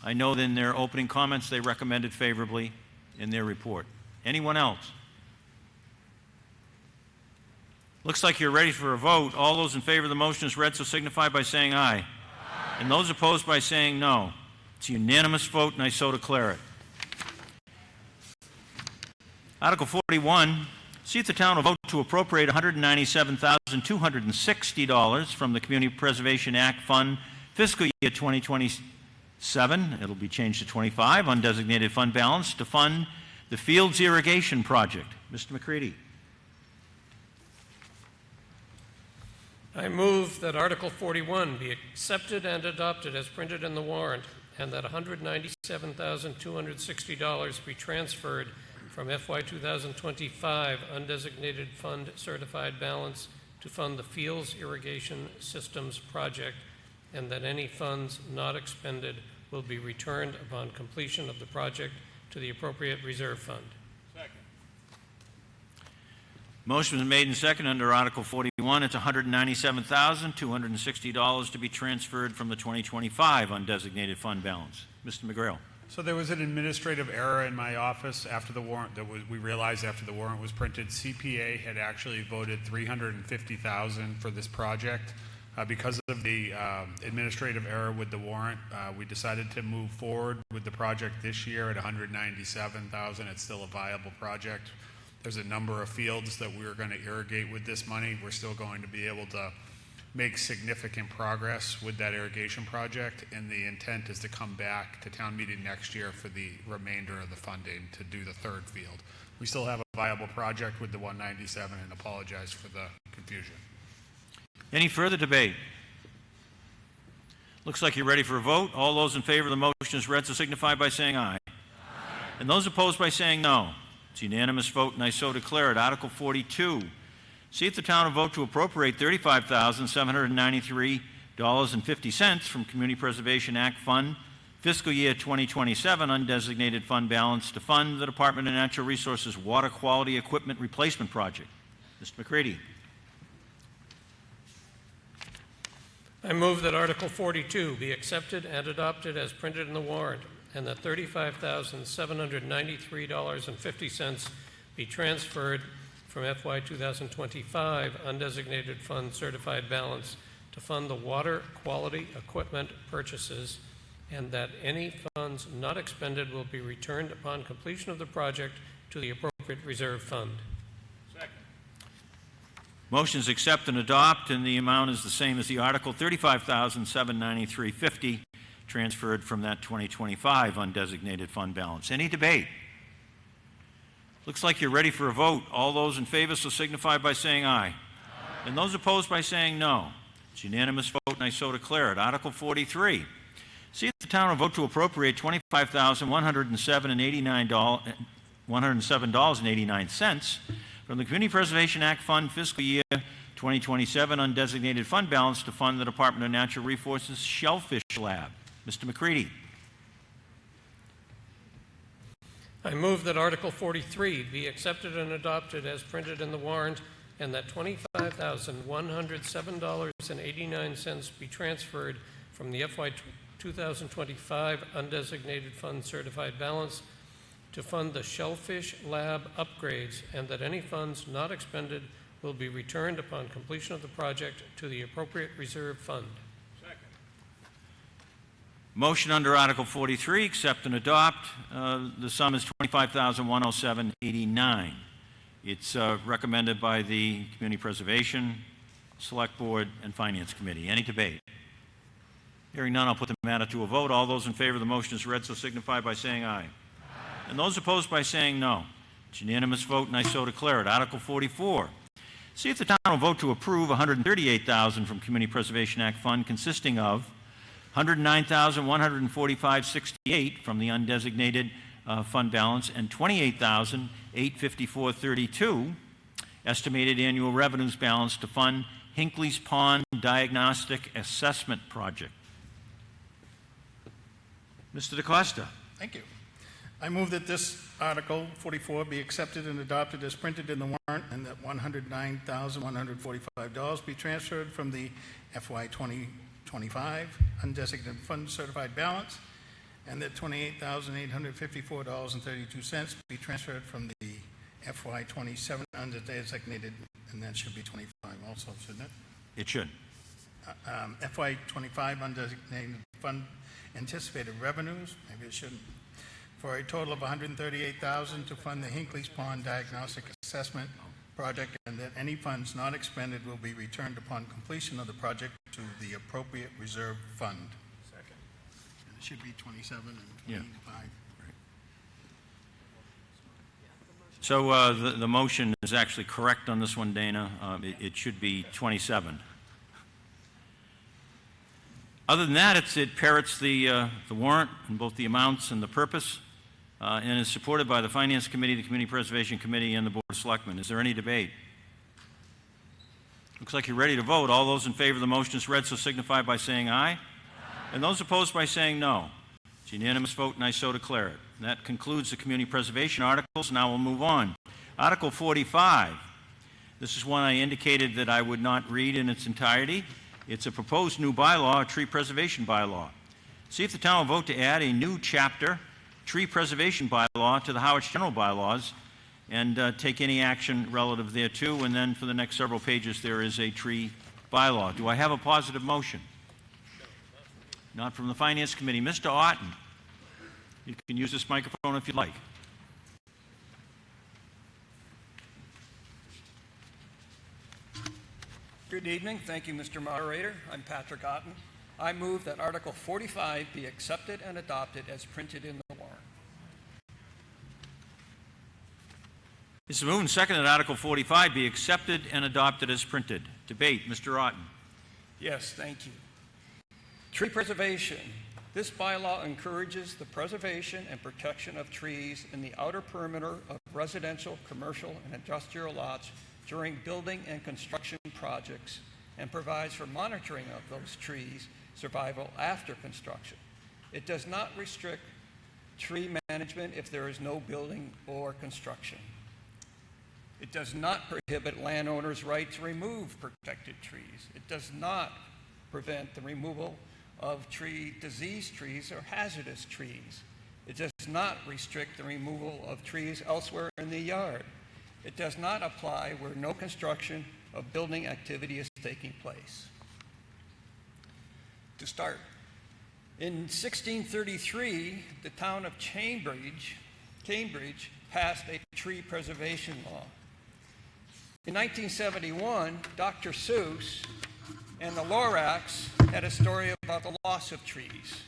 I know that in their opening comments they recommended favorably in their report. Anyone else? Looks like you're ready for a vote. All those in favor of the motion as read so signify by saying aye. Aye. And those opposed by saying no. It's a unanimous vote, and I so declare it. Article 41, see if the town will vote to appropriate $197,260 from the Community Preservation Act Fund fiscal year 2027, it'll be changed to 25, undesignated fund balance to fund the Fields Irrigation Project. Mr. McCready. I move that Article 41 be accepted and adopted as printed in the warrant, and that $197,260 be transferred from FY 2025 undesignated fund certified balance to fund the Fields Irrigation Systems Project, and that any funds not expended will be returned upon completion of the project to the appropriate reserve fund. Second. Motion was made and seconded under Article 41. It's $197,260 to be transferred from the 2025 undesignated fund balance. Mr. McGrail. So there was an administrative error in my office after the warrant we realized after the warrant was printed. CPA had actually voted $350,000 for this project. Because of the administrative error with the warrant, we decided to move forward with the project this year at $197,000. It's still a viable project. There's a number of fields that we're going to irrigate with this money. We're still going to be able to make significant progress with that irrigation project, and the intent is to come back to town meeting next year for the remainder of the funding to do the third field. We still have a viable project with the 197 and apologize for the confusion. Any further debate? Looks like you're ready for a vote. All those in favor of the motion as read so signify by saying aye. And those opposed by saying no. It's a unanimous vote, and I so declare it. Article 42. See if the town will vote to appropriate $35,793.50 from Community Preservation Act Fund, fiscal year 2027, undesignated fund balance to fund the Department of Natural Resources Water Quality Equipment Replacement Project. Mr. McCready. I move that Article 42 be accepted and adopted as printed in the warrant, and that $35,793.50 be transferred from FY 2025 undesignated fund certified balance to fund the water quality equipment purchases, and that any funds not expended will be returned upon completion of the project to the appropriate reserve fund. Motions accept and adopt, and the amount is the same as the article, $35,793.50, transferred from that 2025 undesignated fund balance. Any debate? Looks like you're ready for a vote. All those in favor so signify by saying aye. And those opposed by saying no. It's a unanimous vote, and I so declare it. Article 43. See if the town will vote to appropriate $25,107.89 from the Community Preservation Act Fund, fiscal year 2027, undesignated fund balance to fund the Department of Natural Resources Shellfish Lab. Mr. McCready. I move that Article 43 be accepted and adopted as printed in the warrant, and that $25,107.89 be transferred from the FY 2025 undesignated fund certified balance to fund the Shellfish Lab upgrades, and that any funds not expended will be returned upon completion of the project to the appropriate reserve fund. Motion under Article 43, accept and adopt. The sum is $25,107.89. It's recommended by the Community Preservation, Select Board, and Finance Committee. Any debate? Hearing none, I'll put the matter to a vote. All those in favor of the motion as read so signify by saying aye. And those opposed by saying no. It's a unanimous vote, and I so declare it. Article 44. See if the town will vote to approve $138,000 from Community Preservation Act Fund, consisting of $109,145.68 from the undesignated fund balance and $28,854.32 estimated annual revenues balance to fund Hinckley's Pond Diagnostic Assessment Project. Mr. DeCosta. Thank you. I move that this Article 44 be accepted and adopted as printed in the warrant, and that $109,145 be transferred from the FY 2025 undesignated fund certified balance, and that $28,854.32 be transferred from the FY 27 undesignated, and that should be 25 also, shouldn't it? It should. FY 25 undesignated fund anticipated revenues, maybe it shouldn't, for a total of $138,000 to fund the Hinckley's Pond Diagnostic Assessment Project, and that any funds not expended will be returned upon completion of the project to the appropriate reserve fund. Second. And it should be 27 and 25. Right. So the motion is actually correct on this one, Dana. It should be 27. Other than that, it parrots the warrant and both the amounts and the purpose, and is supported by the Finance Committee, the Community Preservation Committee, and the Board of Selectmen. Is there any debate? Looks like you're ready to vote. All those in favor of the motion as read so signify by saying aye. And those opposed by saying no. It's a unanimous vote, and I so declare it. And that concludes the community preservation articles. Now we'll move on. Article 45. This is one I indicated that I would not read in its entirety. It's a proposed new bylaw, a tree preservation bylaw. See if the town will vote to add a new chapter, tree preservation bylaw, to the Harwich general bylaws, and take any action relative thereto. And then for the next several pages, there is a tree bylaw. Do I have a positive motion? Not from the Finance Committee. Mr. Otten, you can use this microphone if you'd like. Good evening. Thank you, Mr. Moderator. I'm Patrick Otten. I move that Article 45 be accepted and adopted as printed in the warrant. It's moved and seconded that Article 45 be accepted and adopted as printed. Debate. Mr. Otten. Yes, thank you. Tree preservation. This bylaw encourages the preservation and protection of trees in the outer perimeter of residential, commercial, and industrial lots during building and construction projects and provides for monitoring of those trees' survival after construction. It does not restrict tree management if there is no building or construction. It does not prohibit landowners' right to remove protected trees. It does not prevent the removal of diseased trees or hazardous trees. It does not restrict the removal of trees elsewhere in the yard. It does not apply where no construction of building activity is taking place. To start, in 1633, the town of Cambridge passed a tree preservation law. In 1971, Dr. Seuss and the Lorax had a story about the loss of trees.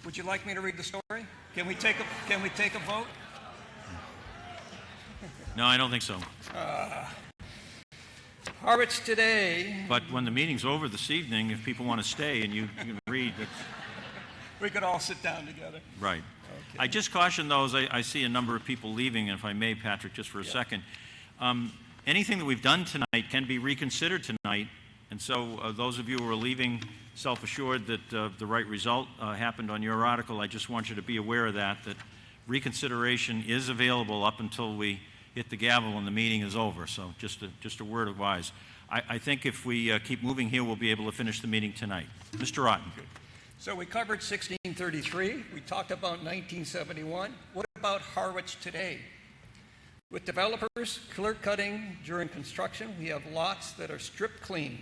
Would you like me to read the story? Can we take a vote? No, I don't think so. Harwich today. But when the meeting's over this evening, if people want to stay and you can read, We could all sit down together. right. I just caution those, I see a number of people leaving, and if I may, Patrick, just for a second. Anything that we've done tonight can be reconsidered tonight, and so those of you who are leaving self-assured that the right result happened on your article, I just want you to be aware of that reconsideration is available up until we hit the gavel and the meeting is over. So just a word of advice. I think if we keep moving here, we'll be able to finish the meeting tonight. Mr. Otten. So we covered 1633. We talked about 1971. What about Harwich today? With developers clear-cutting during construction, we have lots that are stripped clean.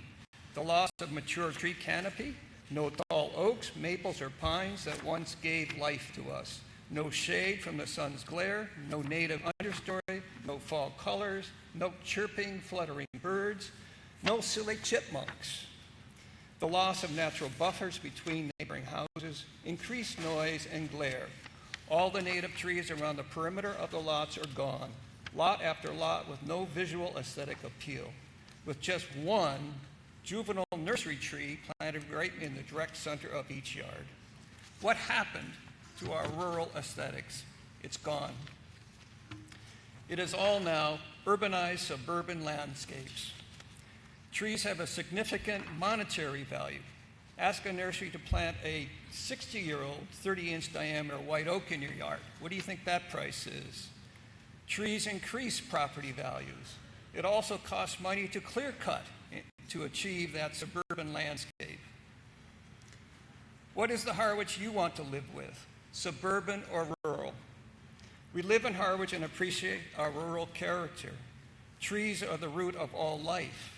The loss of mature tree canopy, no tall oaks, maples, or pines that once gave life to us. No shade from the sun's glare, no native understory, no fall colors, no chirping, fluttering birds, no silly chipmunks. The loss of natural buffers between neighboring houses, increased noise and glare. All the native trees around the perimeter of the lots are gone, lot after lot with no visual aesthetic appeal, with just one juvenile nursery tree planted right in the direct center of each yard. What happened to our rural aesthetics? It's gone. It is all now urbanized suburban landscapes. Trees have a significant monetary value. Ask a nursery to plant a 60-year-old, 30-inch diameter white oak in your yard. What do you think that price is? Trees increase property values. It also costs money to clear cut to achieve that suburban landscape. What is the Harwich you want to live with, suburban or rural? We live in Harwich and appreciate our rural character. Trees are the root of all life.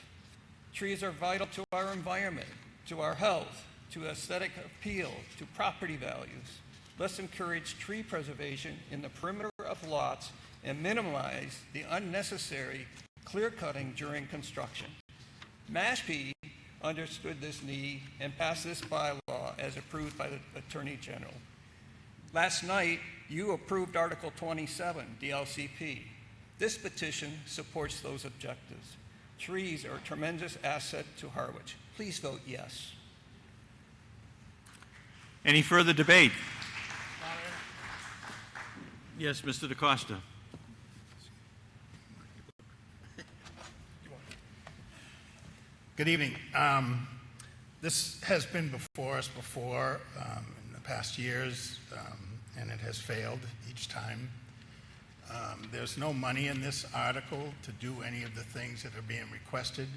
Trees are vital to our environment, to our health, to aesthetic appeal, to property values. Let's encourage tree preservation in the perimeter of lots and minimize the unnecessary clear-cutting during construction. Mashpee understood this need and passed this bylaw as approved by the Attorney General. Last night, you approved Article 27, the LCP. This petition supports those objectives. Trees are a tremendous asset to Harwich. Please vote yes. Any further debate? Yes, Mr. DaCosta. Good evening. This has been before us before in the past years, and it has failed each time. There's no money in this article to do any of the things that are being requested.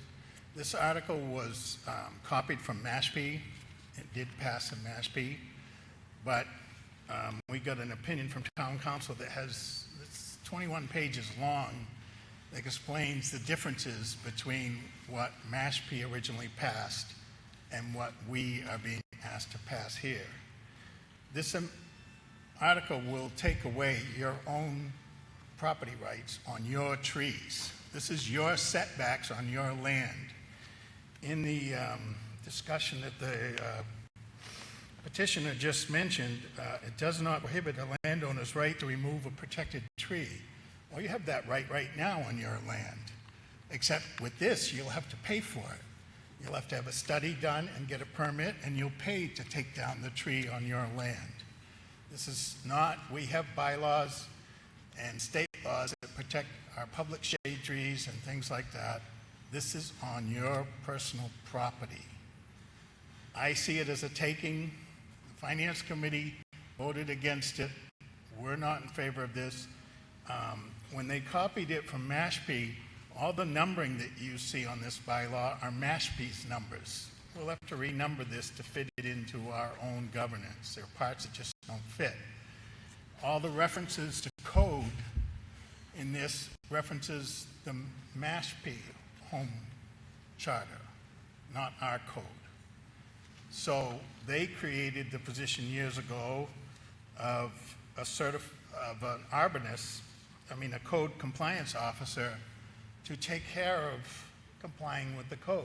This article was copied from Mashpee. It did pass in Mashpee, but we got an opinion from town council that it's 21 pages long that explains the differences between what Mashpee originally passed and what we are being asked to pass here. This article will take away your own property rights on your trees. This is your setbacks on your land. In the discussion that the petitioner just mentioned, it does not prohibit a landowner's right to remove a protected tree. Well, you have that right now on your land. Except with this, you'll have to pay for it. You'll have to have a study done and get a permit, and you'll pay to take down the tree on your land. This is not, we have bylaws and state laws that protect our public shade trees and things like that. This is on your personal property. I see it as a taking. The Finance Committee voted against it. We're not in favor of this. When they copied it from Mashpee, all the numbering that you see on this bylaw are Mashpee's numbers. We'll have to renumber this to fit it into our own governance. There are parts that just don't fit. All the references to code in this references the Mashpee home charter, not our code. So they created the position years ago of an arborist, a code compliance officer, to take care of complying with the code.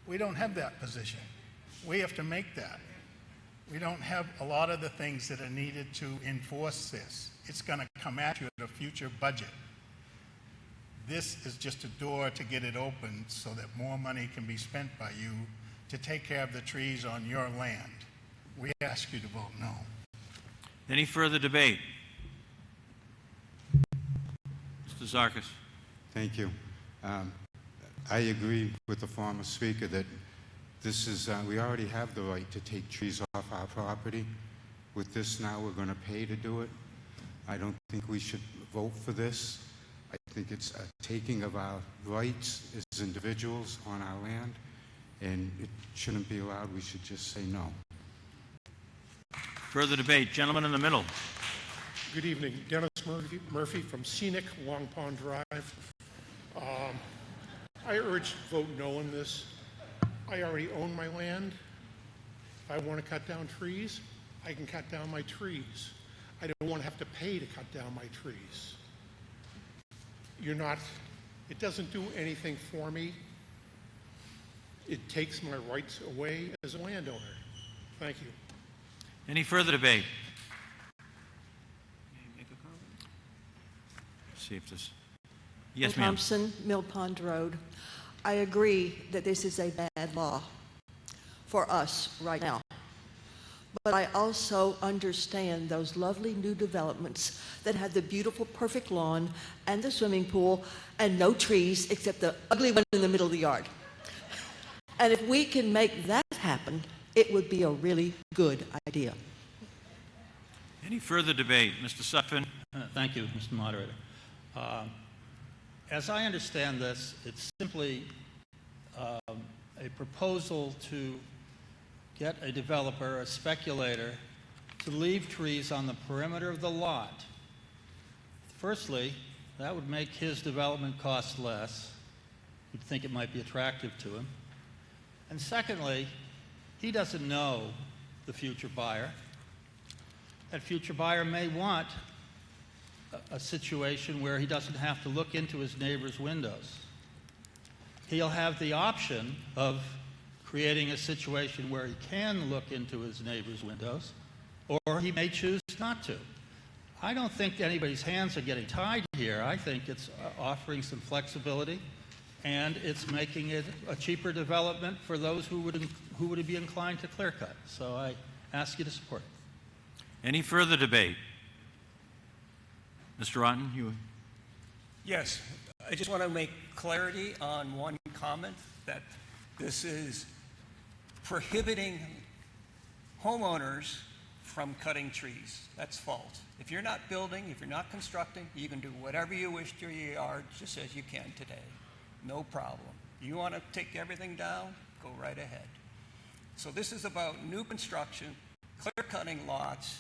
We don't have that position. We have to make that. We don't have a lot of the things that are needed to enforce this. It's going to come at you at a future budget. This is just a door to get it open so that more money can be spent by you to take care of the trees on your land. We ask you to vote no. Any further debate? Mr. Zarkis. Thank you. I agree with the former speaker that this is, we already have the right to take trees off our property. With this now, we're going to pay to do it. I don't think we should vote for this. I think it's a taking of our rights as individuals on our land, and it shouldn't be allowed. We should just say no. Further debate. Gentleman in the middle. Good evening. Dennis Murphy from Scenic Long Pond Drive. I urge vote no on this. I already own my land. If I want to cut down trees, I can cut down my trees. I don't want to have to pay to cut down my trees. It doesn't do anything for me. It takes my rights away as a landowner. Thank you. Any further debate? Let's see if this... Yes, ma'am. Thompson, Mill Pond Road. I agree that this is a bad law for us right now. But I also understand those lovely new developments that have the beautiful, perfect lawn and the swimming pool and no trees except the ugly one in the middle of the yard. And if we can make that happen, it would be a really good idea. Any further debate? Mr. Sutphin? Thank you, Mr. Moderator. As I understand this, it's simply a proposal to get a developer, a speculator, to leave trees on the perimeter of the lot. Firstly, that would make his development cost less. You'd think it might be attractive to him. And secondly, he doesn't know the future buyer. That future buyer may want a situation where he doesn't have to look into his neighbor's windows. He'll have the option of creating a situation where he can look into his neighbor's windows, or he may choose not to. I don't think anybody's hands are getting tied here. I think it's offering some flexibility, and it's making it a cheaper development for those who would be inclined to clear cut. So I ask you to support it. Any further debate? Mr. Rotten, you... Yes, I just want to make clarity on one comment, that this is prohibiting homeowners from cutting trees. That's false. If you're not building, if you're not constructing, you can do whatever you wish to your yard, just as you can today. No problem. You want to take everything down? Go right ahead. So this is about new construction, clear-cutting lots,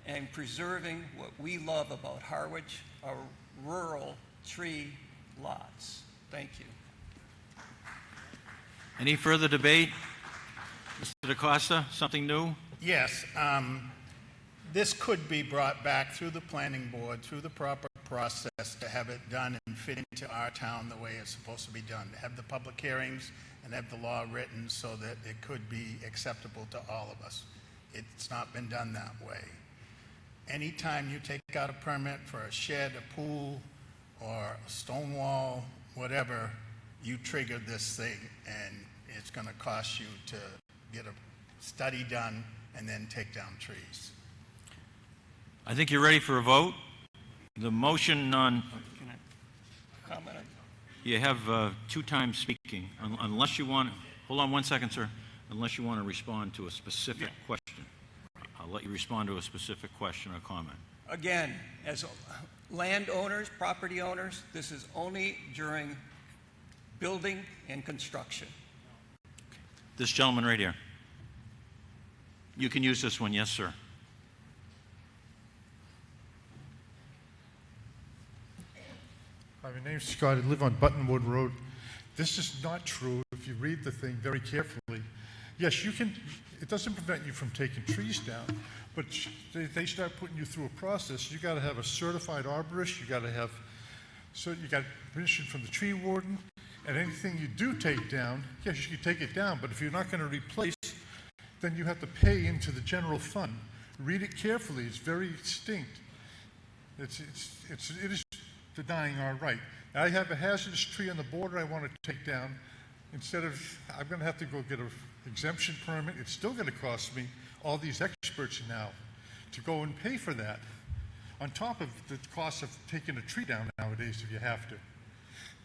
and preserving what we love about Harwich, our rural tree lots. Thank you. Any further debate? Mr. DaCosta, something new? Yes. This could be brought back through the planning board, through the proper process to have it done and fit into our town the way it's supposed to be done, to have the public hearings and have the law written so that it could be acceptable to all of us. It's not been done that way. Anytime you take out a permit for a shed, a pool, or a stone wall, whatever, you triggered this thing, and it's going to cost you to get a study done and then take down trees. I think you're ready for a vote. The motion on, Can I comment? you have 2 times speaking, unless you want, hold on one second, sir, unless you want to respond to a specific question. I'll let you respond to a specific question or comment. Again, as landowners, property owners, this is only during building and construction. This gentleman right here. You can use this one, yes, sir. Hi, my name's Scott. I live on Buttonwood Road. This is not true if you read the thing very carefully. Yes, you can, it doesn't prevent you from taking trees down, but they start putting you through a process. You got to have a certified arborist, you got to have, so you got permission from the tree warden, and anything you do take down, yes, you can take it down, but if you're not going to replace, then you have to pay into the general fund. Read it carefully, it's very distinct. It is denying our right. I have a hazardous tree on the border I want to take down. Instead of, I'm going to have to go get an exemption permit. It's still going to cost me all these experts now to go and pay for that, on top of the cost of taking a tree down nowadays if you have to.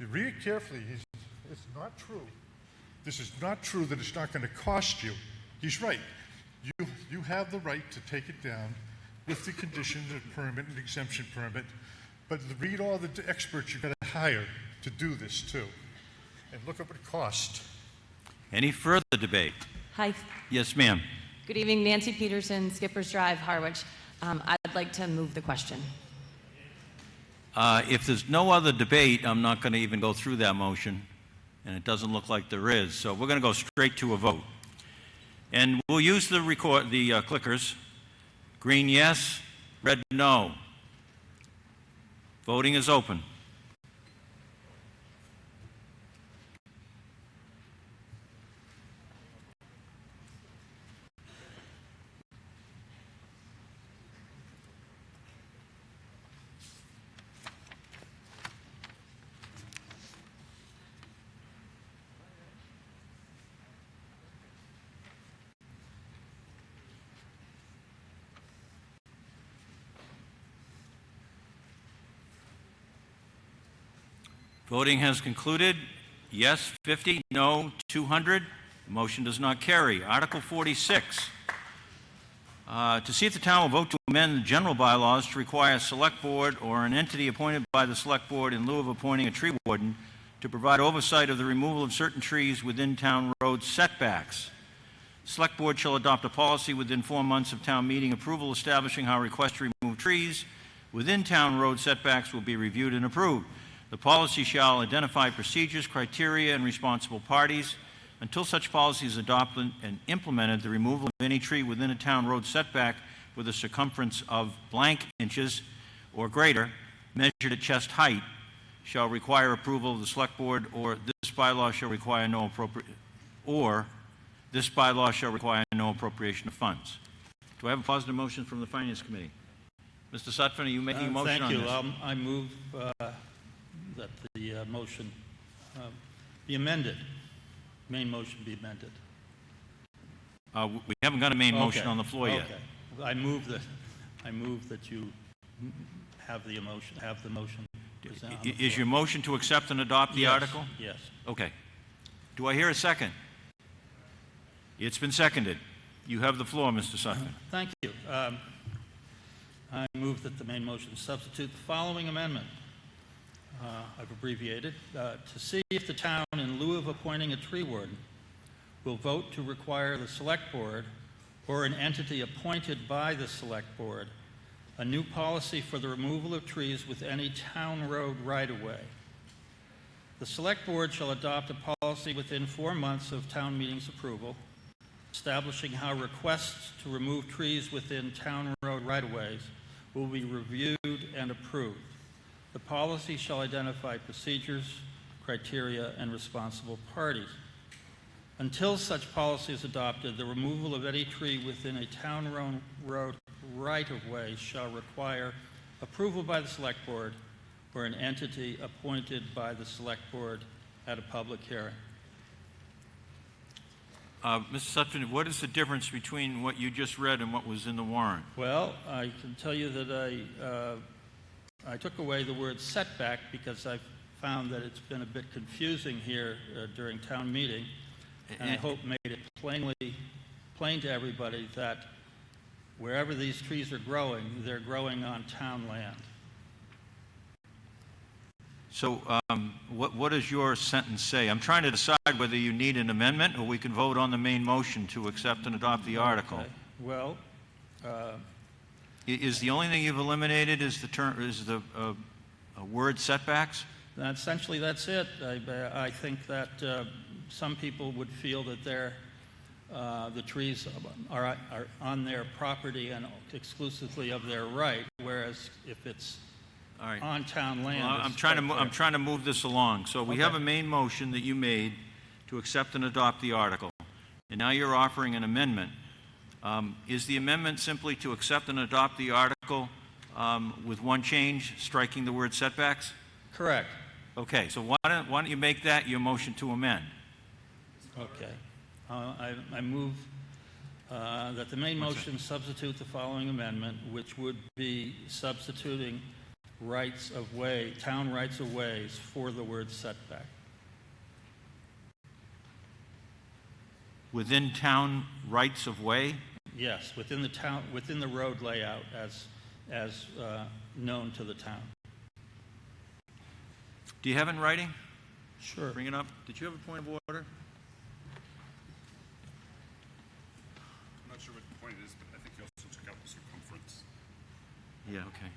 You read it carefully. It's not true. This is not true that it's not going to cost you. He's right. You have the right to take it down with the conditions of permit and exemption permit, but read all the experts you've got to hire to do this too. And look at what it costs. Any further debate? Hi. Yes, ma'am. Good evening. Nancy Peterson, Skippers Drive, Harwich. I'd like to move the question. If there's no other debate, I'm not going to even go through that motion, and it doesn't look like there is. So we're going to go straight to a vote. And we'll use the clickers. Green, yes. Red, no. Voting is open. Voting has concluded. Yes, 50. No, 200. The motion does not carry. Article 46. To see if the town will vote to amend the general bylaws to require a select board or an entity appointed by the select board in lieu of appointing a tree warden to provide oversight of the removal of certain trees within town road setbacks. The select board shall adopt a policy within 4 months of town meeting approval establishing how requests to remove trees within town road setbacks will be reviewed and approved. The policy shall identify procedures, criteria, and responsible parties. Until such policy is adopted and implemented, the removal of any tree within a town road setback with a circumference of blank inches or greater, measured at chest height, shall require approval of the select board, or this bylaw shall require no appropriation of funds. Do I have a positive motion from the Finance Committee? Mr. Sutphen, are you making a motion on this? Thank you. I move that the motion be amended. Main motion be amended. We haven't got a main motion on the floor yet. Okay. I move that you have the motion. Is your motion to accept and adopt the article? Yes. Okay. Do I hear a second? It's been seconded. You have the floor, Mr. Sutphen. Thank you. I move that the main motion substitute the following amendment. I've abbreviated, to see if the town, in lieu of appointing a tree warden, will vote to require the select board or an entity appointed by the select board a new policy for the removal of trees with any town road right-of-way. The select board shall adopt a policy within 4 months of town meeting's approval, establishing how requests to remove trees within town road right-of-ways will be reviewed and approved. The policy shall identify procedures, criteria, and responsible parties. Until such policy is adopted, the removal of any tree within a town road right-of-way shall require approval by the select board or an entity appointed by the Select Board at a public hearing. Mr. Sutton, what is the difference between what you just read and what was in the warrant? Well, I can tell you that I took away the word setback because I found that it's been a bit confusing here during town meeting, and I hope made it plain to everybody that wherever these trees are growing, they're growing on town land. So what does your sentence say? I'm trying to decide whether you need an amendment or we can vote on the main motion to accept and adopt the article. Okay. Well, is the only thing you've eliminated is the word setbacks? essentially that's it. I think that some people would feel that the trees are on their property and exclusively of their right, whereas if it's All right. on town land. Well, I'm trying to move this along. So we have a main motion that you made to accept and adopt the article, and now you're offering an amendment. Is the amendment simply to accept and adopt the article with one change, striking the word setbacks? Correct. Okay. So why don't you make that your motion to amend? Okay. I move that the main motion substitute the following amendment, which would be substituting town rights of ways for the word setback. Within town rights of way? Yes, within the road layout as known to the town. Do you have it in writing? Sure. Bring it up. Did you have a point of order? I'm not sure what the point is, but I think you also took out the circumference. Yeah, okay.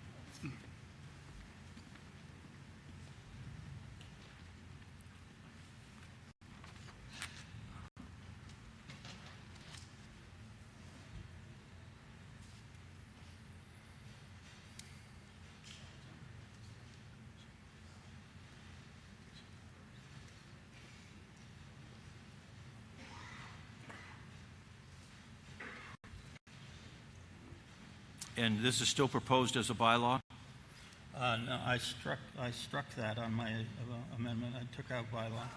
And this is still proposed as a bylaw? No, I struck that on my amendment. I took out bylaw.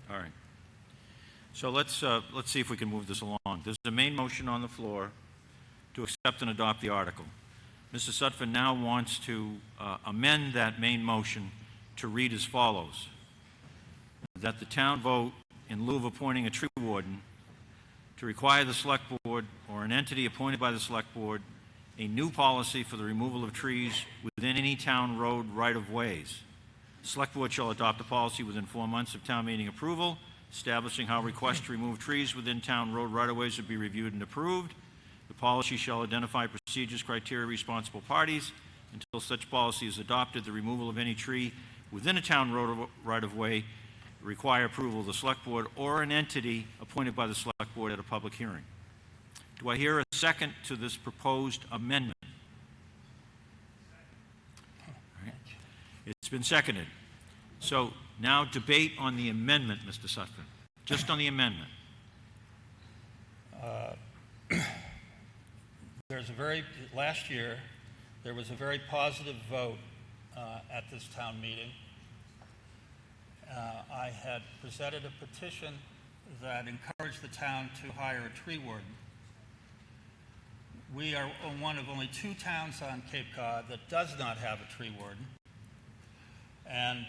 All right. So let's see if we can move this along. There's a main motion on the floor to accept and adopt the article. Mr. Sutphin now wants to amend that main motion to read as follows: that the town vote, in lieu of appointing a tree warden, to require the Select Board or an entity appointed by the Select Board a new policy for the removal of trees within any town road right-of-ways. The Select Board shall adopt a policy within 4 months of town meeting approval, establishing how requests to remove trees within town road right-of-ways will be reviewed and approved. The policy shall identify procedures, criteria, responsible parties. Until such policy is adopted, the removal of any tree within a town road right-of-way require approval of the Select Board or an entity appointed by the Select Board at a public hearing. Do I hear a second to this proposed amendment? All right. It's been seconded. So now debate on the amendment, Mr. Sutphin. Just on the amendment. Last year, there was a very positive vote at this town meeting. I had presented a petition that encouraged the town to hire a tree warden. We are one of only 2 towns on Cape Cod that does not have a tree warden. And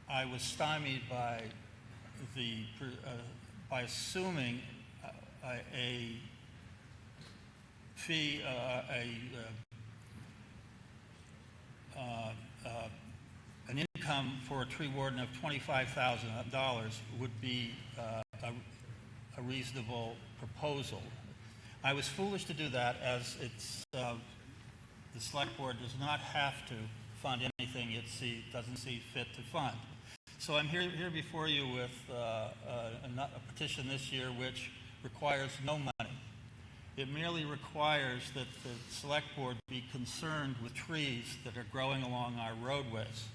I was stymied by assuming a fee, an income for a tree warden of $25,000 would be a reasonable proposal. I was foolish to do that, as the Select Board does not have to fund anything it doesn't see fit to fund. So I'm here before you with a petition this year which requires no money. It merely requires that the Select Board be concerned with trees that are growing along our roadways.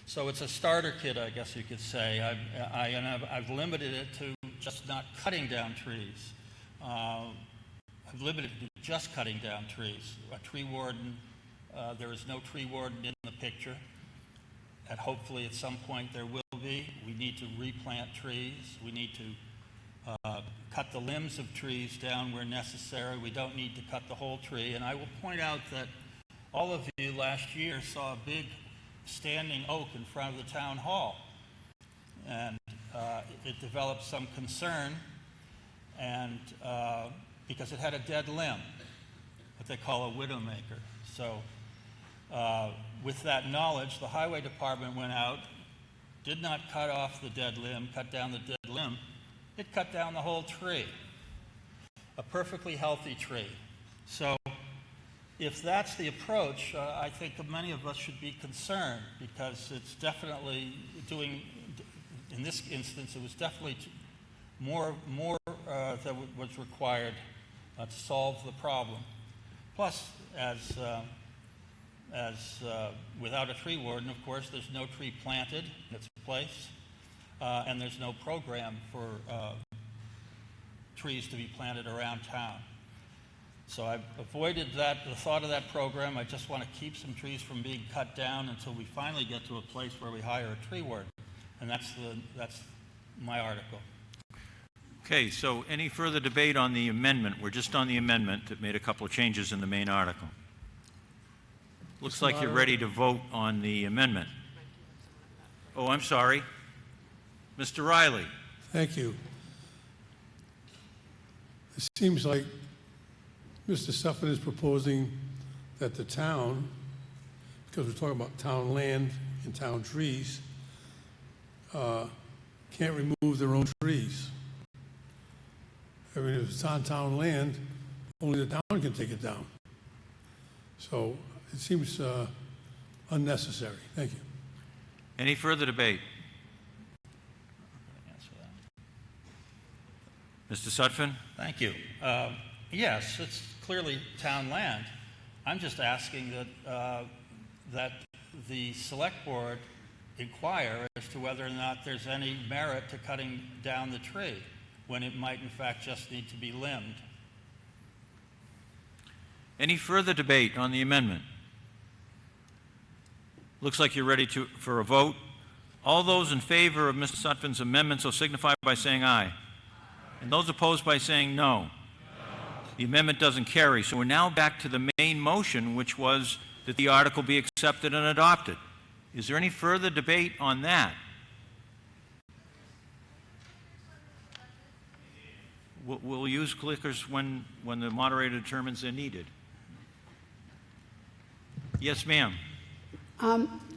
So it's a starter kit, I guess you could say. I've limited it to just not cutting down trees. have limited to just cutting down trees. A tree warden, there is no tree warden in the picture. And hopefully at some point there will be. We need to replant trees. We need to cut the limbs of trees down where necessary. We don't need to cut the whole tree. And I will point out that all of you last year saw a big standing oak in front of the town hall. And it developed some concern, and because it had a dead limb, what they call a widowmaker. So with that knowledge, the highway department went out, did not cut off the dead limb, cut down the dead limb. It cut down the whole tree, a perfectly healthy tree. So if that's the approach, I think many of us should be concerned, because it's definitely doing, in this instance, it was definitely more that was required to solve the problem. Plus, as without a tree warden, of course, there's no tree planted in its place, and there's no program for trees to be planted around town. So I've avoided the thought of that program. I just want to keep some trees from being cut down until we finally get to a place where we hire a tree warden. And that's my article. Okay, so any further debate on the amendment? We're just on the amendment that made a couple of changes in the main article. Looks like you're ready to vote on the amendment. Oh, I'm sorry. Mr. Riley. Thank you. It seems like Mr. Suffolk is proposing that the town, because we're talking about town land and town trees, can't remove their own trees. I mean, if it's on town land, only the town can take it down. So it seems unnecessary. Thank you. Any further debate? Mr. Sutphin? Thank you. Yes, it's clearly town land. I'm just asking that the select board inquire as to whether or not there's any merit to cutting down the tree when it might in fact just need to be limbed. Any further debate on the amendment? Looks like you're ready for a vote. All those in favor of Mr. Sutphin's amendment so signify by saying aye. And those opposed by saying no. The amendment doesn't carry. So we're now back to the main motion, which was that the article be accepted and adopted. Is there any further debate on that? We'll use clickers when the moderator determines they're needed. Yes, ma'am.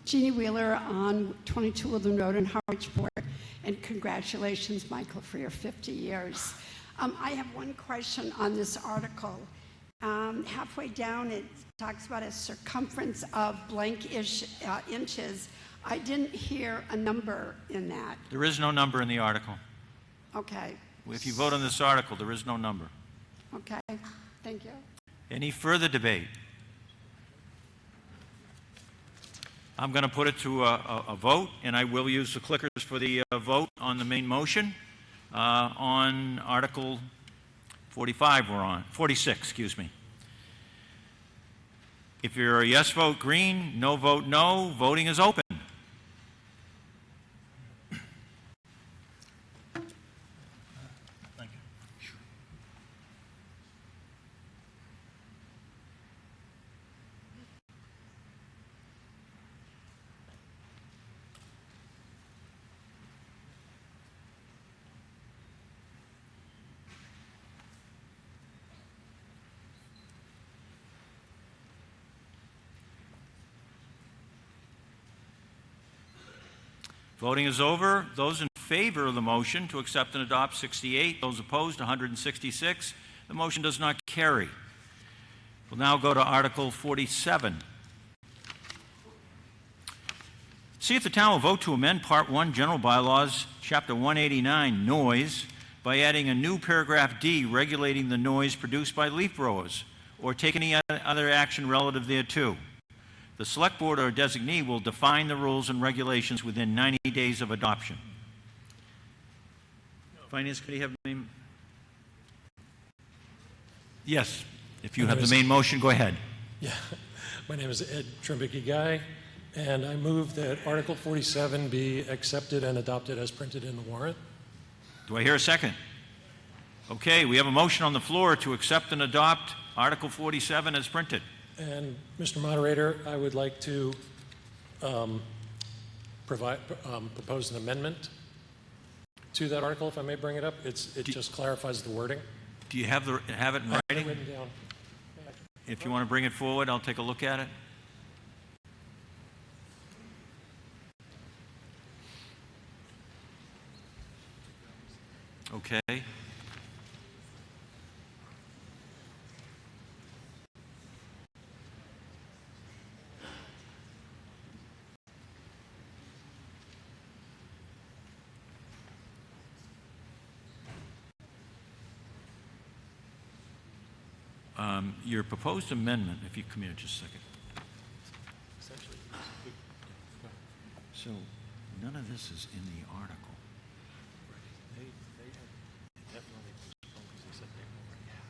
Jeannie Wheeler on 22 Woodland Road in Harwich Board. And congratulations, Michael, for your 50 years. I have one question on this article. Halfway down, it talks about a circumference of blank-ish inches. I didn't hear a number in that. There is no number in the article. Okay. If you vote on this article, there is no number. Okay. Thank you. Any further debate? I'm going to put it to a vote, and I will use the clickers for the vote on the main motion. On Article 45 we're on. 46, excuse me. If you're a yes vote, green. No vote, no. Voting is open. Thank you. Voting is over. Those in favor of the motion to accept and adopt, 68. Those opposed, 166. The motion does not carry. We'll now go to Article 47. See if the town will vote to amend Part 1 General Bylaws, Chapter 189, Noise, by adding a new paragraph D regulating the noise produced by leaf blowers, or take any other action relative thereto. The Select Board or designee will define the rules and regulations within 90 days of adoption. Finance Committee have name? Yes, if you have the main motion, go ahead. Yeah, my name is Ed Trimbicki Guy, and I move that Article 47 be accepted and adopted as printed in the warrant. Do I hear a second? Okay, we have a motion on the floor to accept and adopt Article 47 as printed. And Mr. Moderator, I would like to propose an amendment to that article, if I may bring it up. It just clarifies the wording. Do you have it in I have it writing? written down. If you want to bring it forward, I'll take a look at it. Okay. Your proposed amendment, if you come here just a second. So none of this is in the article. They definitely postponed because they said they already have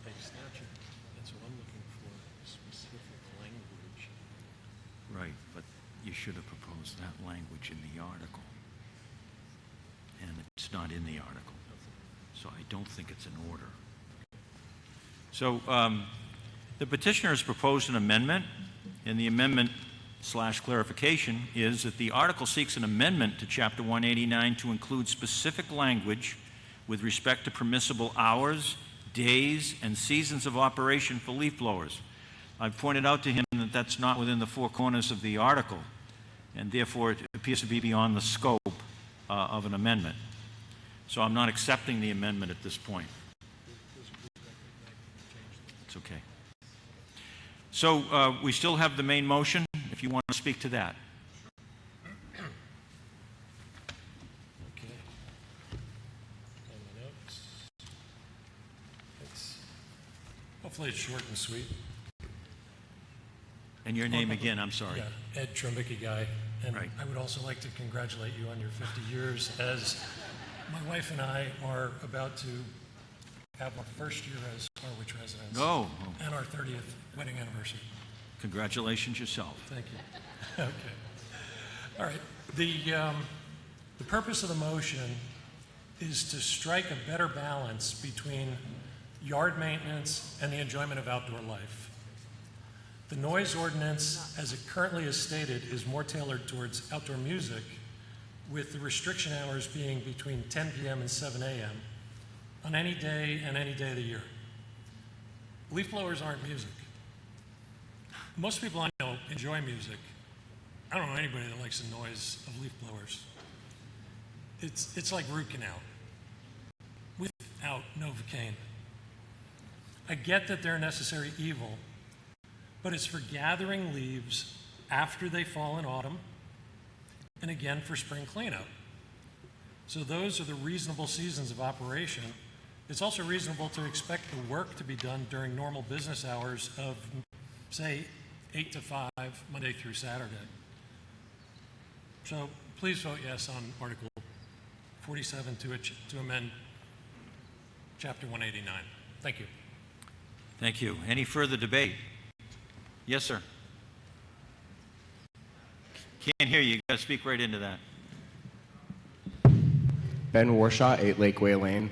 a statute. And so I'm looking for specific language. Right, but you should have proposed that language in the article. And it's not in the article. So I don't think it's in order. So the petitioner has proposed an amendment, and the amendment / clarification is that the article seeks an amendment to Chapter 189 to include specific language with respect to permissible hours, days, and seasons of operation for leaf blowers. I've pointed out to him that that's not within the four corners of the article, and therefore it appears to be beyond the scope of an amendment. So I'm not accepting the amendment at this point. It's okay. So we still have the main motion, if you want to speak to that. Okay. On the notes. Hopefully it's short and sweet. And your name again, I'm sorry. Yeah, Ed Trimbicki Guy. And Right. I would also like to congratulate you on your 50 years, as my wife and I are about to have our first year as Harwich residents. Oh. And our 30th wedding anniversary. Congratulations yourself. Thank you. Okay. All right. The purpose of the motion is to strike a better balance between yard maintenance and the enjoyment of outdoor life. The noise ordinance, as it currently is stated, is more tailored towards outdoor music, with the restriction hours being between 10 p.m. and 7 a.m. on any day and any day of the year. Leaf blowers aren't music. Most people I know enjoy music. I don't know anybody that likes the noise of leaf blowers. It's like root canal without Novocaine. I get that they're a necessary evil, but it's for gathering leaves after they fall in autumn, and again for spring cleanup. So those are the reasonable seasons of operation. It's also reasonable to expect the work to be done during normal business hours of, say, 8 to 5, Monday through Saturday. So please vote yes on Article 47 to amend Chapter 189. Thank you. Thank you. Any further debate? Yes, sir. Can't hear you. You got to speak right into that. Ben Warshaw, 8 Lakeway Lane.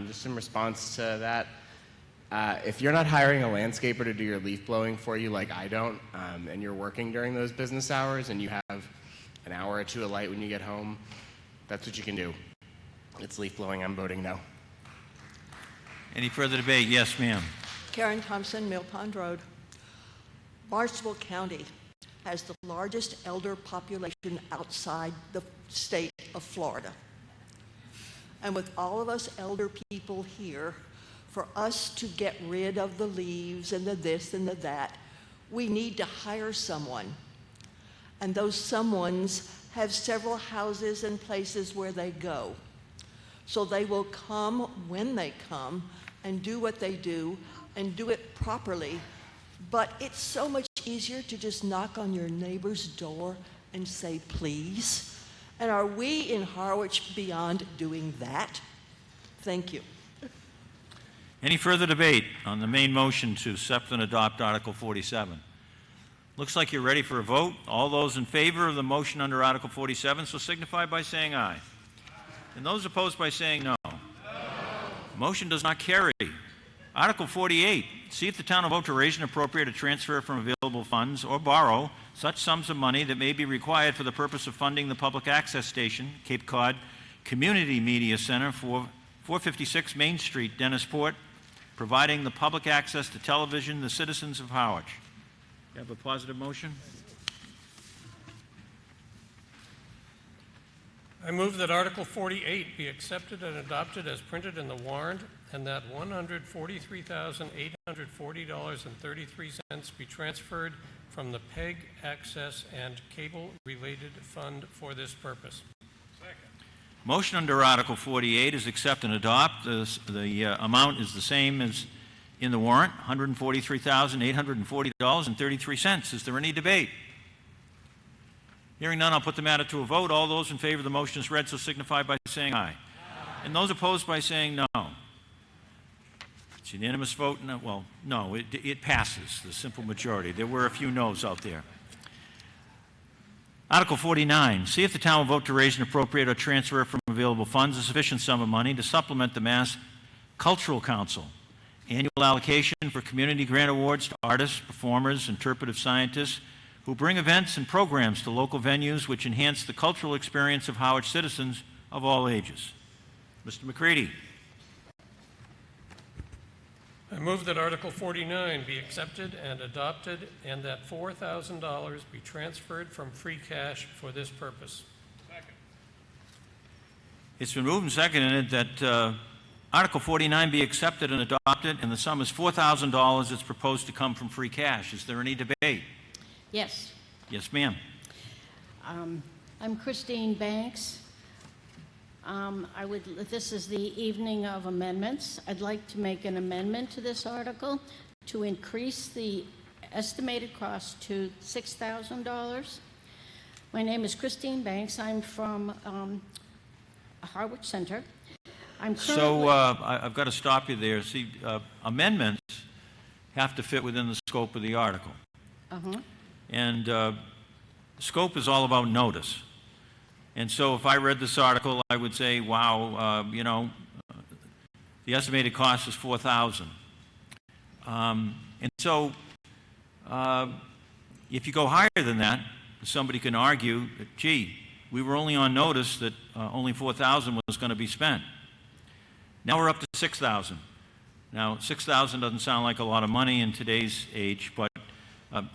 Just in response to that, if you're not hiring a landscaper to do your leaf blowing for you like I don't, and you're working during those business hours and you have an hour or two of light when you get home, that's what you can do. It's leaf blowing. I'm voting no. Any further debate? Yes, ma'am. Karen Thompson, Mill Pond Road. Barnstable County has the largest elder population outside the state of Florida. And with all of us elder people here, for us to get rid of the leaves and the this and the that, we need to hire someone. And those someones have several houses and places where they go. So they will come when they come and do what they do and do it properly. But it's so much easier to just knock on your neighbor's door and say, please. And are we in Harwich beyond doing that? Thank you. Any further debate on the main motion to accept and adopt Article 47? Looks like you're ready for a vote. All those in favor of the motion under Article 47, so signify by saying aye. And those opposed by saying no. Motion does not carry. Article 48, see if the town will vote to raise and appropriate or transfer from available funds or borrow such sums of money that may be required for the purpose of funding the public access station, Cape Cod Community Media Center, for 456 Main Street, Dennisport, providing the public access to television, the citizens of Harwich. You have a positive motion? I move that Article 48 be accepted and adopted as printed in the warrant, and that $143,840.33 be transferred from the PEG Access and Cable-related Fund for this purpose. Motion under Article 48 is accept and adopt. The amount is the same as in the warrant, $143,840.33. Is there any debate? Hearing none, I'll put the matter to a vote. All those in favor of the motion as read, so signify by saying aye. And those opposed by saying no. It's unanimous vote. No, well, no, it passes, the simple majority. There were a few no's out there. Article 49, see if the town will vote to raise and appropriate or transfer from available funds a sufficient sum of money to supplement the Mass Cultural Council annual allocation for community grant awards to artists, performers, interpretive scientists who bring events and programs to local venues which enhance the cultural experience of Harwich citizens of all ages. Mr. McCready. I move that Article 49 be accepted and adopted, and that $4,000 be transferred from free cash for this purpose. It's been moved and seconded that Article 49 be accepted and adopted, and the sum is $4,000 that's proposed to come from free cash. Is there any debate? Yes. Yes, ma'am. I'm Christine Banks. This is the evening of amendments. I'd like to make an amendment to this article to increase the estimated cost to $6,000. My name is Christine Banks. I'm from Harwich Center. I've got to stop you there. See, amendments have to fit within the scope of the article. And scope is all about notice. And so if I read this article, I would say, wow, the estimated cost is $4,000. And so if you go higher than that, somebody can argue that, gee, we were only on notice that only $4,000 was going to be spent. Now we're up to $6,000. Now, $6,000 doesn't sound like a lot of money in today's age, but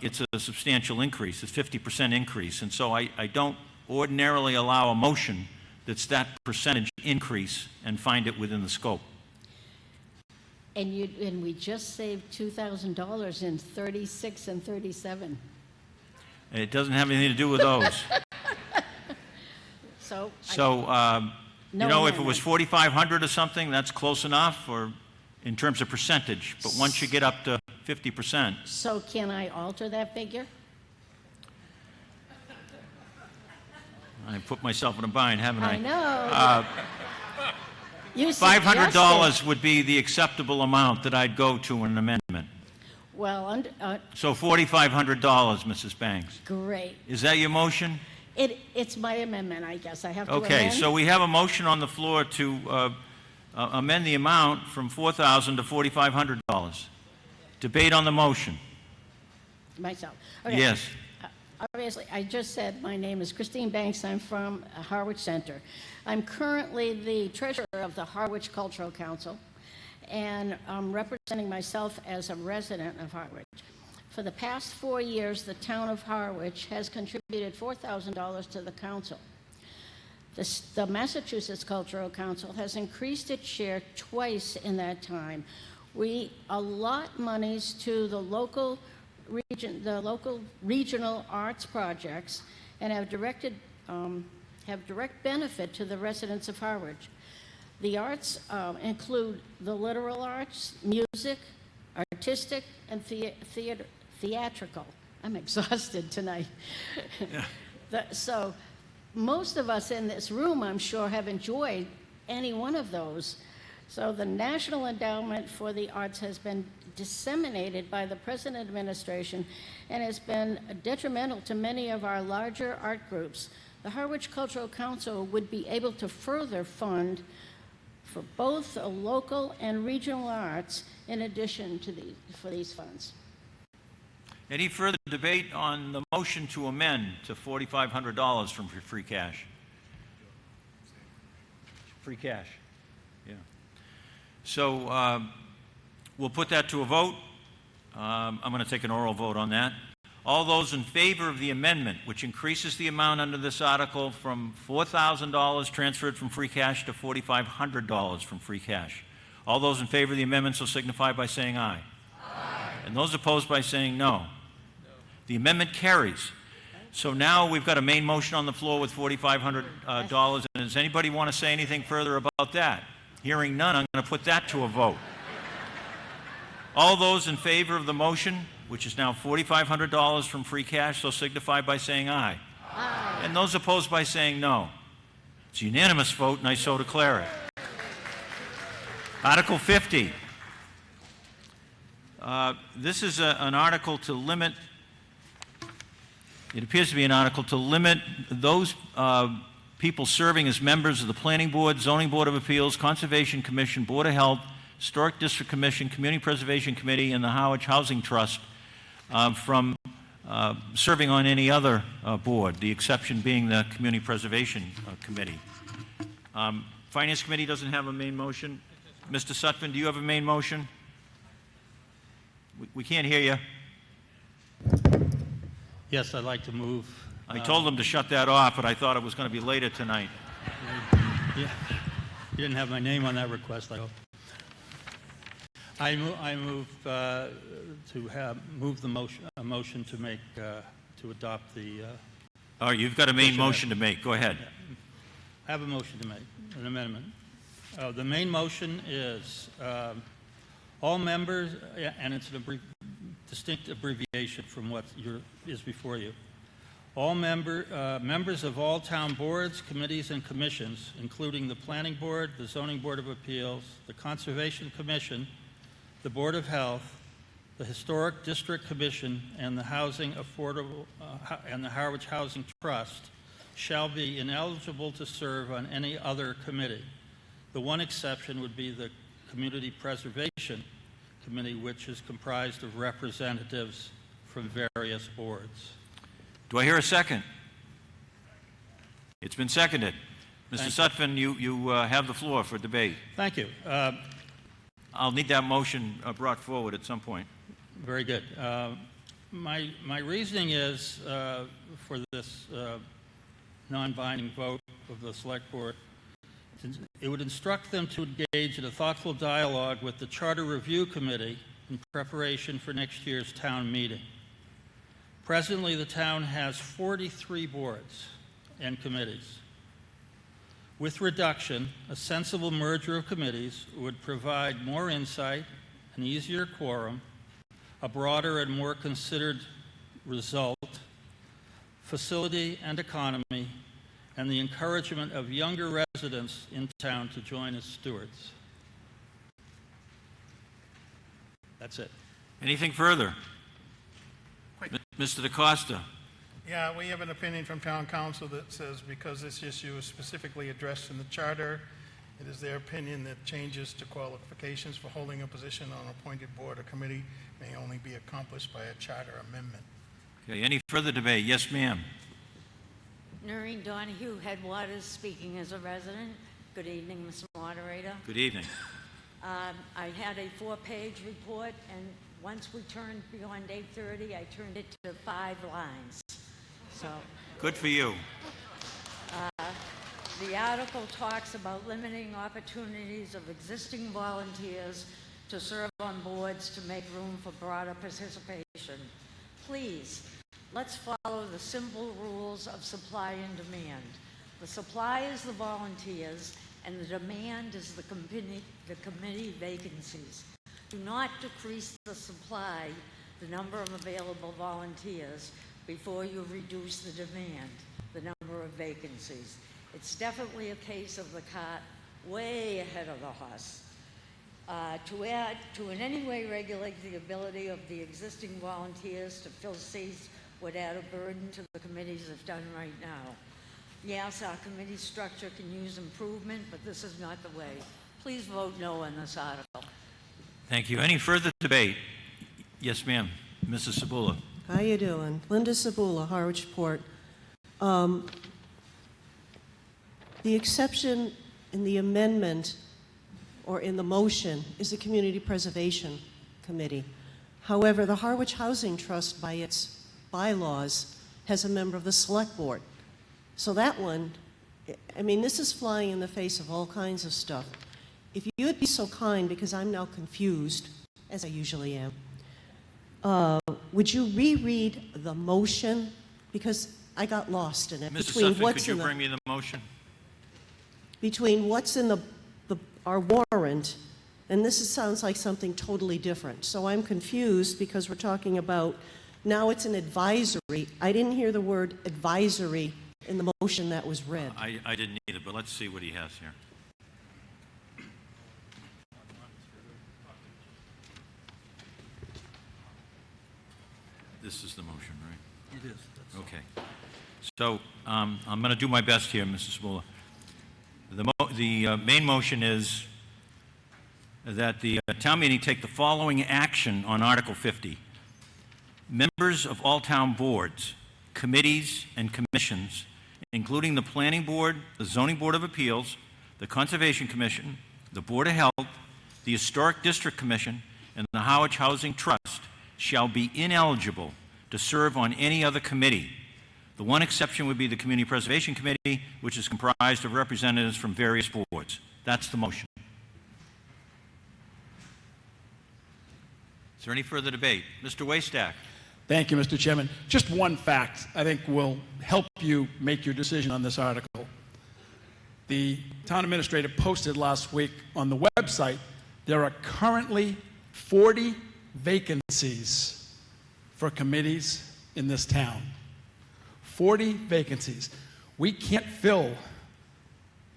it's a substantial increase. It's a 50% increase. And so I don't ordinarily allow a motion that's that percentage increase and find it within the scope. And we just saved $2,000 in 36 and 37. It doesn't have anything to do with those. If it was 4,500 or something, that's close enough, or in terms of percentage. But once you get up to 50%. So can I alter that figure? I put myself in a bind, haven't I? I know. $500 would be the acceptable amount that I'd go to in an amendment. Well, so $4,500, Mrs. Banks. Great. Is that your motion? It's my amendment, I guess. I have to Okay, amend. so we have a motion on the floor to amend the amount from $4,000 to $4,500. Debate on the motion. Myself. Okay. Yes. Obviously, I just said my name is Christine Banks. I'm from Harwich Center. I'm currently the treasurer of the Harwich Cultural Council, and I'm representing myself as a resident of Harwich. For the past 4 years, the town of Harwich has contributed $4,000 to the council. The Massachusetts Cultural Council has increased its share twice in that time. We allot monies to the local regional arts projects and have direct benefit to the residents of Harwich. The arts include the literal arts, music, artistic, and theatrical. I'm exhausted tonight. So most of us in this room, I'm sure, have enjoyed any one of those. So the National Endowment for the Arts has been disseminated by the present administration and has been detrimental to many of our larger art groups. The Harwich Cultural Council would be able to further fund for both the local and regional arts in addition to these funds. Any further debate on the motion to amend to $4,500 from free cash? Free cash, yeah. So we'll put that to a vote. I'm going to take an oral vote on that. All those in favor of the amendment, which increases the amount under this article from $4,000 transferred from free cash to $4,500 from free cash. All those in favor of the amendment will signify by saying aye. Aye. And those opposed by saying no. The amendment carries. So now we've got a main motion on the floor with $4,500. And does anybody want to say anything further about that? Hearing none, I'm going to put that to a vote. All those in favor of the motion, which is now $4,500 from free cash, so signify by saying aye. Aye. And those opposed by saying no. It's a unanimous vote, and I so declare it. Article 50. This is an article to limit, it appears to be an article to limit those people serving as members of the Planning Board, Zoning Board of Appeals, Conservation Commission, Board of Health, Historic District Commission, Community Preservation Committee, and the Harwich Housing Trust from serving on any other board, the exception being the Community Preservation Committee. Finance Committee doesn't have a main motion. Mr. Sutphin, do you have a main motion? We can't hear you. Yes, I'd like to move. I told them to shut that off, but I thought it was going to be later tonight. Yeah. You didn't have my name on that request, I hope. I move move the motion, a motion to make to adopt the. All right, you've got a main motion to make. Go ahead. I have a motion to make, an amendment. The main motion is all members, and it's a distinct abbreviation from what is before you. All members of all town boards, committees, and commissions, including the Planning Board, the Zoning Board of Appeals, the Conservation Commission, the Board of Health, the Historic District Commission, and the Harwich Housing Trust shall be ineligible to serve on any other committee. The one exception would be the Community Preservation Committee, which is comprised of representatives from various boards. Do I hear a second? It's been seconded. Mr. Sutphin, you have the floor for debate. Thank you. I'll need that motion brought forward at some point. Very good. My reasoning is for this non-binding vote of the Select Board, it would instruct them to engage in a thoughtful dialogue with the Charter Review Committee in preparation for next year's town meeting. Presently, the town has 43 boards and committees. With reduction, a sensible merger of committees would provide more insight, an easier quorum, a broader and more considered result, facility and economy, and the encouragement of younger residents in town to join as stewards. That's it. Anything further? Mr. DaCosta. Yeah, we have an opinion from town council that says because this issue is specifically addressed in the charter, it is their opinion that changes to qualifications for holding a position on an appointed board or committee may only be accomplished by a charter amendment. Okay, any further debate? Yes, ma'am. Noreen Donahue, Headwaters, speaking as a resident. Good evening, Mr. Moderator. Good evening. I had a 4-page report, and once we turned beyond 8:30, I turned it to 5 lines. So good for you. The article talks about limiting opportunities of existing volunteers to serve on boards to make room for broader participation. Please, let's follow the simple rules of supply and demand. The supply is the volunteers, and the demand is the committee vacancies. Do not decrease the supply, the number of available volunteers, before you reduce the demand, the number of vacancies. It's definitely a case of the cart way ahead of the horse. to in any way regulate the ability of the existing volunteers to fill seats would add a burden to the committees if done right now. Yes, our committee structure can use improvement, but this is not the way. Please vote no on this article. Thank you. Any further debate? Yes, ma'am. Mrs. Sabula. How you doing? Linda Sabula, Harwich Port. The exception in the amendment or in the motion is the Community Preservation Committee. However, the Harwich Housing Trust, by its bylaws, has a member of the Select Board. So that one, I mean, this is flying in the face of all kinds of stuff. If you would be so kind, because I'm now confused, as I usually am, would you reread the motion? Because I got lost in it. Mrs. Sutphin, could you bring me the motion? Between what's in our warrant, and this sounds like something totally different. So I'm confused because we're talking about, now it's an advisory. I didn't hear the word advisory in the motion that was read. I didn't either, but let's see what he has here. This is the motion, right? It is. Okay. So I'm going to do my best here, Mrs. Smola. The main motion is that the town meeting take the following action on Article 50. Members of all town boards, committees, and commissions, including the Planning Board, the Zoning Board of Appeals, the Conservation Commission, the Board of Health, the Historic District Commission, and the Harwich Housing Trust, shall be ineligible to serve on any other committee. The one exception would be the Community Preservation Committee, which is comprised of representatives from various boards. That's the motion. Is there any further debate? Mr. Waystack. Thank you, Mr. Chairman. Just one fact I think will help you make your decision on this article. The town administrator posted last week on the website there are currently 40 vacancies for committees in this town. 40 vacancies. We can't fill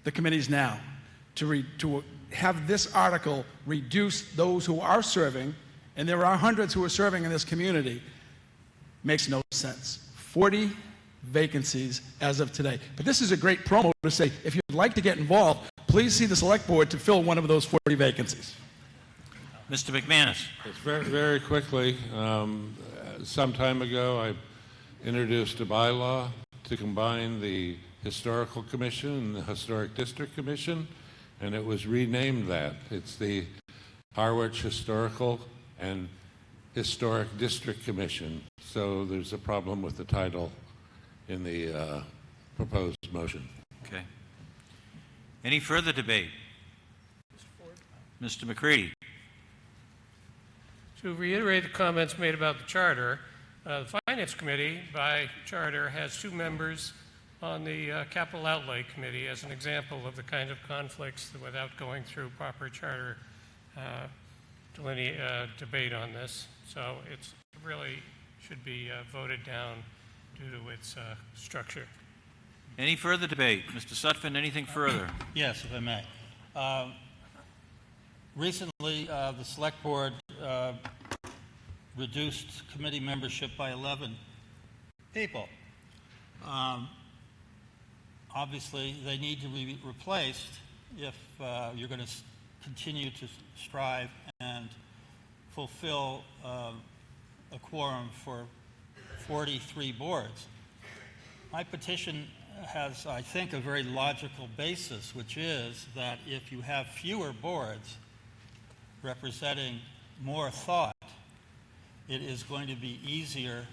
the committees now. To have this article reduce those who are serving, and there are hundreds who are serving in this community, makes no sense. 40 vacancies as of today. But this is a great promo to say, if you'd like to get involved, please see the select board to fill one of those 40 vacancies. Mr. McManus. It's very quickly. Some time ago, I introduced a bylaw to combine the Historical Commission and the Historic District Commission, and it was renamed that. It's the Harwich Historical and Historic District Commission. So there's a problem with the title in the proposed motion. Okay. Any further debate? Mr. McCready. To reiterate the comments made about the charter, the Finance Committee, by charter, has 2 members on the Capital Outlay Committee as an example of the kind of conflicts that, without going through proper charter debate on this. So it really should be voted down due to its structure. Any further debate? Mr. Sutphin, anything further? Yes, if I may. Recently, the Select Board reduced committee membership by 11 people. Obviously, they need to be replaced if you're going to continue to strive and fulfill a quorum for 43 boards. My petition has, I think, a very logical basis, which is that if you have fewer boards representing more thought, it is going to be easier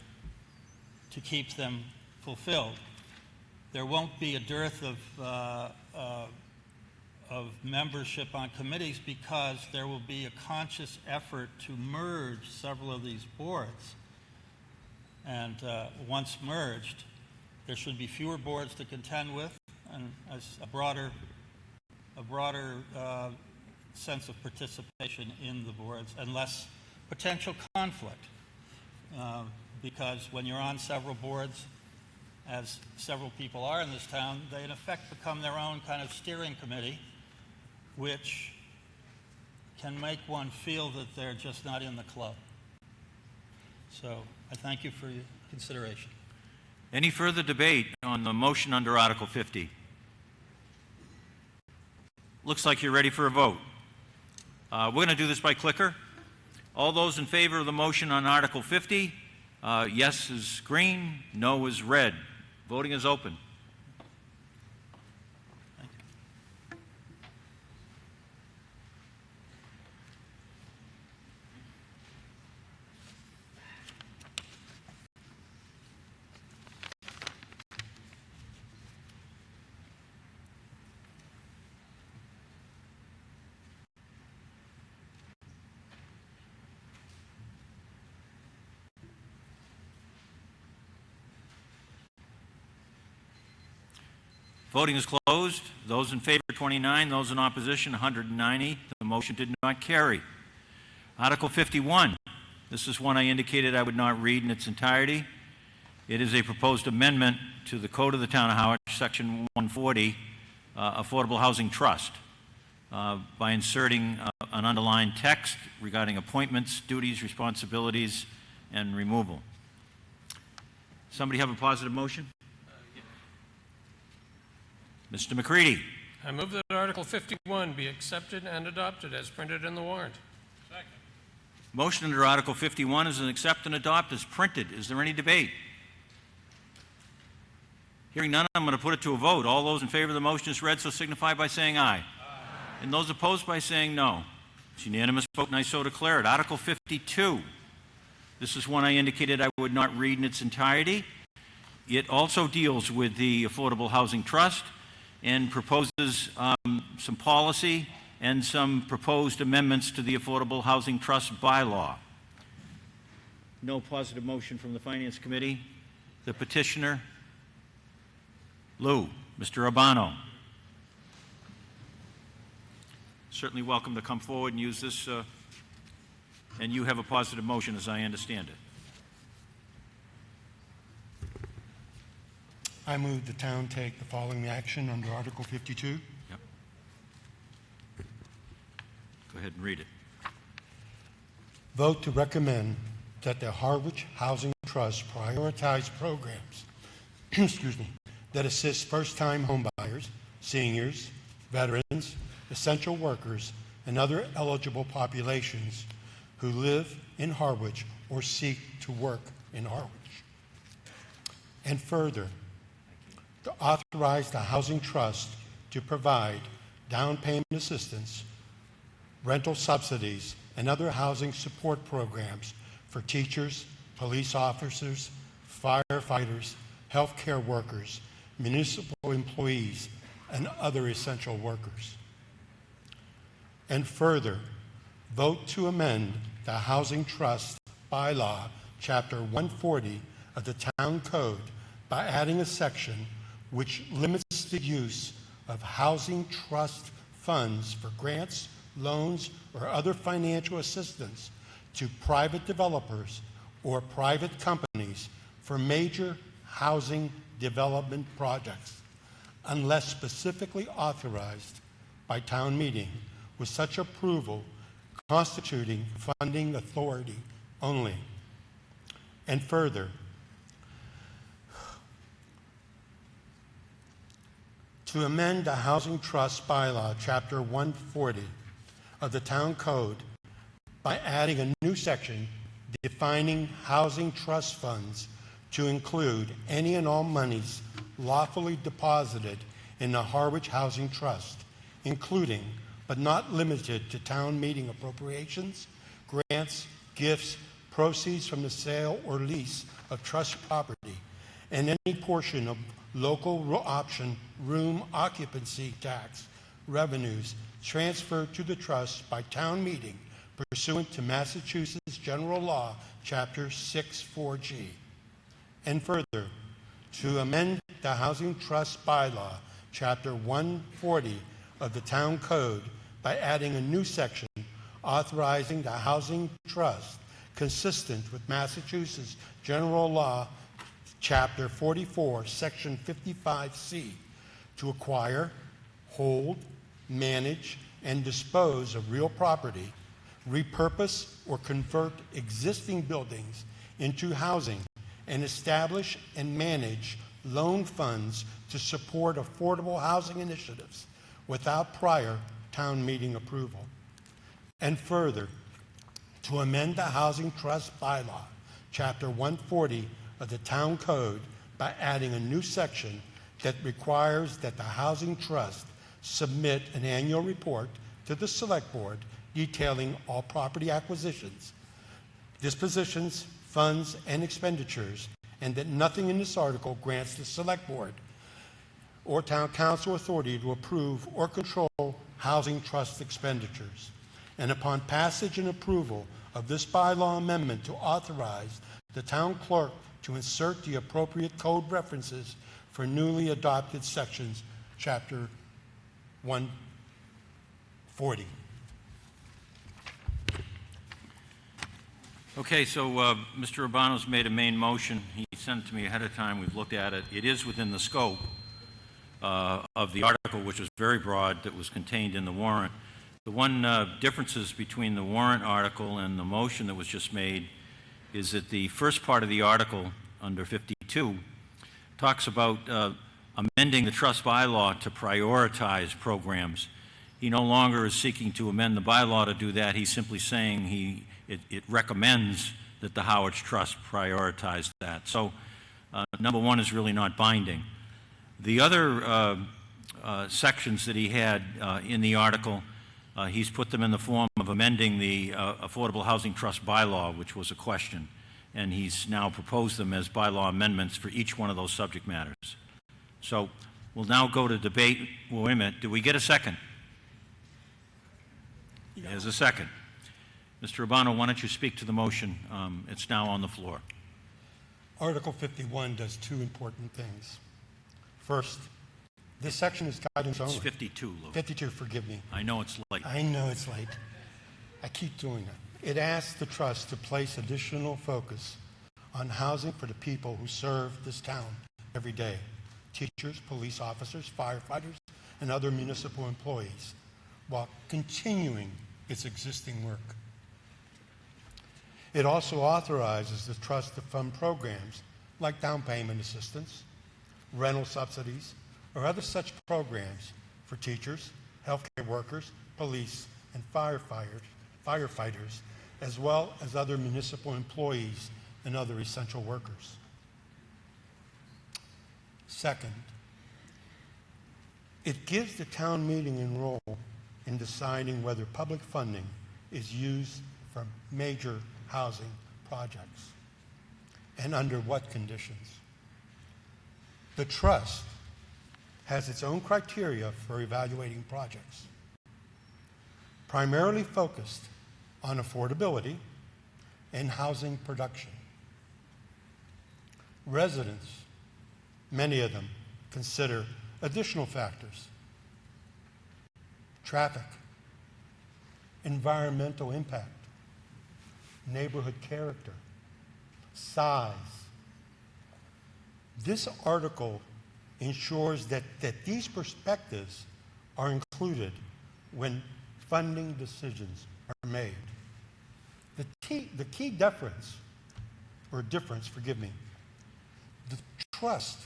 to keep them fulfilled. There won't be a dearth of membership on committees because there will be a conscious effort to merge several of these boards. And once merged, there should be fewer boards to contend with and as a broader sense of participation in the boards and less potential conflict. Because when you're on several boards, as several people are in this town, they in effect become their own kind of steering committee, which can make one feel that they're just not in the club. So I thank you for your consideration. Any further debate on the motion under Article 50? Looks like you're ready for a vote. We're going to do this by clicker. All those in favor of the motion on Article 50, yes is green, no is red. Voting is open. Voting is closed. Those in favor, 29. Those in opposition, 190. The motion did not carry. Article 51. This is one I indicated I would not read in its entirety. It is a proposed amendment to the Code of the Town of Harwich, Section 140, Affordable Housing Trust, by inserting an underlined text regarding appointments, duties, responsibilities, and removal. Somebody have a positive motion? Mr. McCready. I move that Article 51 be accepted and adopted as printed in the warrant. Second. Motion under Article 51 is an accept and adopt as printed. Is there any debate? Hearing none, I'm going to put it to a vote. All those in favor of the motion as read so signify by saying aye. Aye. And those opposed by saying no. It's unanimous vote and I so declare it. Article 52. This is one I indicated I would not read in its entirety. It also deals with the Affordable Housing Trust and proposes some policy and some proposed amendments to the Affordable Housing Trust bylaw. No positive motion from the Finance Committee. The petitioner, Lou, Mr. Urbano. Certainly welcome to come forward and use this, and you have a positive motion as I understand it. I move the town take the following action under Article 52. Yep. Go ahead and read it. Vote to recommend that the Harwich Housing Trust prioritize programs excuse me, that assist first-time homebuyers, seniors, veterans, essential workers, and other eligible populations who live in Harwich or seek to work in Harwich. And further, to authorize the Housing Trust to provide down payment assistance, rental subsidies, and other housing support programs for teachers, police officers, firefighters, healthcare workers, municipal employees, and other essential workers. And further, vote to amend the Housing Trust bylaw, Chapter 140 of the Town Code by adding a section which limits the use of housing trust funds for grants, loans, or other financial assistance to private developers or private companies for major housing development projects, unless specifically authorized by town meeting, with such approval constituting funding authority only. And further, to amend the Housing Trust bylaw, Chapter 140 of the Town Code by adding a new section defining housing trust funds to include any and all monies lawfully deposited in the Harwich Housing Trust, including but not limited to town meeting appropriations, grants, gifts, proceeds from the sale or lease of trust property, and any portion of local option room occupancy tax revenues transferred to the trust by town meeting pursuant to Massachusetts General Law, Chapter 64G. And further, to amend the Housing Trust bylaw, Chapter 140 of the Town Code by adding a new section authorizing the Housing Trust consistent with Massachusetts General Law, Chapter 44, Section 55C, to acquire, hold, manage, and dispose of real property, repurpose or convert existing buildings into housing, and establish and manage loan funds to support affordable housing initiatives without prior town meeting approval. And further, to amend the Housing Trust Bylaw, Chapter 140 of the Town Code, by adding a new section that requires that the Housing Trust submit an annual report to the Select Board detailing all property acquisitions, dispositions, funds, and expenditures, and that nothing in this article grants the Select Board or Town Council authority to approve or control housing trust expenditures. And upon passage and approval of this bylaw amendment, to authorize the town clerk to insert the appropriate code references for newly adopted sections, Chapter 140. Okay, so Mr. Urbano's made a main motion. He sent it to me ahead of time. We've looked at it. It is within the scope of the article, which was very broad, that was contained in the warrant. The one differences between the warrant article and the motion that was just made is that the first part of the article, under 52, talks about amending the trust bylaw to prioritize programs. He no longer is seeking to amend the bylaw to do that. He's simply saying it recommends that the Harwich Trust prioritize that. So number one is really not binding. The other sections that he had in the article, he's put them in the form of amending the Affordable Housing Trust bylaw, which was a question, and he's now proposed them as bylaw amendments for each one of those subject matters. So we'll now go to debate. Well, wait a minute, did we get a second? There's a second. Mr. Urbano, why don't you speak to the motion? It's now on the floor. Article 51 does two important things. First, this section is guidance only. It's 52, Lou. 52, forgive me. I know it's late. I know it's late. I keep doing it. It asks the trust to place additional focus on housing for the people who serve this town every day: teachers, police officers, firefighters, and other municipal employees, while continuing its existing work. It also authorizes the trust to fund programs like down payment assistance, rental subsidies, or other such programs for teachers, healthcare workers, police, and firefighters, as well as other municipal employees and other essential workers. Second, it gives the town meeting a role in deciding whether public funding is used for major housing projects and under what conditions. The trust has its own criteria for evaluating projects, primarily focused on affordability and housing production. Residents, many of them, consider additional factors: traffic, environmental impact, neighborhood character, size. This article ensures that these perspectives are included when funding decisions are made. The key difference, the trust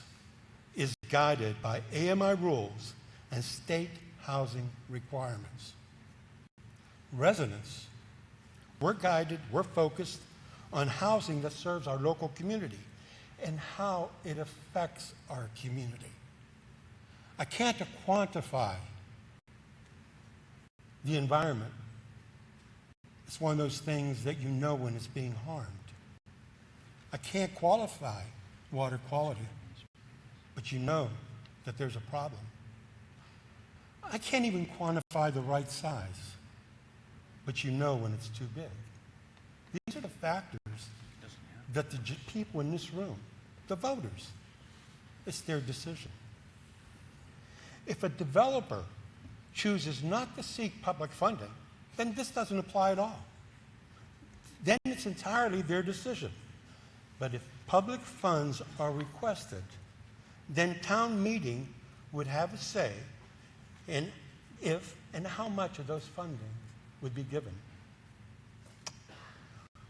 is guided by AMI rules and state housing requirements. Residents, we're focused on housing that serves our local community and how it affects our community. I can't quantify the environment. It's one of those things that you know when it's being harmed. I can't qualify water quality, but you know that there's a problem. I can't even quantify the right size, but you know when it's too big. These are the factors that the people in this room, the voters, it's their decision. If a developer chooses not to seek public funding, then this doesn't apply at all. Then it's entirely their decision. But if public funds are requested, then town meeting would have a say in if and how much of those funding would be given.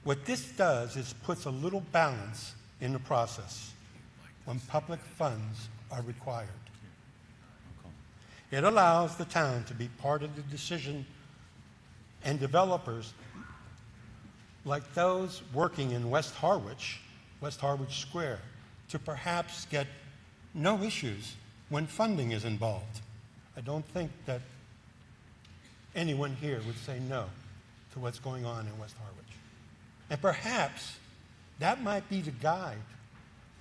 What this does is puts a little balance in the process when public funds are required. It allows the town to be part of the decision, and developers like those working in West Harwich Square, to perhaps get no issues when funding is involved. I don't think that anyone here would say no to what's going on in West Harwich. And perhaps that might be the guide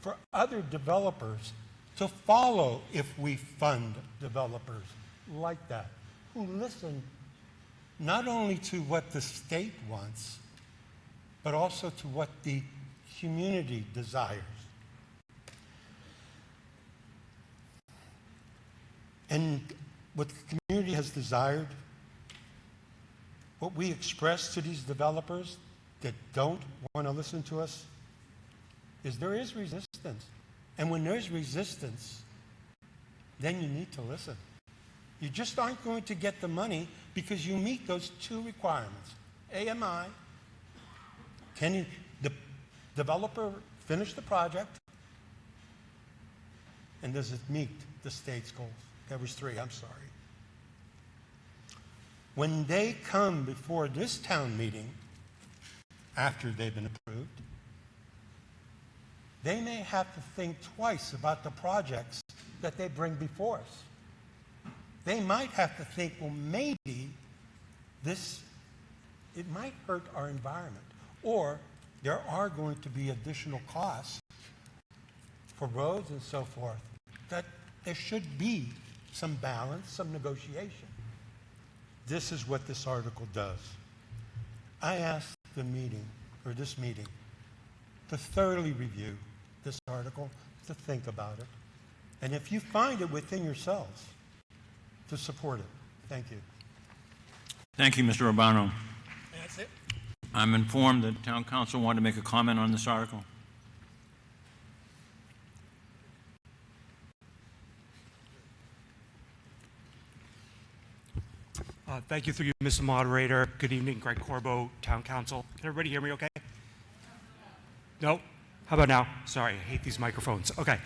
for other developers to follow if we fund developers like that, who listen not only to what the state wants, but also to what the community desires. And what the community has desired, what we express to these developers that don't want to listen to us, is there is resistance. And when there's resistance, then you need to listen. You just aren't going to get the money because you meet those two requirements. AMI, can the developer finish the project? And does it meet the state's goals? There was 3, I'm sorry. When they come before this town meeting, after they've been approved, they may have to think twice about the projects that they bring before us. They might have to think, well, maybe it might hurt our environment, or there are going to be additional costs for roads and so forth, that there should be some balance, some negotiation. This is what this article does. I asked this meeting, to thoroughly review this article, to think about it, and if you find it within yourselves, to support it. Thank you. Thank you, Mr. Urbano. That's it. I'm informed that Town Council wanted to make a comment on this article. Thank you through you, Mr. Moderator. Good evening, Greg Corbo, Town Council. Can everybody hear me okay? No? How about now? Sorry, I hate these microphones. Okay.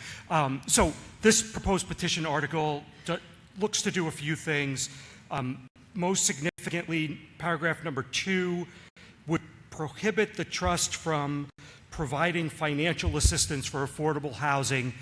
So this proposed petition article looks to do a few things. Most significantly, paragraph number 2 would prohibit the trust from providing financial assistance for affordable housing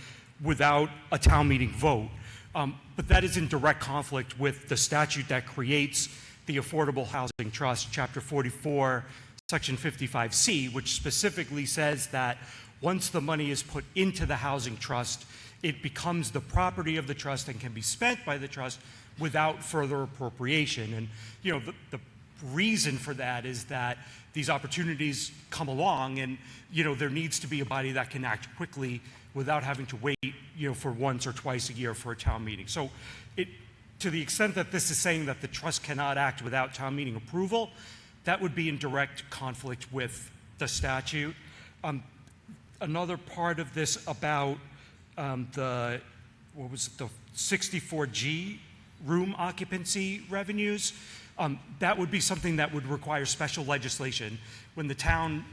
without a town meeting vote. But that is in direct conflict with the statute that creates the Affordable Housing Trust, Chapter 44, Section 55C, which specifically says that once the money is put into the housing trust, it becomes the property of the trust and can be spent by the trust without further appropriation. And the reason for that is that these opportunities come along, and there needs to be a body that can act quickly without having to wait for once or twice a year for a town meeting. So to the extent that this is saying that the trust cannot act without town meeting approval, that would be in direct conflict with the statute. Another part of this about the 64G room occupancy revenues, that would be something that would require special legislation. When the town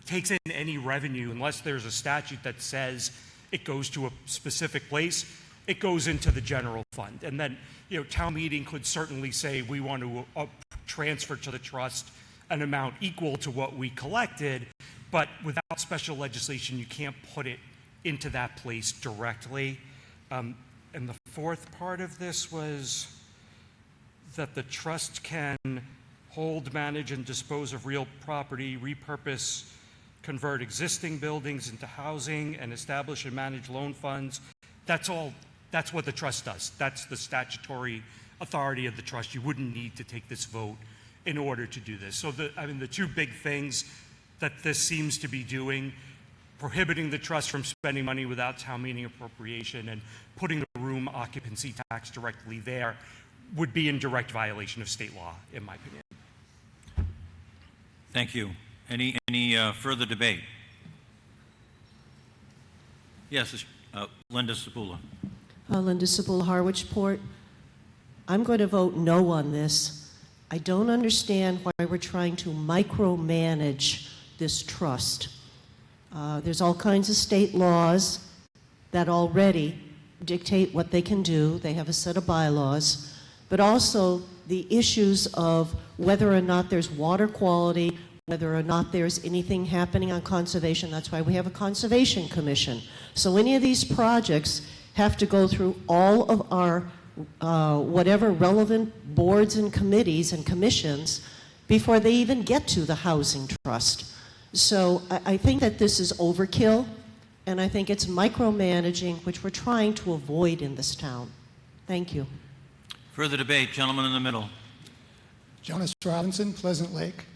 takes in any revenue, unless there's a statute that says it goes to a specific place, it goes into the general fund. And then, town meeting could certainly say we want to transfer to the trust an amount equal to what we collected, but without special legislation, you can't put it into that place directly. And the fourth part of this was that the trust can hold, manage, and dispose of real property, repurpose, convert existing buildings into housing, and establish and manage loan funds. That's what the trust does. That's the statutory authority of the trust. You wouldn't need to take this vote in order to do this. So the two big things that this seems to be doing, prohibiting the trust from spending money without town meeting appropriation and putting the room occupancy tax directly there, would be in direct violation of state law, in my opinion. Thank you. Any further debate? Yes, Linda Sabula. Linda Sabula, Harwich Port. I'm going to vote no on this. I don't understand why we're trying to micromanage this trust. There's all kinds of state laws that already dictate what they can do. They have a set of bylaws, but also the issues of whether or not there's water quality, whether or not there's anything happening on conservation. That's why we have a conservation commission. So any of these projects have to go through all of our whatever relevant boards and committees and commissions before they even get to the housing trust. So I think that this is overkill, and I think it's micromanaging, which we're trying to avoid in this town. Thank you. Further debate, gentleman in the middle. Jonas Robinson, Pleasant Lake.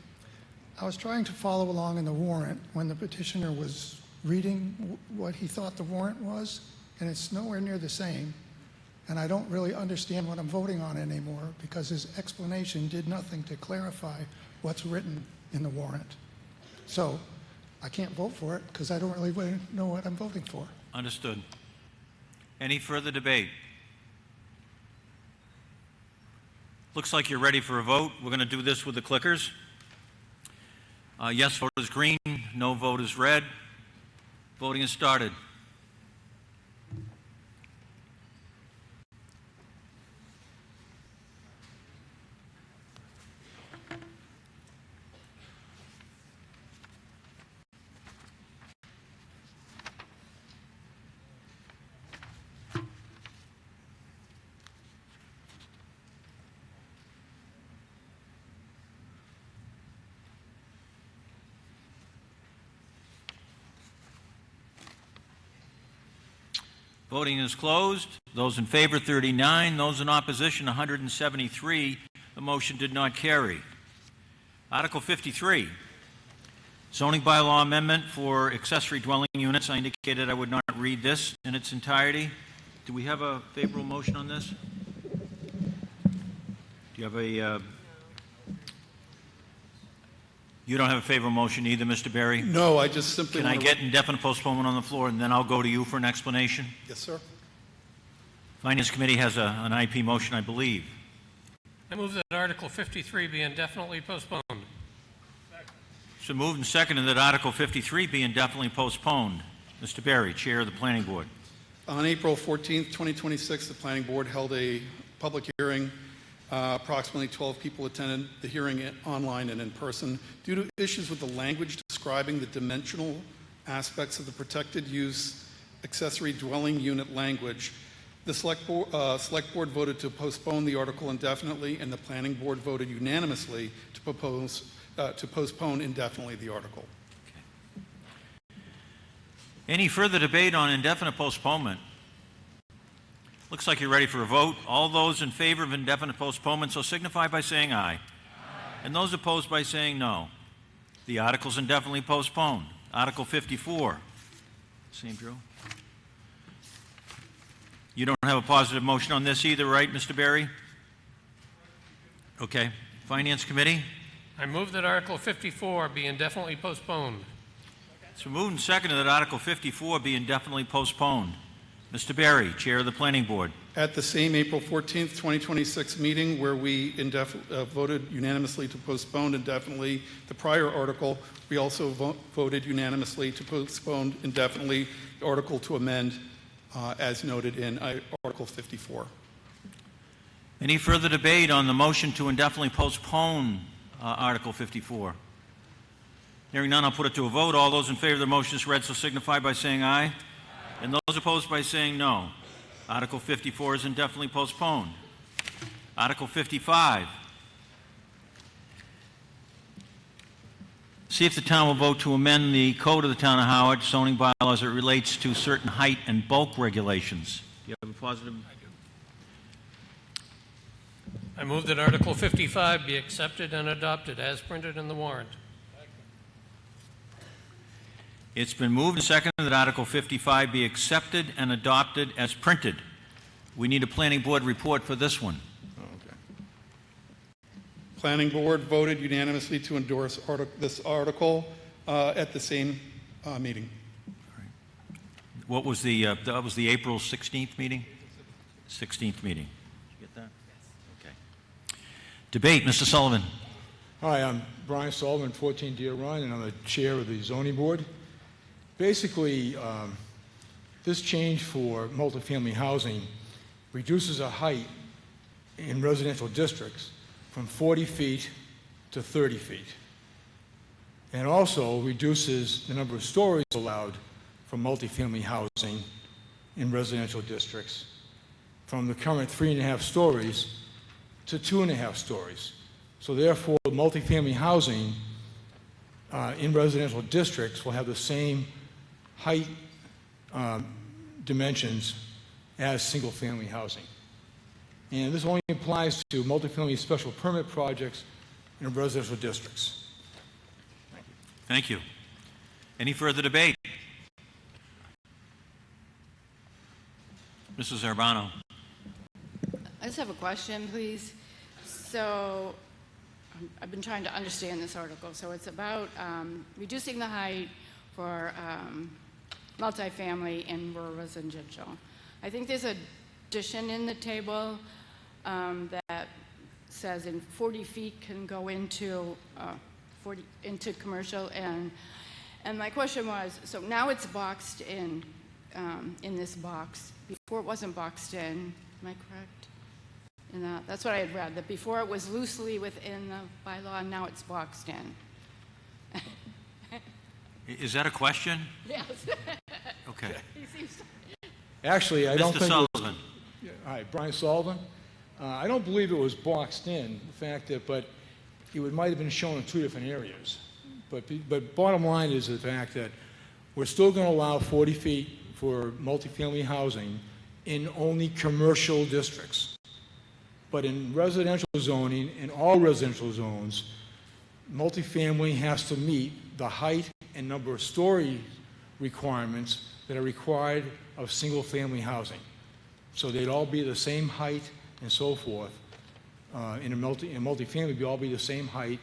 I was trying to follow along in the warrant when the petitioner was reading what he thought the warrant was, and it's nowhere near the same. And I don't really understand what I'm voting on anymore because his explanation did nothing to clarify what's written in the warrant. So I can't vote for it because I don't really know what I'm voting for. Understood. Any further debate? Looks like you're ready for a vote. We're going to do this with the clickers. Yes vote is green, no vote is red. Voting has started. Voting is closed. Those in favor, 39. Those in opposition, 173. The motion did not carry. Article 53, zoning bylaw amendment for accessory dwelling units. I indicated I would not read this in its entirety. Do we have a favorable motion on this? Do you have a... You don't have a favorable motion either, Mr. Berry? No, I just simply Can I want get indefinite postponement on the floor, and then I'll go to you for an explanation? Yes, sir. Finance Committee has an IP motion, I believe. I move that Article 53 be indefinitely postponed. So moved and seconded that Article 53 be indefinitely postponed. Mr. Berry, Chair of the Planning Board. On April 14th, 2026, the Planning Board held a public hearing. Approximately 12 people attended the hearing online and in person. Due to issues with the language describing the dimensional aspects of the protected use accessory dwelling unit language, the Select Board voted to postpone the article indefinitely, and the Planning Board voted unanimously to postpone indefinitely the article. Any further debate on indefinite postponement? Looks like you're ready for a vote. All those in favor of indefinite postponement so signify by saying aye. Aye. And those opposed by saying no. The article is indefinitely postponed. Article 54. Same drill. You don't have a positive motion on this either, right, Mr. Berry? Okay. Finance Committee? I move that Article 54 be indefinitely postponed. So moved and seconded that Article 54 be indefinitely postponed. Mr. Berry, Chair of the Planning Board. At the same April 14th, 2026 meeting where we voted unanimously to postpone indefinitely the prior article, we also voted unanimously to postpone indefinitely the article to amend as noted in Article 54. Any further debate on the motion to indefinitely postpone Article 54? Hearing none, I'll put it to a vote. All those in favor of the motion as read so signify by saying aye. And those opposed by saying no. Article 54 is indefinitely postponed. Article 55. See if the town will vote to amend the code of the town of Howard zoning bylaws as it relates to certain height and bulk regulations. Do you have a positive? I move that Article 55 be accepted and adopted as printed in the warrant. It's been moved and seconded that Article 55 be accepted and adopted as printed. We need a Planning Board report for this one. Planning Board voted unanimously to endorse this article at the same meeting. What was the, that was the April 16th meeting? 16th meeting. Did you get that? Debate, Mr. Sullivan. Hi, I'm Brian Sullivan, 14 Deer Run, and I'm the chair of the zoning board. Basically, this change for multifamily housing reduces the height in residential districts from 40 feet to 30 feet, and also reduces the number of stories allowed for multifamily housing in residential districts from the current 3.5 stories to 2.5 stories. So therefore, multifamily housing in residential districts will have the same height dimensions as single-family housing. And this only applies to multifamily special permit projects in residential districts. Thank you. Any further debate? Mrs. Urbano. I just have a question, please. So I've been trying to understand this article. So it's about reducing the height for multifamily and rural residential. I think there's a addition in the table that says in 40 feet can go into into commercial, and my question was, so now it's boxed in this box. Before it wasn't boxed in. Am I correct? And that's what I had read, that before it was loosely within the bylaw, and now it's boxed in. Is that a question? Yes. Okay. Actually, I don't Mr. think Sullivan. Hi, Brian Sullivan. I don't believe it was boxed in, the fact that, but it might have been shown in 2 different areas. But bottom line is the fact that we're still going to allow 40 feet for multifamily housing in only commercial districts. But in residential zoning, in all residential zones, multifamily has to meet the height and number of story requirements that are required of single-family housing. So they'd all be the same height and so forth. In multifamily, they'd all be the same height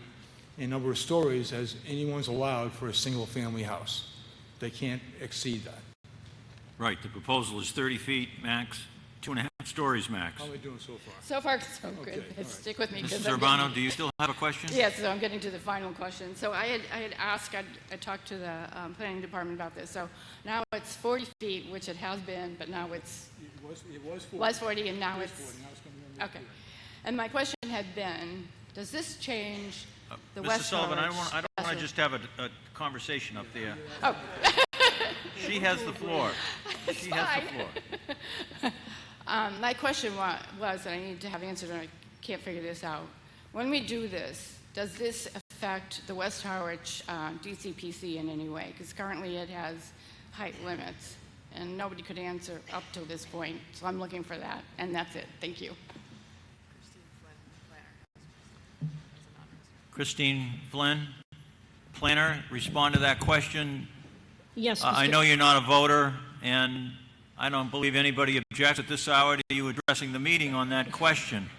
and number of stories as anyone's allowed for a single-family house. They can't exceed that. Right, the proposal is 30 feet max, 2.5 stories max. How are we doing so far? So far, so good. Okay, all right. Stick with me. Mrs. Urbano, do you still have a question? Yes, so I'm getting to the final question. So I had asked, I talked to the planning department about this. So now it's 40 feet, which it has been, but now it's... It was 40. Was 40, and now it's... 40. Now it's going to be Okay. And my question had been, does this change the Mr. West Sullivan, I Harwich don't want to just have a conversation up there. Oh. She has the floor. She has the floor. My question was, and I need to have answered, and I can't figure this out. When we do this, does this affect the West Harwich DCPC in any way? Because currently it has height limits, and nobody could answer up to this point. So I'm looking for that, and that's it. Thank you. Christine Flynn, planner, respond to that question. Yes, I Mr. know you're not a voter, and I don't believe anybody objects at this hour to you addressing the meeting on that question,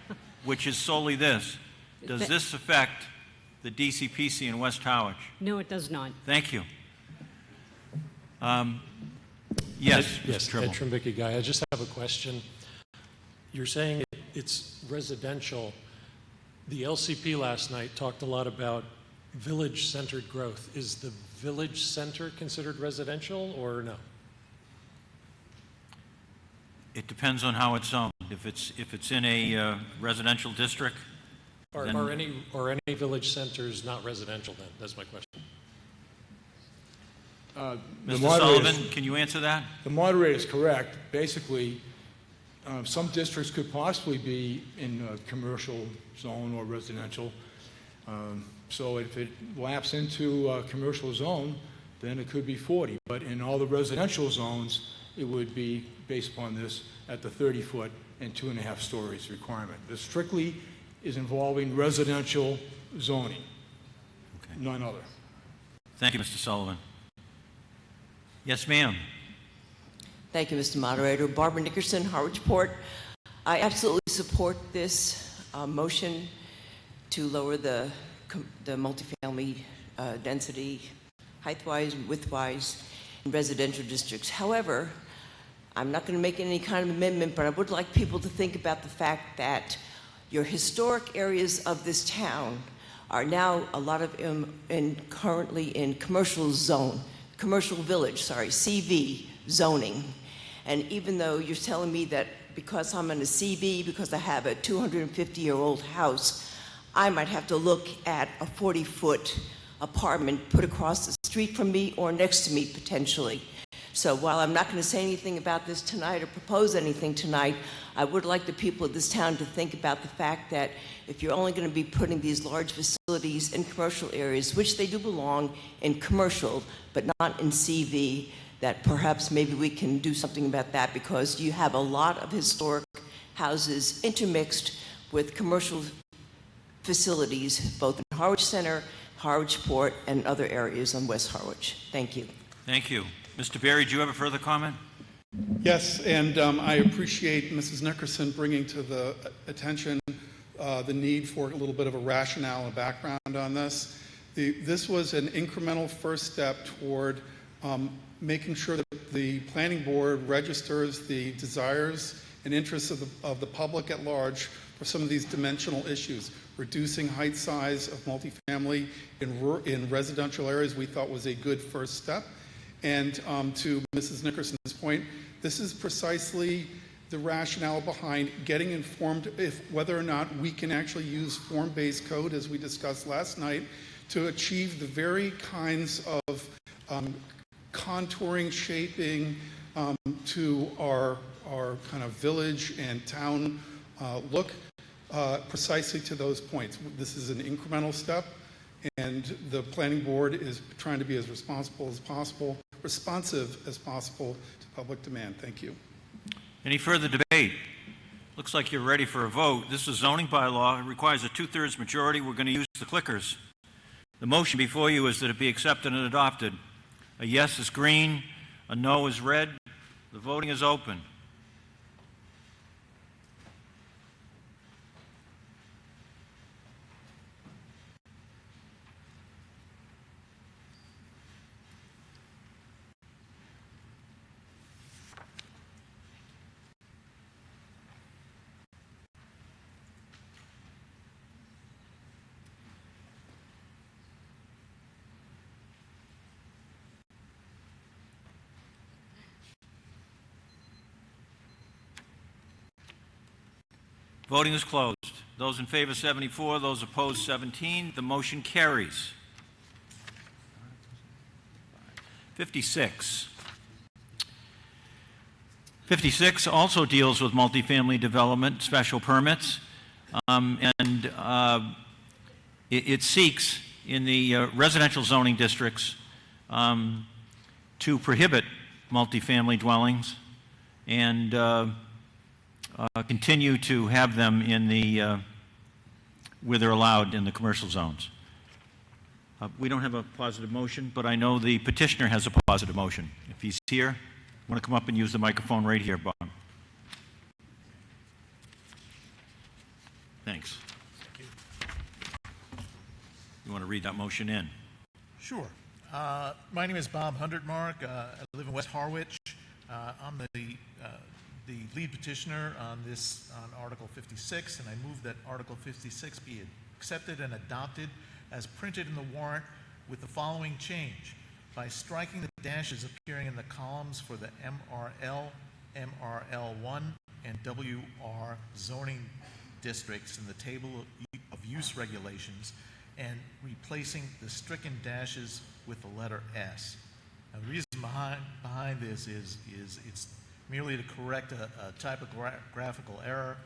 which is solely this. Does this affect the DCPC in West Harwich? No, it does not. Thank you. Yes, Yes, Mr. Trimble. Ed Trimbicki guy. I just have a question. You're saying it's residential. The LCP last night talked a lot about village-centered growth. Is the village center considered residential or no? It depends on how it's zoned. If it's in a residential district, Are any village centers not residential then? That's my question. Mr. Sullivan, can you answer that? The moderator is correct. Basically, some districts could possibly be in a commercial zone or residential. So if it laps into a commercial zone, then it could be 40. But in all the residential zones, it would be based upon this at the 30-foot and 2.5 stories requirement. This strictly is involving residential zoning, none other. Thank you, Mr. Sullivan. Yes, ma'am. Thank you, Mr. Moderator. Barbara Nickerson, Harwich Port. I absolutely support this motion to lower the multifamily density height-wise and width-wise in residential districts. However, I'm not going to make any kind of amendment, but I would like people to think about the fact that Your historic areas of this town are now a lot of currently in commercial village, CV zoning. And even though you're telling me that because I'm in a CV, because I have a 250-year-old house, I might have to look at a 40-foot apartment put across the street from me or next to me potentially. So while I'm not going to say anything about this tonight or propose anything tonight, I would like the people of this town to think about the fact that if you're only going to be putting these large facilities in commercial areas, which they do belong in commercial, but not in CV, that perhaps maybe we can do something about that, because you have a lot of historic houses intermixed with commercial facilities, both in Harwich Center, Harwich Port, and other areas on West Harwich. Thank you. Thank you. Mr. Berry, do you have a further comment? Yes, and I appreciate Mrs. Nickerson bringing to the attention the need for a little bit of a rationale and background on this. This was an incremental first step toward making sure that the planning board registers the desires and interests of the public at large for some of these dimensional issues. Reducing height size of multifamily in residential areas we thought was a good first step. And to Mrs. Nickerson's point, this is precisely the rationale behind getting informed whether or not we can actually use form-based code, as we discussed last night, to achieve the very kinds of contouring, shaping to our kind of village and town look, precisely to those points. This is an incremental step, and the planning board is trying to be as responsive as possible to public demand. Thank you. Any further debate? Looks like you're ready for a vote. This is a zoning bylaw. It requires a 2/3 majority. We're going to use the clickers. The motion before you is that it be accepted and adopted. A yes is green, a no is red. The voting is open. Voting is closed. Those in favor 74, those opposed 17. The motion carries. 56. 56 also deals with multifamily development special permits, it seeks in the residential zoning districts to prohibit multifamily dwellings and continue to have them in the where they're allowed in the commercial zones. We don't have a positive motion, but I know the petitioner has a positive motion. If he's here, want to come up and use the microphone right here, Bob. Thanks. Thank you. You want to read that motion in? Sure. My name is Bob Hundertmark. I live in West Harwich. I'm the lead petitioner on Article 56, and I move that Article 56 be accepted and adopted as printed in the warrant with the following change. By striking the dashes appearing in the columns for the MRL, MRL1, and WR zoning districts in the table of use regulations, and replacing the stricken dashes with the letter S. Now, the reason behind this is it's merely to correct a typographical error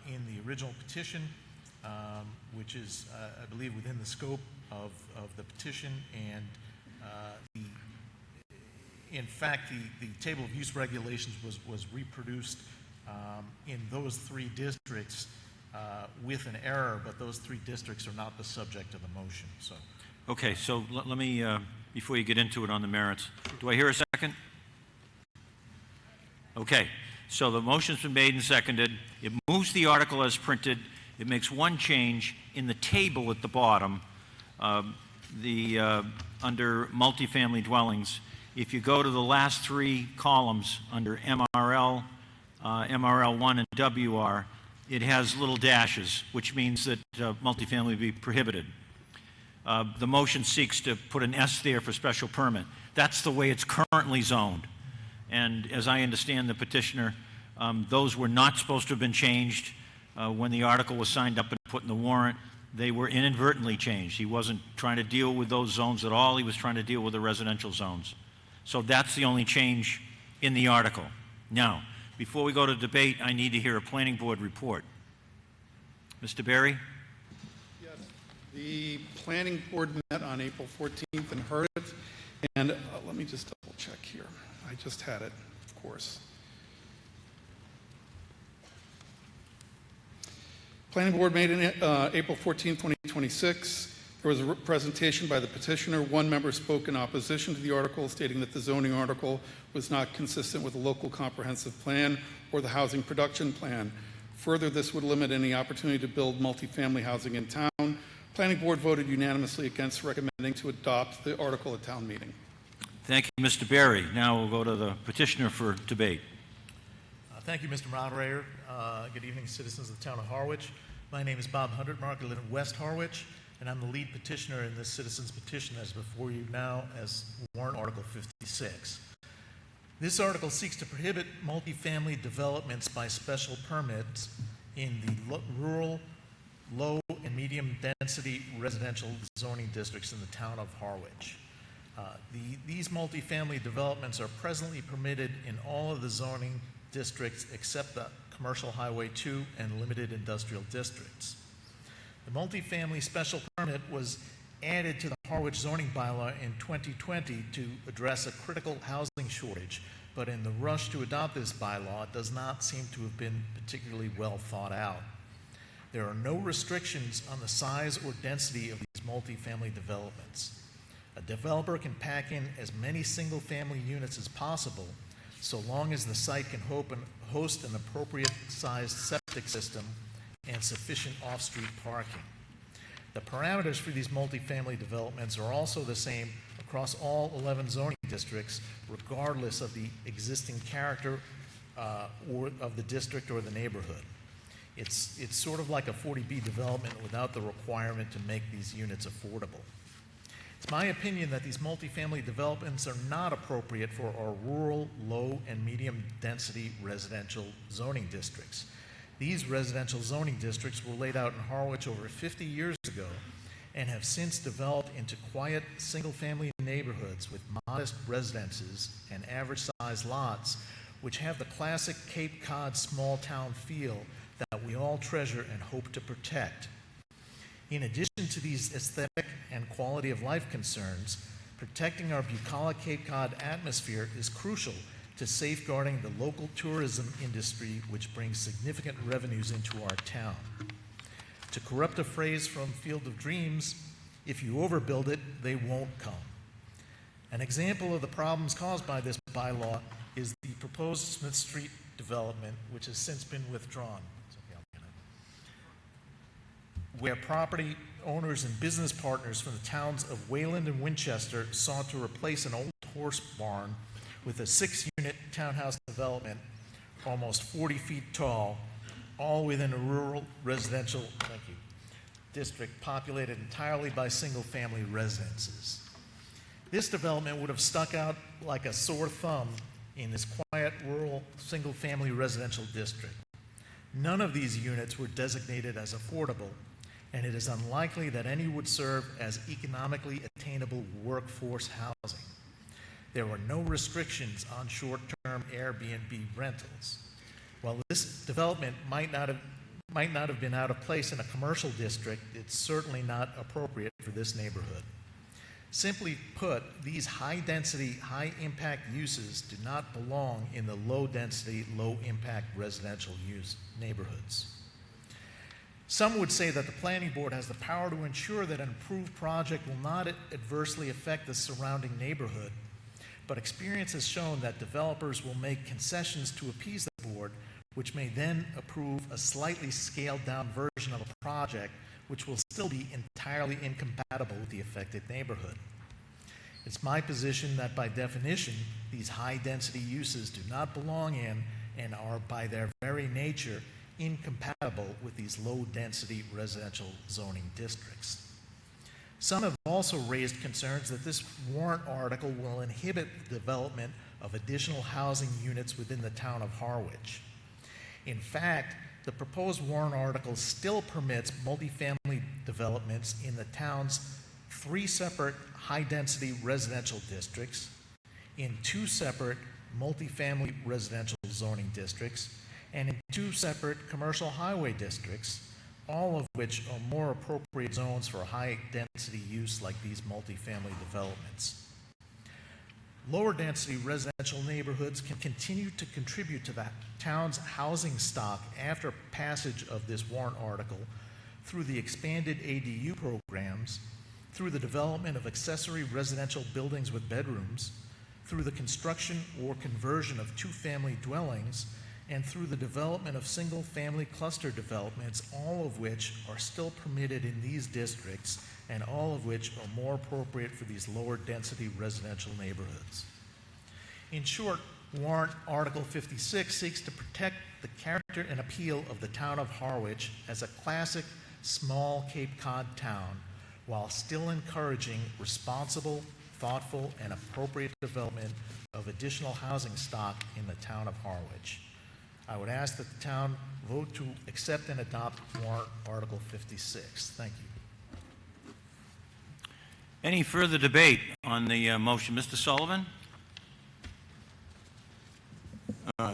in the original petition, which is, I believe, within the scope of the petition, and in fact, the table of use regulations was reproduced in those three districts with an error, but those three districts are not the subject of the motion. So, okay, so let me, before you get into it on the merits, do I hear a second? Okay, so the motion's been made and seconded. It moves the article as printed. It makes one change in the table at the bottom, under multifamily dwellings. If you go to the last three columns under MRL, MRL1, and WR, it has little dashes, which means that multifamily be prohibited. The motion seeks to put an S there for special permit. That's the way it's currently zoned. And as I understand the petitioner, those were not supposed to have been changed when the article was signed up and put in the warrant. They were inadvertently changed. He wasn't trying to deal with those zones at all. He was trying to deal with the residential zones. So that's the only change in the article. Now, before we go to debate, I need to hear a planning board report. Mr. Berry? Yes. The planning board met on April 14th and heard it. And let me just double check here. I just had it, of course. Planning board made in April 14, 2026. There was a presentation by the petitioner. One member spoke in opposition to the article, stating that the zoning article was not consistent with the local comprehensive plan or the housing production plan. Further, this would limit any opportunity to build multifamily housing in town. Planning board voted unanimously against recommending to adopt the article at town meeting. Thank you, Mr. Berry. Now we'll go to the petitioner for debate. Thank you, Mr. Moderator. Good evening, citizens of the town of Harwich. My name is Bob Hundertmark. I live in West Harwich, and I'm the lead petitioner in this citizen's petition that is before you now as warrant Article 56. This article seeks to prohibit multifamily developments by special permits in the rural, low, and medium density residential zoning districts in the town of Harwich. These multifamily developments are presently permitted in all of the zoning districts except the Commercial Highway 2 and limited industrial districts. The multifamily special permit was added to the Harwich zoning bylaw in 2020 to address a critical housing shortage, but in the rush to adopt this bylaw, it does not seem to have been particularly well thought out. There are no restrictions on the size or density of these multifamily developments. A developer can pack in as many single-family units as possible, so long as the site can host an appropriate sized septic system and sufficient off-street parking. The parameters for these multifamily developments are also the same across all 11 zoning districts, regardless of the existing character or of the district or the neighborhood. It's sort of like a 40B development without the requirement to make these units affordable. It's my opinion that these multifamily developments are not appropriate for our rural, low, and medium density residential zoning districts. These residential zoning districts were laid out in Harwich over 50 years ago and have since developed into quiet single-family neighborhoods with modest residences and average-sized lots, which have the classic Cape Cod small-town feel that we all treasure and hope to protect. In addition to these aesthetic and quality of life concerns, protecting our bucolic Cape Cod atmosphere is crucial to safeguarding the local tourism industry, which brings significant revenues into our town. To corrupt a phrase from Field of Dreams, if you overbuild it, they won't come. An example of the problems caused by this bylaw is the proposed Smith Street development, which has since been withdrawn, where property owners and business partners from the towns of Wayland and Winchester sought to replace an old horse barn with a 6-unit townhouse development almost 40 feet tall, all within a rural residential district populated entirely by single-family residences. This development would have stuck out like a sore thumb in this quiet, rural, single-family residential district. None of these units were designated as affordable, and it is unlikely that any would serve as economically attainable workforce housing. There were no restrictions on short-term Airbnb rentals. While this development might not have been out of place in a commercial district, it's certainly not appropriate for this neighborhood. Simply put, these high-density, high-impact uses do not belong in the low-density, low-impact residential use neighborhoods. Some would say that the planning board has the power to ensure that an approved project will not adversely affect the surrounding neighborhood, but experience has shown that developers will make concessions to appease the board, which may then approve a slightly scaled-down version of a project which will still be entirely incompatible with the affected neighborhood. It's my position that by definition, these high-density uses do not belong in and are by their very nature incompatible with these low-density residential zoning districts. Some have also raised concerns that this warrant article will inhibit the development of additional housing units within the town of Harwich. In fact, the proposed warrant article still permits multifamily developments in the town's 3 separate high-density residential districts, in 2 separate multifamily residential zoning districts, and in 2 separate commercial highway districts, all of which are more appropriate zones for high-density use like these multifamily developments. Lower density residential neighborhoods can continue to contribute to the town's housing stock after passage of this warrant article through the expanded ADU programs, through the development of accessory residential buildings with bedrooms, through the construction or conversion of 2-family dwellings, and through the development of single-family cluster developments, all of which are still permitted in these districts and all of which are more appropriate for these lower density residential neighborhoods. In short, warrant Article 56 seeks to protect the character and appeal of the town of Harwich as a classic small Cape Cod town while still encouraging responsible, thoughtful, and appropriate development of additional housing stock in the town of Harwich. I would ask that the town vote to accept and adopt warrant Article 56. Thank you. Any further debate on the motion? Mr. Sullivan?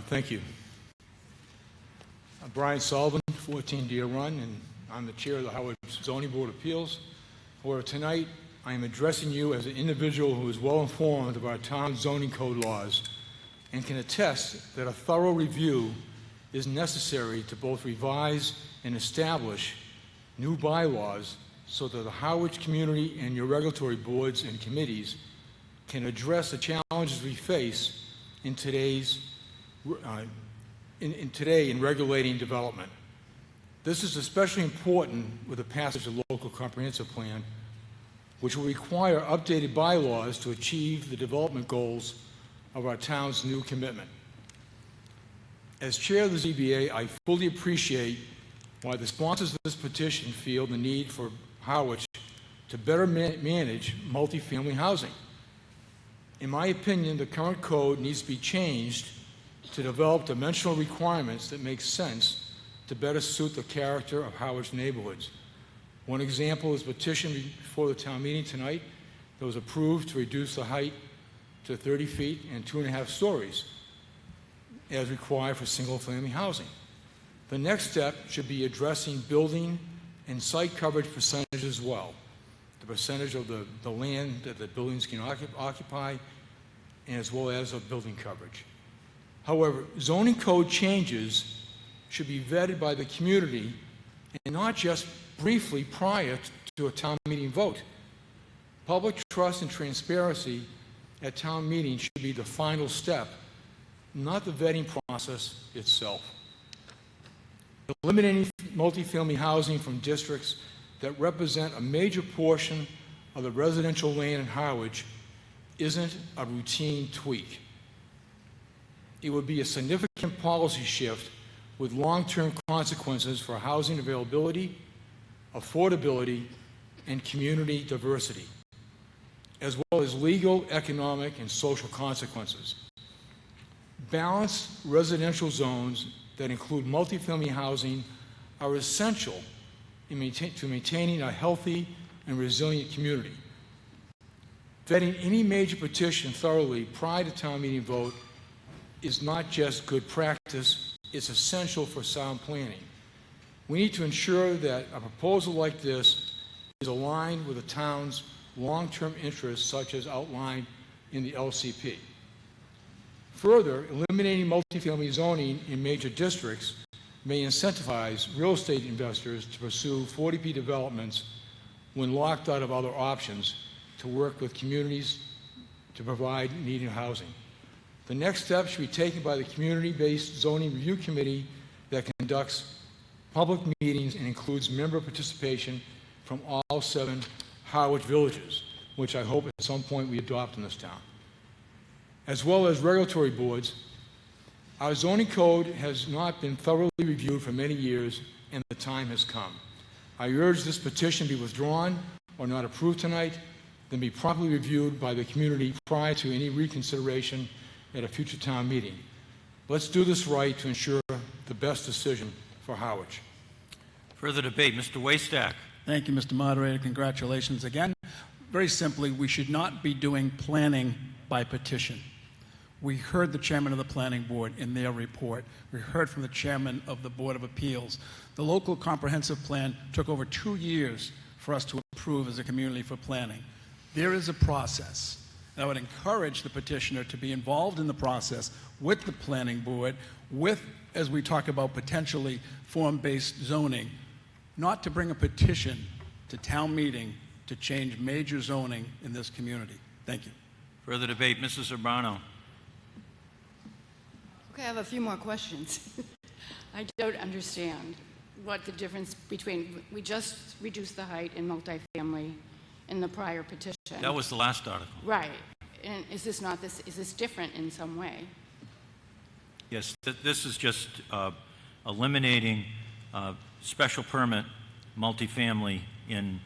Thank you. I'm Brian Sullivan, 14 Deer Run, and I'm the chair of the Howard Zoning Board of Appeals. However, tonight I am addressing you as an individual who is well informed of our town's zoning code laws and can attest that a thorough review is necessary to both revise and establish new bylaws so that the Harwich community and your regulatory boards and committees can address the challenges we face in today in regulating development. This is especially important with the passage of the local comprehensive plan, which will require updated bylaws to achieve the development goals of our town's new commitment. As chair of the ZBA, I fully appreciate why the sponsors of this petition feel the need for Harwich to better manage multifamily housing. In my opinion, the current code needs to be changed to develop dimensional requirements that make sense to better suit the character of Harwich neighborhoods. One example is a petition before the town meeting tonight that was approved to reduce the height to 30 feet and 2.5 stories as required for single-family housing. The next step should be addressing building and site coverage percentage as well, the percentage of the land that the buildings can occupy, and as well as of building coverage. However, zoning code changes should be vetted by the community and not just briefly prior to a town meeting vote. Public trust and transparency at town meetings should be the final step, not the vetting process itself. Eliminating multifamily housing from districts that represent a major portion of the residential land in Harwich isn't a routine tweak. It would be a significant policy shift with long-term consequences for housing availability, affordability, and community diversity, as well as legal, economic, and social consequences. Balanced residential zones that include multifamily housing are essential to maintaining a healthy and resilient community. Vetting any major petition thoroughly prior to town meeting vote is not just good practice, it's essential for sound planning. We need to ensure that a proposal like this is aligned with the town's long-term interests, such as outlined in the LCP. Further, eliminating multifamily zoning in major districts may incentivize real estate investors to pursue 40B developments when locked out of other options to work with communities to provide needed housing. The next step should be taken by the community-based zoning review committee that conducts public meetings and includes member participation from all 7 Harwich villages, which I hope at some point we adopt in this town, as well as regulatory boards Our zoning code has not been thoroughly reviewed for many years, and the time has come. I urge this petition be withdrawn or not approved tonight, then be properly reviewed by the community prior to any reconsideration at a future town meeting. Let's do this right to ensure the best decision for Harwich. Further debate. Mr. Waystack. Thank you, Mr. Moderator. Congratulations again. Very simply, we should not be doing planning by petition. We heard the chairman of the planning board in their report. We heard from the chairman of the Board of Appeals. The local comprehensive plan took over 2 years for us to approve as a community for planning. There is a process. And I would encourage the petitioner to be involved in the process with the planning board, with, as we talk about potentially form-based zoning, not to bring a petition to town meeting to change major zoning in this community. Thank you. Further debate. Mrs. Urbano. Okay, I have a few more questions. I don't understand what the difference between, we just reduced the height in multifamily in the prior petition. That was the last article. Right. And is this different in some way? Yes, this is just eliminating special permit multifamily in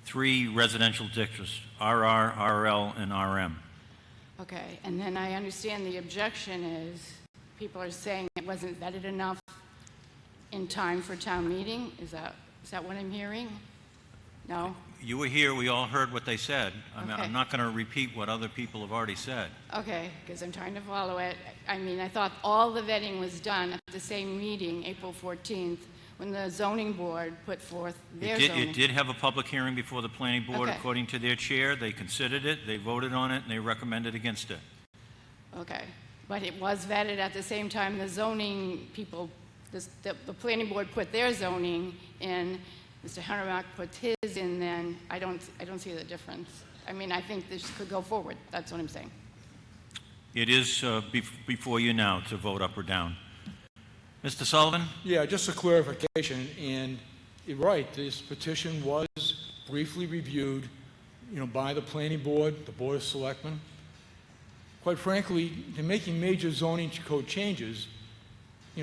3 residential districts, RR, RL, and RM. Okay, and then I understand the objection is people are saying it wasn't vetted enough in time for town meeting. Is that what I'm hearing? No? You were here, we all heard what they said. Okay. I'm not going to repeat what other people have already said. Okay, because I'm trying to follow it. I mean, I thought all the vetting was done at the same meeting, April 14th, when the zoning board put forth their zoning. It did have a public hearing before the planning board, Okay. according to their chair. They considered it, they voted on it, and they recommended against it. Okay, but it was vetted at the same time the zoning people, the planning board put their zoning in, Mr. Hennerock put his in, then I don't see the difference. I mean, I think this could go forward. That's what I'm saying. It is before you now to vote up or down. Mr. Sullivan? Yeah, just a clarification, and you're right, this petition was briefly reviewed, by the planning board, the board of selectmen. Quite frankly, in making major zoning code changes,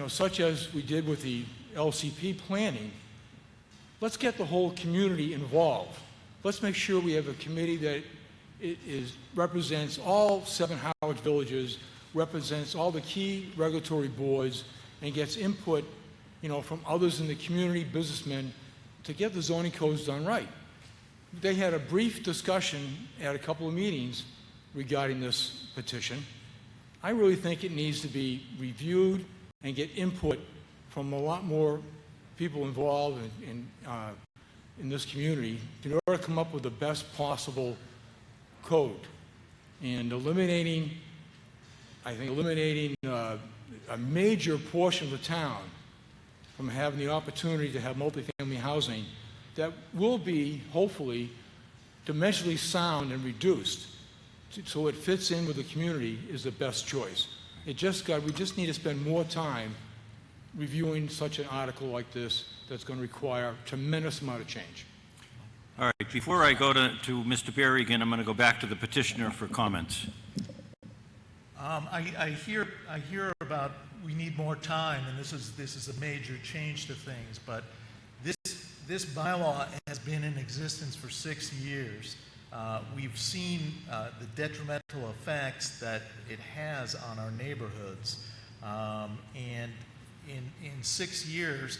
such as we did with the LCP planning, let's get the whole community involved. Let's make sure we have a committee that represents all 7 Howard villages, represents all the key regulatory boards, and gets input, from others in the community, businessmen, to get the zoning codes done right. They had a brief discussion at a couple of meetings regarding this petition. I really think it needs to be reviewed and get input from a lot more people involved in this community in order to come up with the best possible code. And eliminating a major portion of the town from having the opportunity to have multifamily housing that will be, hopefully, dimensionally sound and reduced so it fits in with the community is the best choice. We just need to spend more time reviewing such an article like this that's going to require a tremendous amount of change. All right, before I go to Mr. Berry again, I'm going to go back to the petitioner for comments. I hear about we need more time, and this is a major change to things. But this bylaw has been in existence for 6 years. We've seen the detrimental effects that it has on our neighborhoods, and in 6 years,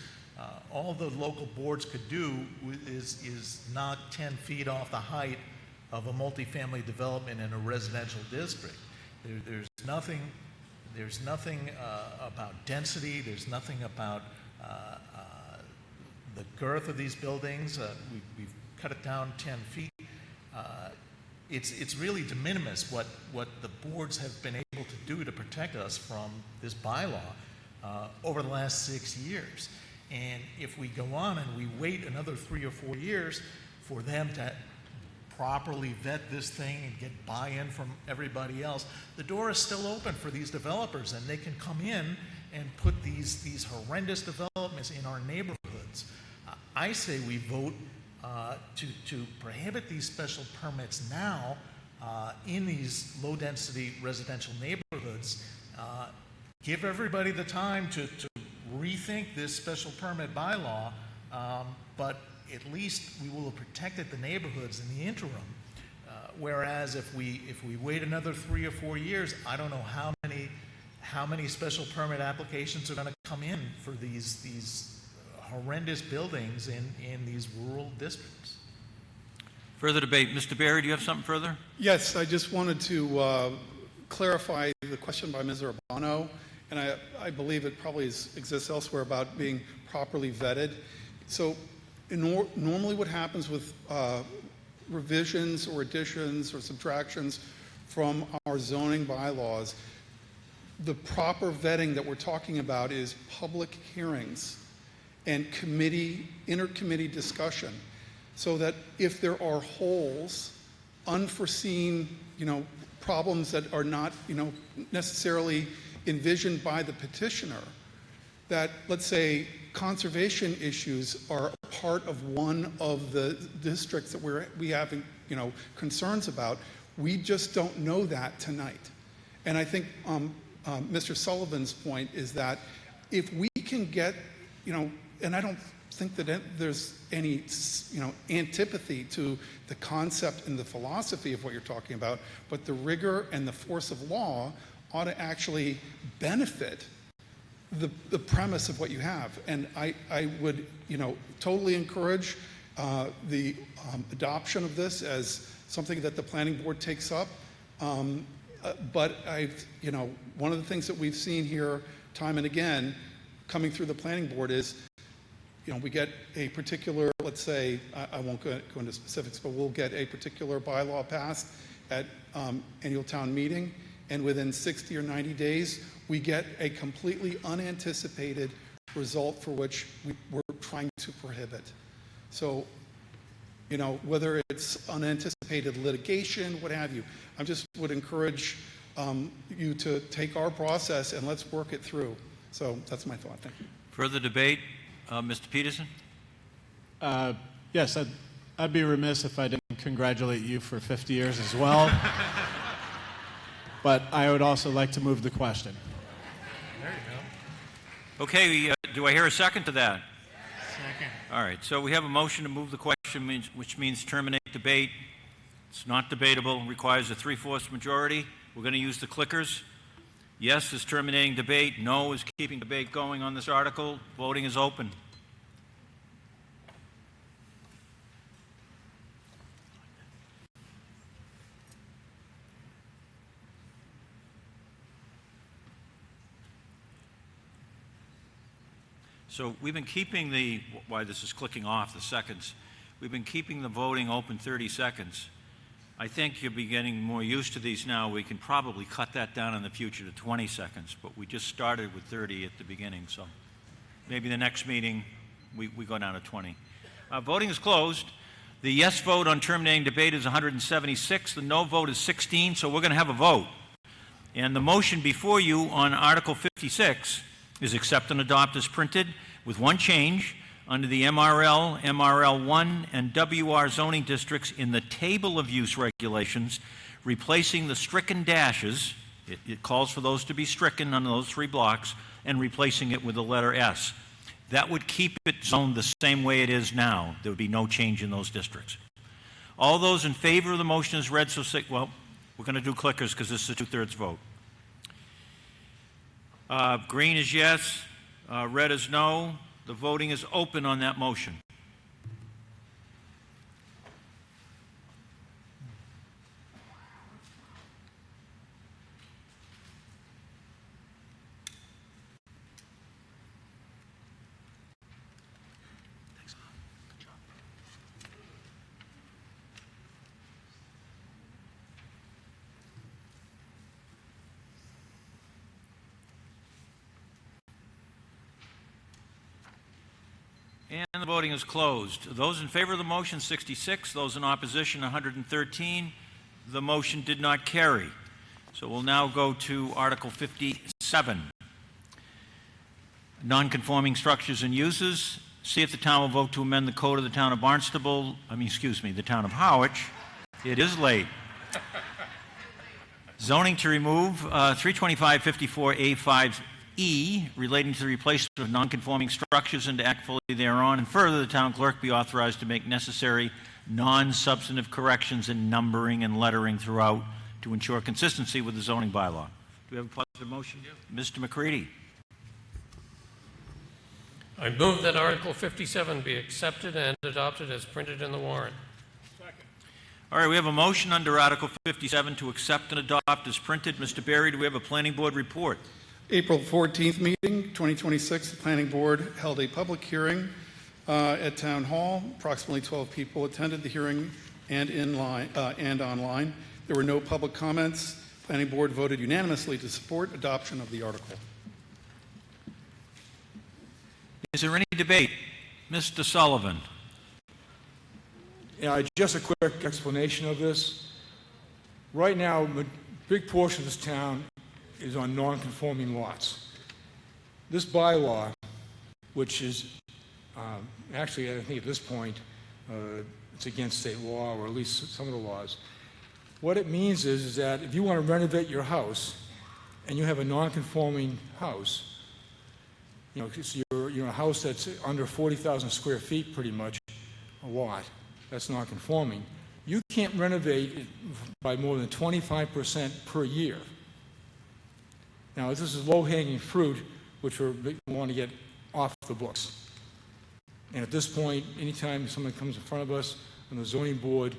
all the local boards could do is knock 10 feet off the height of a multifamily development in a residential district. There's nothing about density. There's nothing about the girth of these buildings. We've cut it down 10 feet. It's really de minimis what the boards have been able to do to protect us from this bylaw over the last 6 years. And if we go on and we wait another 3 or 4 years for them to properly vet this thing and get buy-in from everybody else, the door is still open for these developers, and they can come in and put these horrendous developments in our neighborhoods. I say we vote to prohibit these special permits now in these low-density residential neighborhoods give everybody the time to rethink this special permit bylaw, but at least we will have protected the neighborhoods in the interim. Whereas if we wait another 3 or 4 years, I don't know how many special permit applications are going to come in for these horrendous buildings in these rural districts. Further debate. Mr. Barry, do you have something further? Yes, I just wanted to clarify the question by Ms. Urbano, and I believe it probably exists elsewhere about being properly vetted. So normally what happens with revisions or additions or subtractions from our zoning bylaws, the proper vetting that we're talking about is public hearings and intercommittee discussion, so that if there are holes, unforeseen, problems that are not, necessarily envisioned by the petitioner, that, let's say, conservation issues are part of one of the districts that we have, concerns about. We just don't know that tonight. And I think Mr. Sullivan's point is that if we can get, and I don't think that there's any, antipathy to the concept and the philosophy of what you're talking about, but the rigor and the force of law ought to actually benefit the premise of what you have. And I would, totally encourage the adoption of this as something that the planning board takes up. But one of the things that we've seen here time and again coming through the planning board is, we get a particular, let's say, I won't go into specifics, but we'll get a particular bylaw passed at annual town meeting, and within 60 or 90 days, we get a completely unanticipated result for which we're trying to prohibit. So, whether it's unanticipated litigation, what have you, I just would encourage you to take our process and let's work it through. So that's my thought. Thank you. Further debate. Mr. Peterson? Yes, I'd be remiss if I didn't congratulate you for 50 years as well. But I would also like to move the question. There you go. Okay, do I hear a second to that? Second. All right, so we have a motion to move the question, which means terminate debate. It's not debatable, requires a 3/4 majority. We're going to use the clickers. Yes is terminating debate. No is keeping debate going on this article. Voting is open. So we've been keeping why this is clicking off the seconds, we've been keeping the voting open 30 seconds. I think you'll be getting more used to these now. We can probably cut that down in the future to 20 seconds, but we just started with 30 at the beginning, so maybe the next meeting we go down to 20. Voting is closed. The yes vote on terminating debate is 176. The no vote is 16, so we're going to have a vote. And the motion before you on Article 56 is accept and adopt as printed with one change. Under the MRL, MRL1, and WR zoning districts in the table of use regulations, replacing the stricken dashes, it calls for those to be stricken on those 3 blocks, and replacing it with the letter S. That would keep it zoned the same way it is now. There would be no change in those districts. All those in favor of the motion as read, so say, well, we're going to do clickers because this is a 2/3 vote. Green is yes, red is no. The voting is open on that motion. And the voting is closed. Those in favor of the motion, 66. Those in opposition, 113. The motion did not carry. So we'll now go to Article 57. Non-conforming structures and uses. See if the town will vote to amend the code of the town of the town of Harwich. It is late. Zoning to remove 325-54A5E relating to the replacement of nonconforming structures and to act fully thereon. And further, the town clerk be authorized to make necessary non-substantive corrections in numbering and lettering throughout to ensure consistency with the zoning bylaw. Do we have a positive motion? Mr. McCready. I move that Article 57 be accepted and adopted as printed in the warrant. All right, we have a motion under Article 57 to accept and adopt as printed. Mr. Berry, do we have a planning board report? April 14th meeting, 2026, the planning board held a public hearing at Town Hall. Approximately 12 people attended the hearing and online. There were no public comments. Planning board voted unanimously to support adoption of the article. Is there any debate? Mr. Sullivan. Yeah, just a quick explanation of this. Right now, a big portion of this town is on non-conforming lots. This bylaw, which is actually, I think at this point, it's against state law, or at least some of the laws. What it means is that if you want to renovate your house and you have a non-conforming house, you know, you're a house that's under 40,000 square feet, pretty much, a lot, that's non-conforming, you can't renovate it by more than 25% per year. Now, this is low-hanging fruit, which we want to get off the books. And at this point, anytime someone comes in front of us on the zoning board,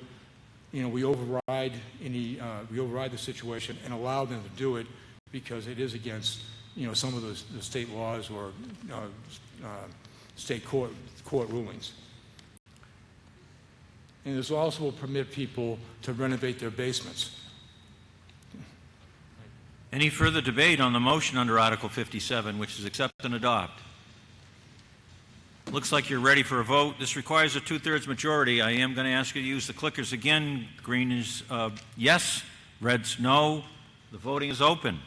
you know, we override the situation and allow them to do it because it is against, you know, some of the state laws or state court rulings. And this also will permit people to renovate their basements. Any further debate on the motion under Article 57, which is accept and adopt? Looks like you're ready for a vote. This requires a 2/3 majority. I am going to ask you to use the clickers again. Green is yes, red's no. The voting is open.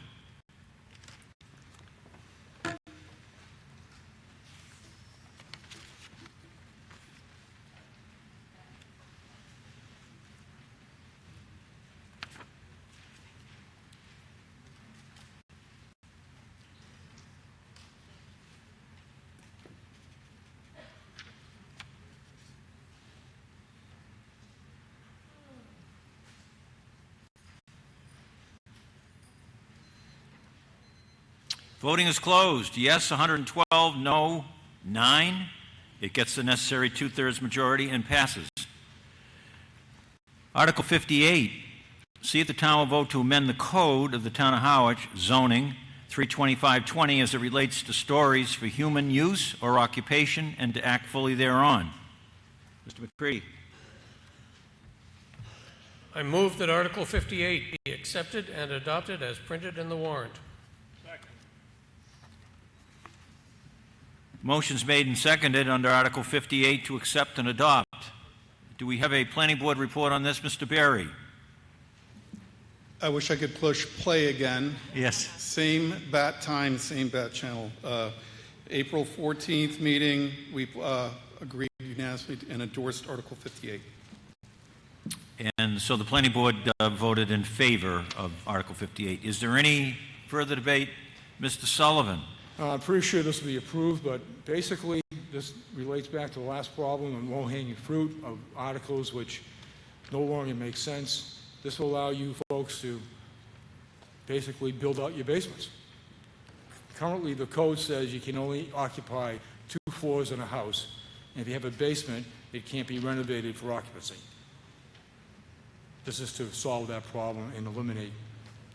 Voting is closed. Yes, 112, no, 9. It gets the necessary 2/3 majority and passes. Article 58, see if the town will vote to amend the code of the town of Harwich, zoning 32520, as it relates to stories for human use or occupation and to act fully thereon. Mr. McCready. I move that Article 58 be accepted and adopted as printed in the warrant. Motion's made and seconded under Article 58 to accept and adopt. Do we have a planning board report on this, Mr. Berry? I wish I could push play again. Yes. Same bat time, same bat channel. April 14th meeting, we agreed unanimously and endorsed Article 58. And so the planning board voted in favor of Article 58. Is there any further debate? Mr. Sullivan. I'm pretty sure this will be approved, but basically this relates back to the last problem of low-hanging fruit of articles which no longer make sense. This will allow you folks to basically build out your basements. Currently, the code says you can only occupy 2 floors in a house, and if you have a basement, it can't be renovated for occupancy. This is to solve that problem and eliminate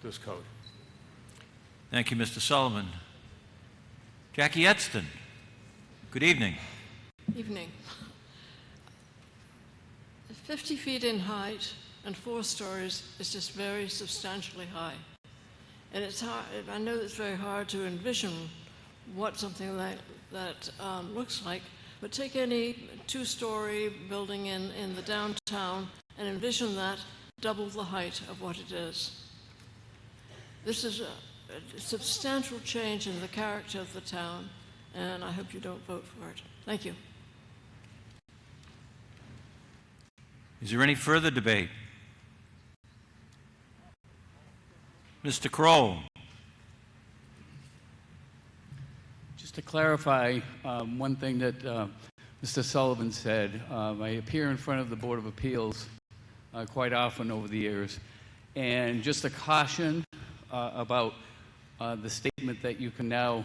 this code. Thank you, Mr. Sullivan. Jackie Edston. Good evening. Evening. 50 feet in height and 4 stories is just very substantially high. And it's hard, I know it's very hard to envision what something like that looks like, but take any 2-story building in the downtown and envision that double the height of what it is. This is a substantial change in the character of the town, and I hope you don't vote for it. Thank you. Is there any further debate? Mr. Kroll. Just to clarify one thing that Mr. Sullivan said, I appear in front of the Board of Appeals quite often over the years, and just a caution about the statement that you can now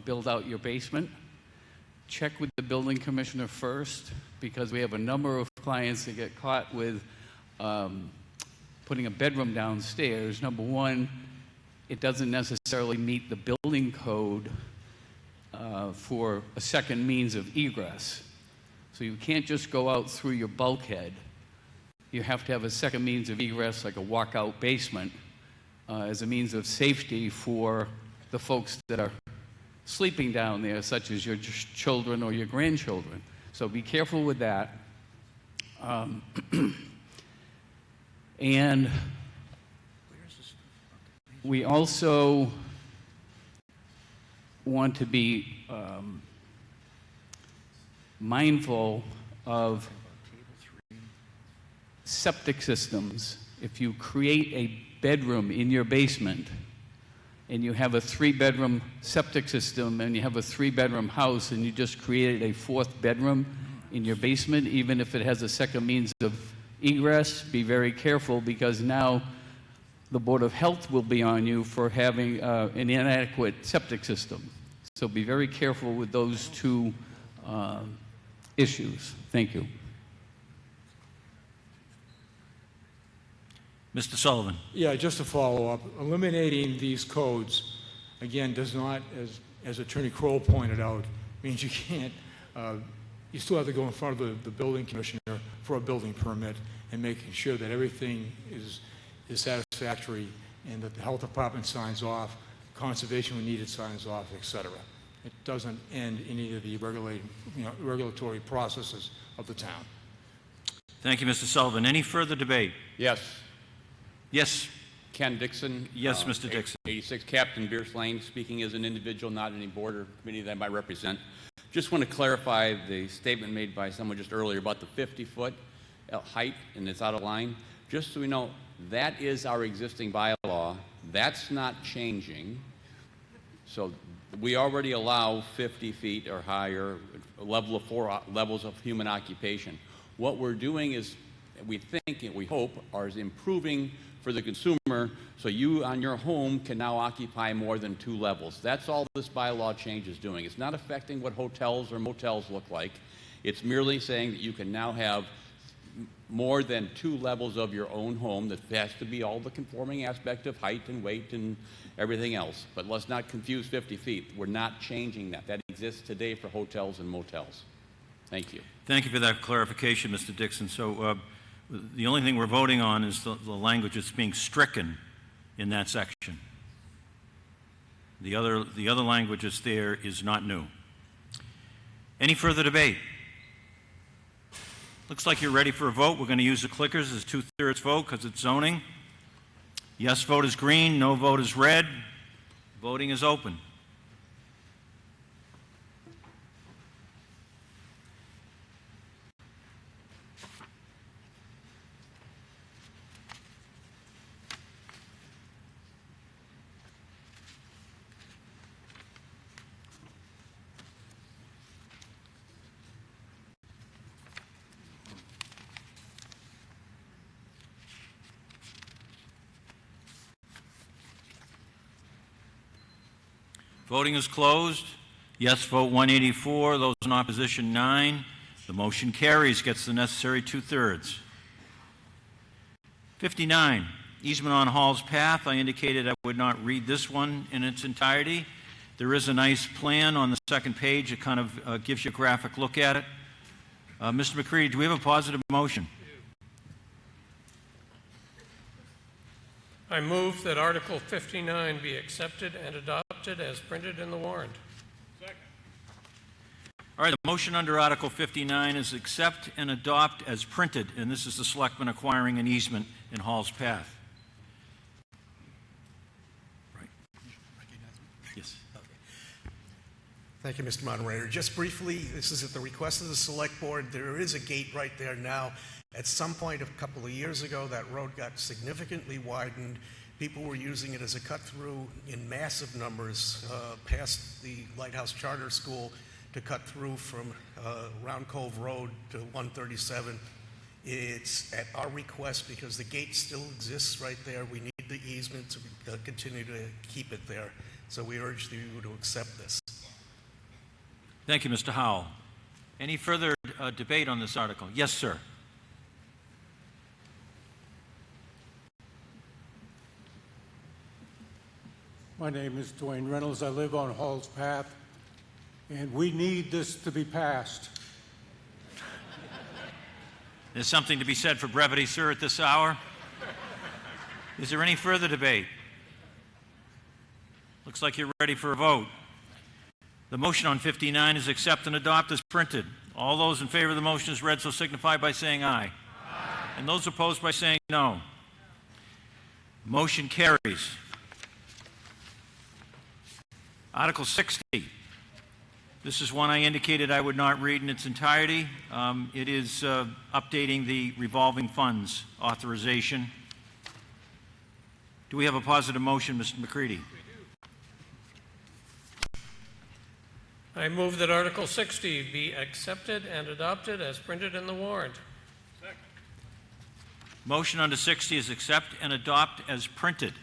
build out your basement. Check with the building commissioner first, because we have a number of clients that get caught with putting a bedroom downstairs. Number one, it doesn't necessarily meet the building code for a second means of egress. So you can't just go out through your bulkhead. You have to have a second means of egress, like a walkout basement, as a means of safety for the folks that are sleeping down there, such as your children or your grandchildren. So be careful with that. And we also want to be mindful of septic systems. If you create a bedroom in your basement and you have a 3-bedroom septic system and you have a 3-bedroom house and you just created a 4th bedroom in your basement, even if it has a second means of egress, be very careful, because now the Board of Health will be on you for having an inadequate septic system. So be very careful with those two issues. Thank you. Mr. Sullivan. Yeah, just to follow up, eliminating these codes, again, does not, as Attorney Kroll pointed out, means you can't, you still have to go in front of the building commissioner for a building permit and making sure that everything is satisfactory and that the health department signs off, conservation when needed signs off, etc. It doesn't end any of the regulatory processes of the town. Thank you, Mr. Sullivan. Any further debate? Yes. Yes. Ken Dixon. Yes, Mr. Dixon. 86 Captain Bierce Lane, speaking as an individual, not any board or committee that I might represent. Just want to clarify the statement made by someone just earlier about the 50-foot height, and it's out of line. Just so we know, that is our existing bylaw. That's not changing. So we already allow 50 feet or higher, level of 4 levels of human occupation. What we're doing is, we think and we hope, is improving for the consumer, so you on your home can now occupy more than 2 levels. That's all this bylaw change is doing. It's not affecting what hotels or motels look like. It's merely saying that you can now have more than 2 levels of your own home. That has to be all the conforming aspect of height and weight and everything else. But let's not confuse 50 feet. We're not changing that. That exists today for hotels and motels. Thank you. Thank you for that clarification, Mr. Dixon. So the only thing we're voting on is the language that's being stricken in that section. The other language that's there is not new. Any further debate? Looks like you're ready for a vote. We're going to use the clickers as 2/3 vote because it's zoning. Yes vote is green, no vote is red. Voting is open. Voting is closed. Yes vote 184. Those in opposition 9. The motion carries, gets the necessary 2/3. 59, easement on Hall's Path. I indicated I would not read this one in its entirety. There is a nice plan on the second page. It kind of gives you a graphic look at it. Mr. McCready, do we have a positive motion? I move that Article 59 be accepted and adopted as printed in the warrant. All right, the motion under Article 59 is accept and adopt as printed, and this is the selectmen acquiring an easement in Hall's Path. Right. Yes. Thank you, Mr. Moderator. Just briefly, this is at the request of the Select Board. There is a gate right there now, At some point a couple of years ago, that road got significantly widened. People were using it as a cut-through in massive numbers past the Lighthouse Charter School to cut through from Round Cove Road to 137. It's at our request because the gate still exists right there. We need the easement to continue to keep it there. So we urge you to accept this. Thank you, Mr. Howell. Any further debate on this article? Yes, sir. My name is Dwayne Reynolds. I live on Hall's Path, and we need this to be passed. There's something to be said for brevity, sir, at this hour. Is there any further debate? Looks like you're ready for a vote. The motion on 59 is accept and adopt as printed. All those in favor of the motion as read so signify by saying aye. Aye. And those opposed by saying no. Motion carries. Article 60. This is one I indicated I would not read in its entirety. It is updating the revolving funds authorization. Do we have a positive motion, Mr. McCready? I move that Article 60 be accepted and adopted as printed in the warrant. Second. Motion under 60 is accept and adopt as printed.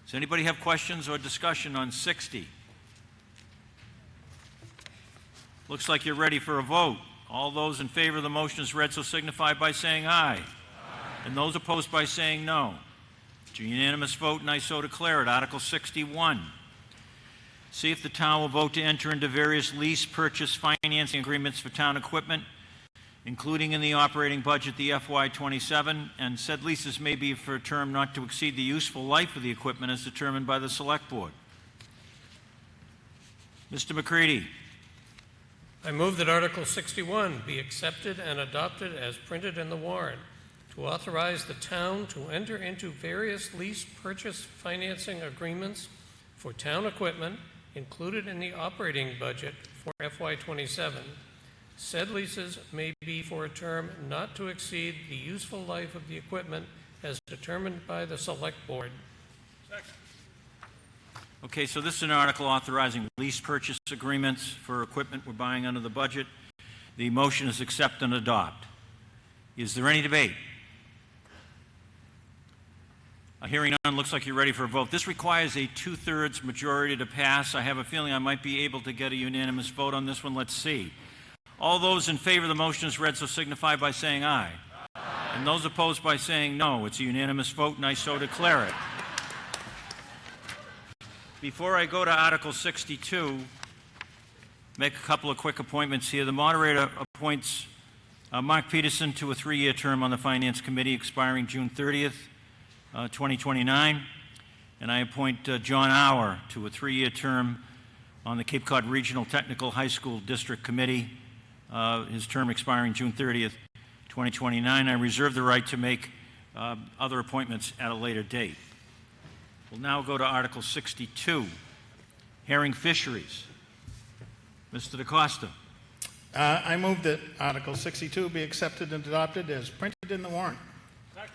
Does anybody have questions or discussion on 60? Looks like you're ready for a vote. All those in favor of the motion as read so signify by saying aye. Aye. And those opposed by saying no. It's a unanimous vote, and I so declare it. Article 61. See if the town will vote to enter into various lease, purchase, financing agreements for town equipment, including in the operating budget the FY27, and said leases may be for a term not to exceed the useful life of the equipment as determined by the Select Board. Mr. McCready. I move that Article 61 be accepted and adopted as printed in the warrant to authorize the town to enter into various lease, purchase, financing agreements for town equipment included in the operating budget for FY27. Said leases may be for a term not to exceed the useful life of the equipment as determined by the Select Board. Second. Okay, so this is an article authorizing lease purchase agreements for equipment we're buying under the budget. The motion is accept and adopt. Is there any debate? Hearing none, looks like you're ready for a vote. This requires a 2/3 majority to pass. I have a feeling I might be able to get a unanimous vote on this one. Let's see. All those in favor of the motion as read so signify by saying aye. Aye. And those opposed by saying no. It's a unanimous vote, and I so declare it. Before I go to Article 62, make a couple of quick appointments here. The moderator appoints Mark Peterson to a 3-year term on the Finance Committee expiring June 30th, 2029. And I appoint John Auer to a 3-year term on the Cape Cod Regional Technical High School District Committee, his term expiring June 30th, 2029. I reserve the right to make other appointments at a later date. We'll now go to Article 62, Herring Fisheries. Mr. DaCosta. I move that Article 62 be accepted and adopted as printed in the warrant. Second.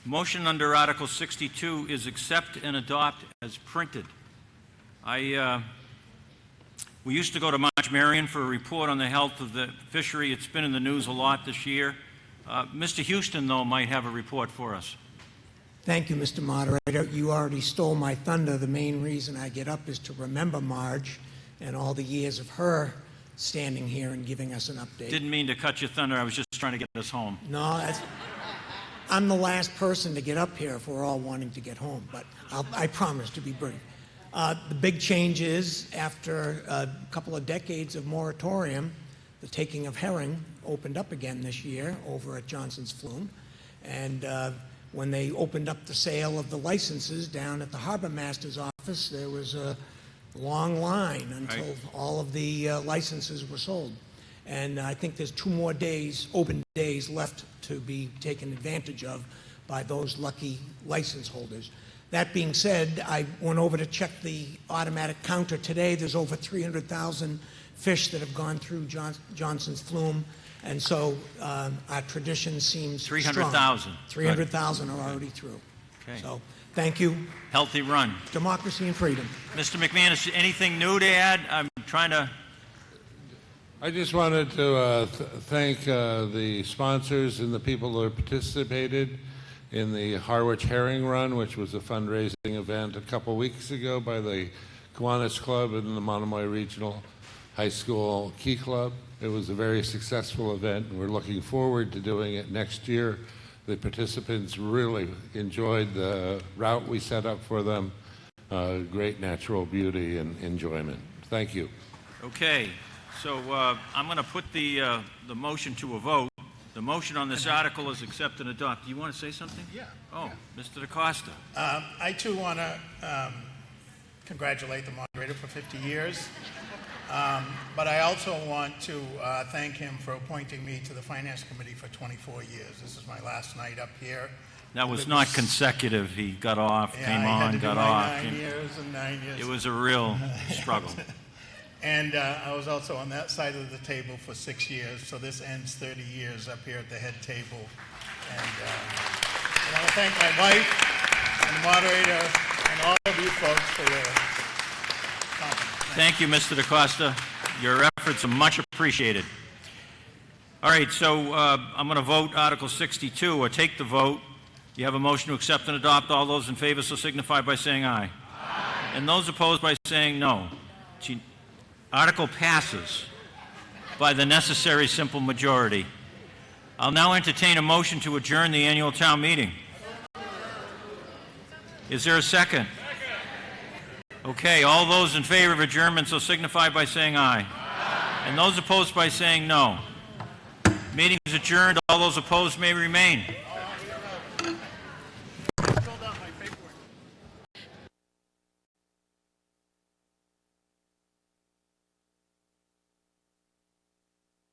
Motion under Article 62 is accept and adopt as printed. We used to go to March Marion for a report on the health of the fishery. It's been in the news a lot this year. Mr. Houston, though, might have a report for us. Thank you, Mr. Moderator. You already stole my thunder. The main reason I get up is to remember Marge and all the years of her standing here and giving us an update. Didn't mean to cut your thunder. I was just trying to get us home. No, I'm the last person to get up here if we're all wanting to get home, but I promise to be brief. The big change is, after a couple of decades of moratorium, the taking of herring opened up again this year over at Johnson's Flume. And when they opened up the sale of the licenses down at the harbor master's office, there was a long line until all of the licenses were sold. And I think there's 2 more days, open days, left to be taken advantage of by those lucky license holders. That being said, I went over to check the automatic counter today. There's over 300,000 fish that have gone through Johnson's Flume And so our tradition seems strong. 300,000. 300,000 are already through. Okay. So thank you. Healthy run. Democracy and freedom. Mr. McManus, anything new to add? I'm trying to... I just wanted to thank the sponsors and the people who participated in the Harwich Herring Run, which was a fundraising event a couple weeks ago by the Kiwanis Club and the Monomoy Regional High School Key Club. It was a very successful event, and we're looking forward to doing it next year. The participants really enjoyed the route we set up for them. Great natural beauty and enjoyment. Thank you. Okay, so I'm going to put the motion to a vote. The motion on this article is accept and adopt. Do you want to say something? Yeah. Oh, Mr. DaCosta. I too want to congratulate the moderator for 50 years. But I also want to thank him for appointing me to the Finance Committee for 24 years. This is my last night up here. That was not consecutive. He got off, came on, got off. 9 years and 9 years. It was a real struggle. And I was also on that side of the table for 6 years, so this ends 30 years up here at the head table. And I want to thank my wife and the moderator and all of you folks for your confidence. Thank you, Mr. DaCosta. Your efforts are much appreciated. All right, so I'm going to vote Article 62, or take the vote. You have a motion to accept and adopt. All those in favor so signify by saying aye. Aye. And those opposed by saying no. Article passes by the necessary simple majority. I'll now entertain a motion to adjourn the annual town meeting. Is there a second? Okay, all those in favor of adjournment so signify by saying aye. Aye. And those opposed by saying no. Meeting is adjourned. All those opposed may remain.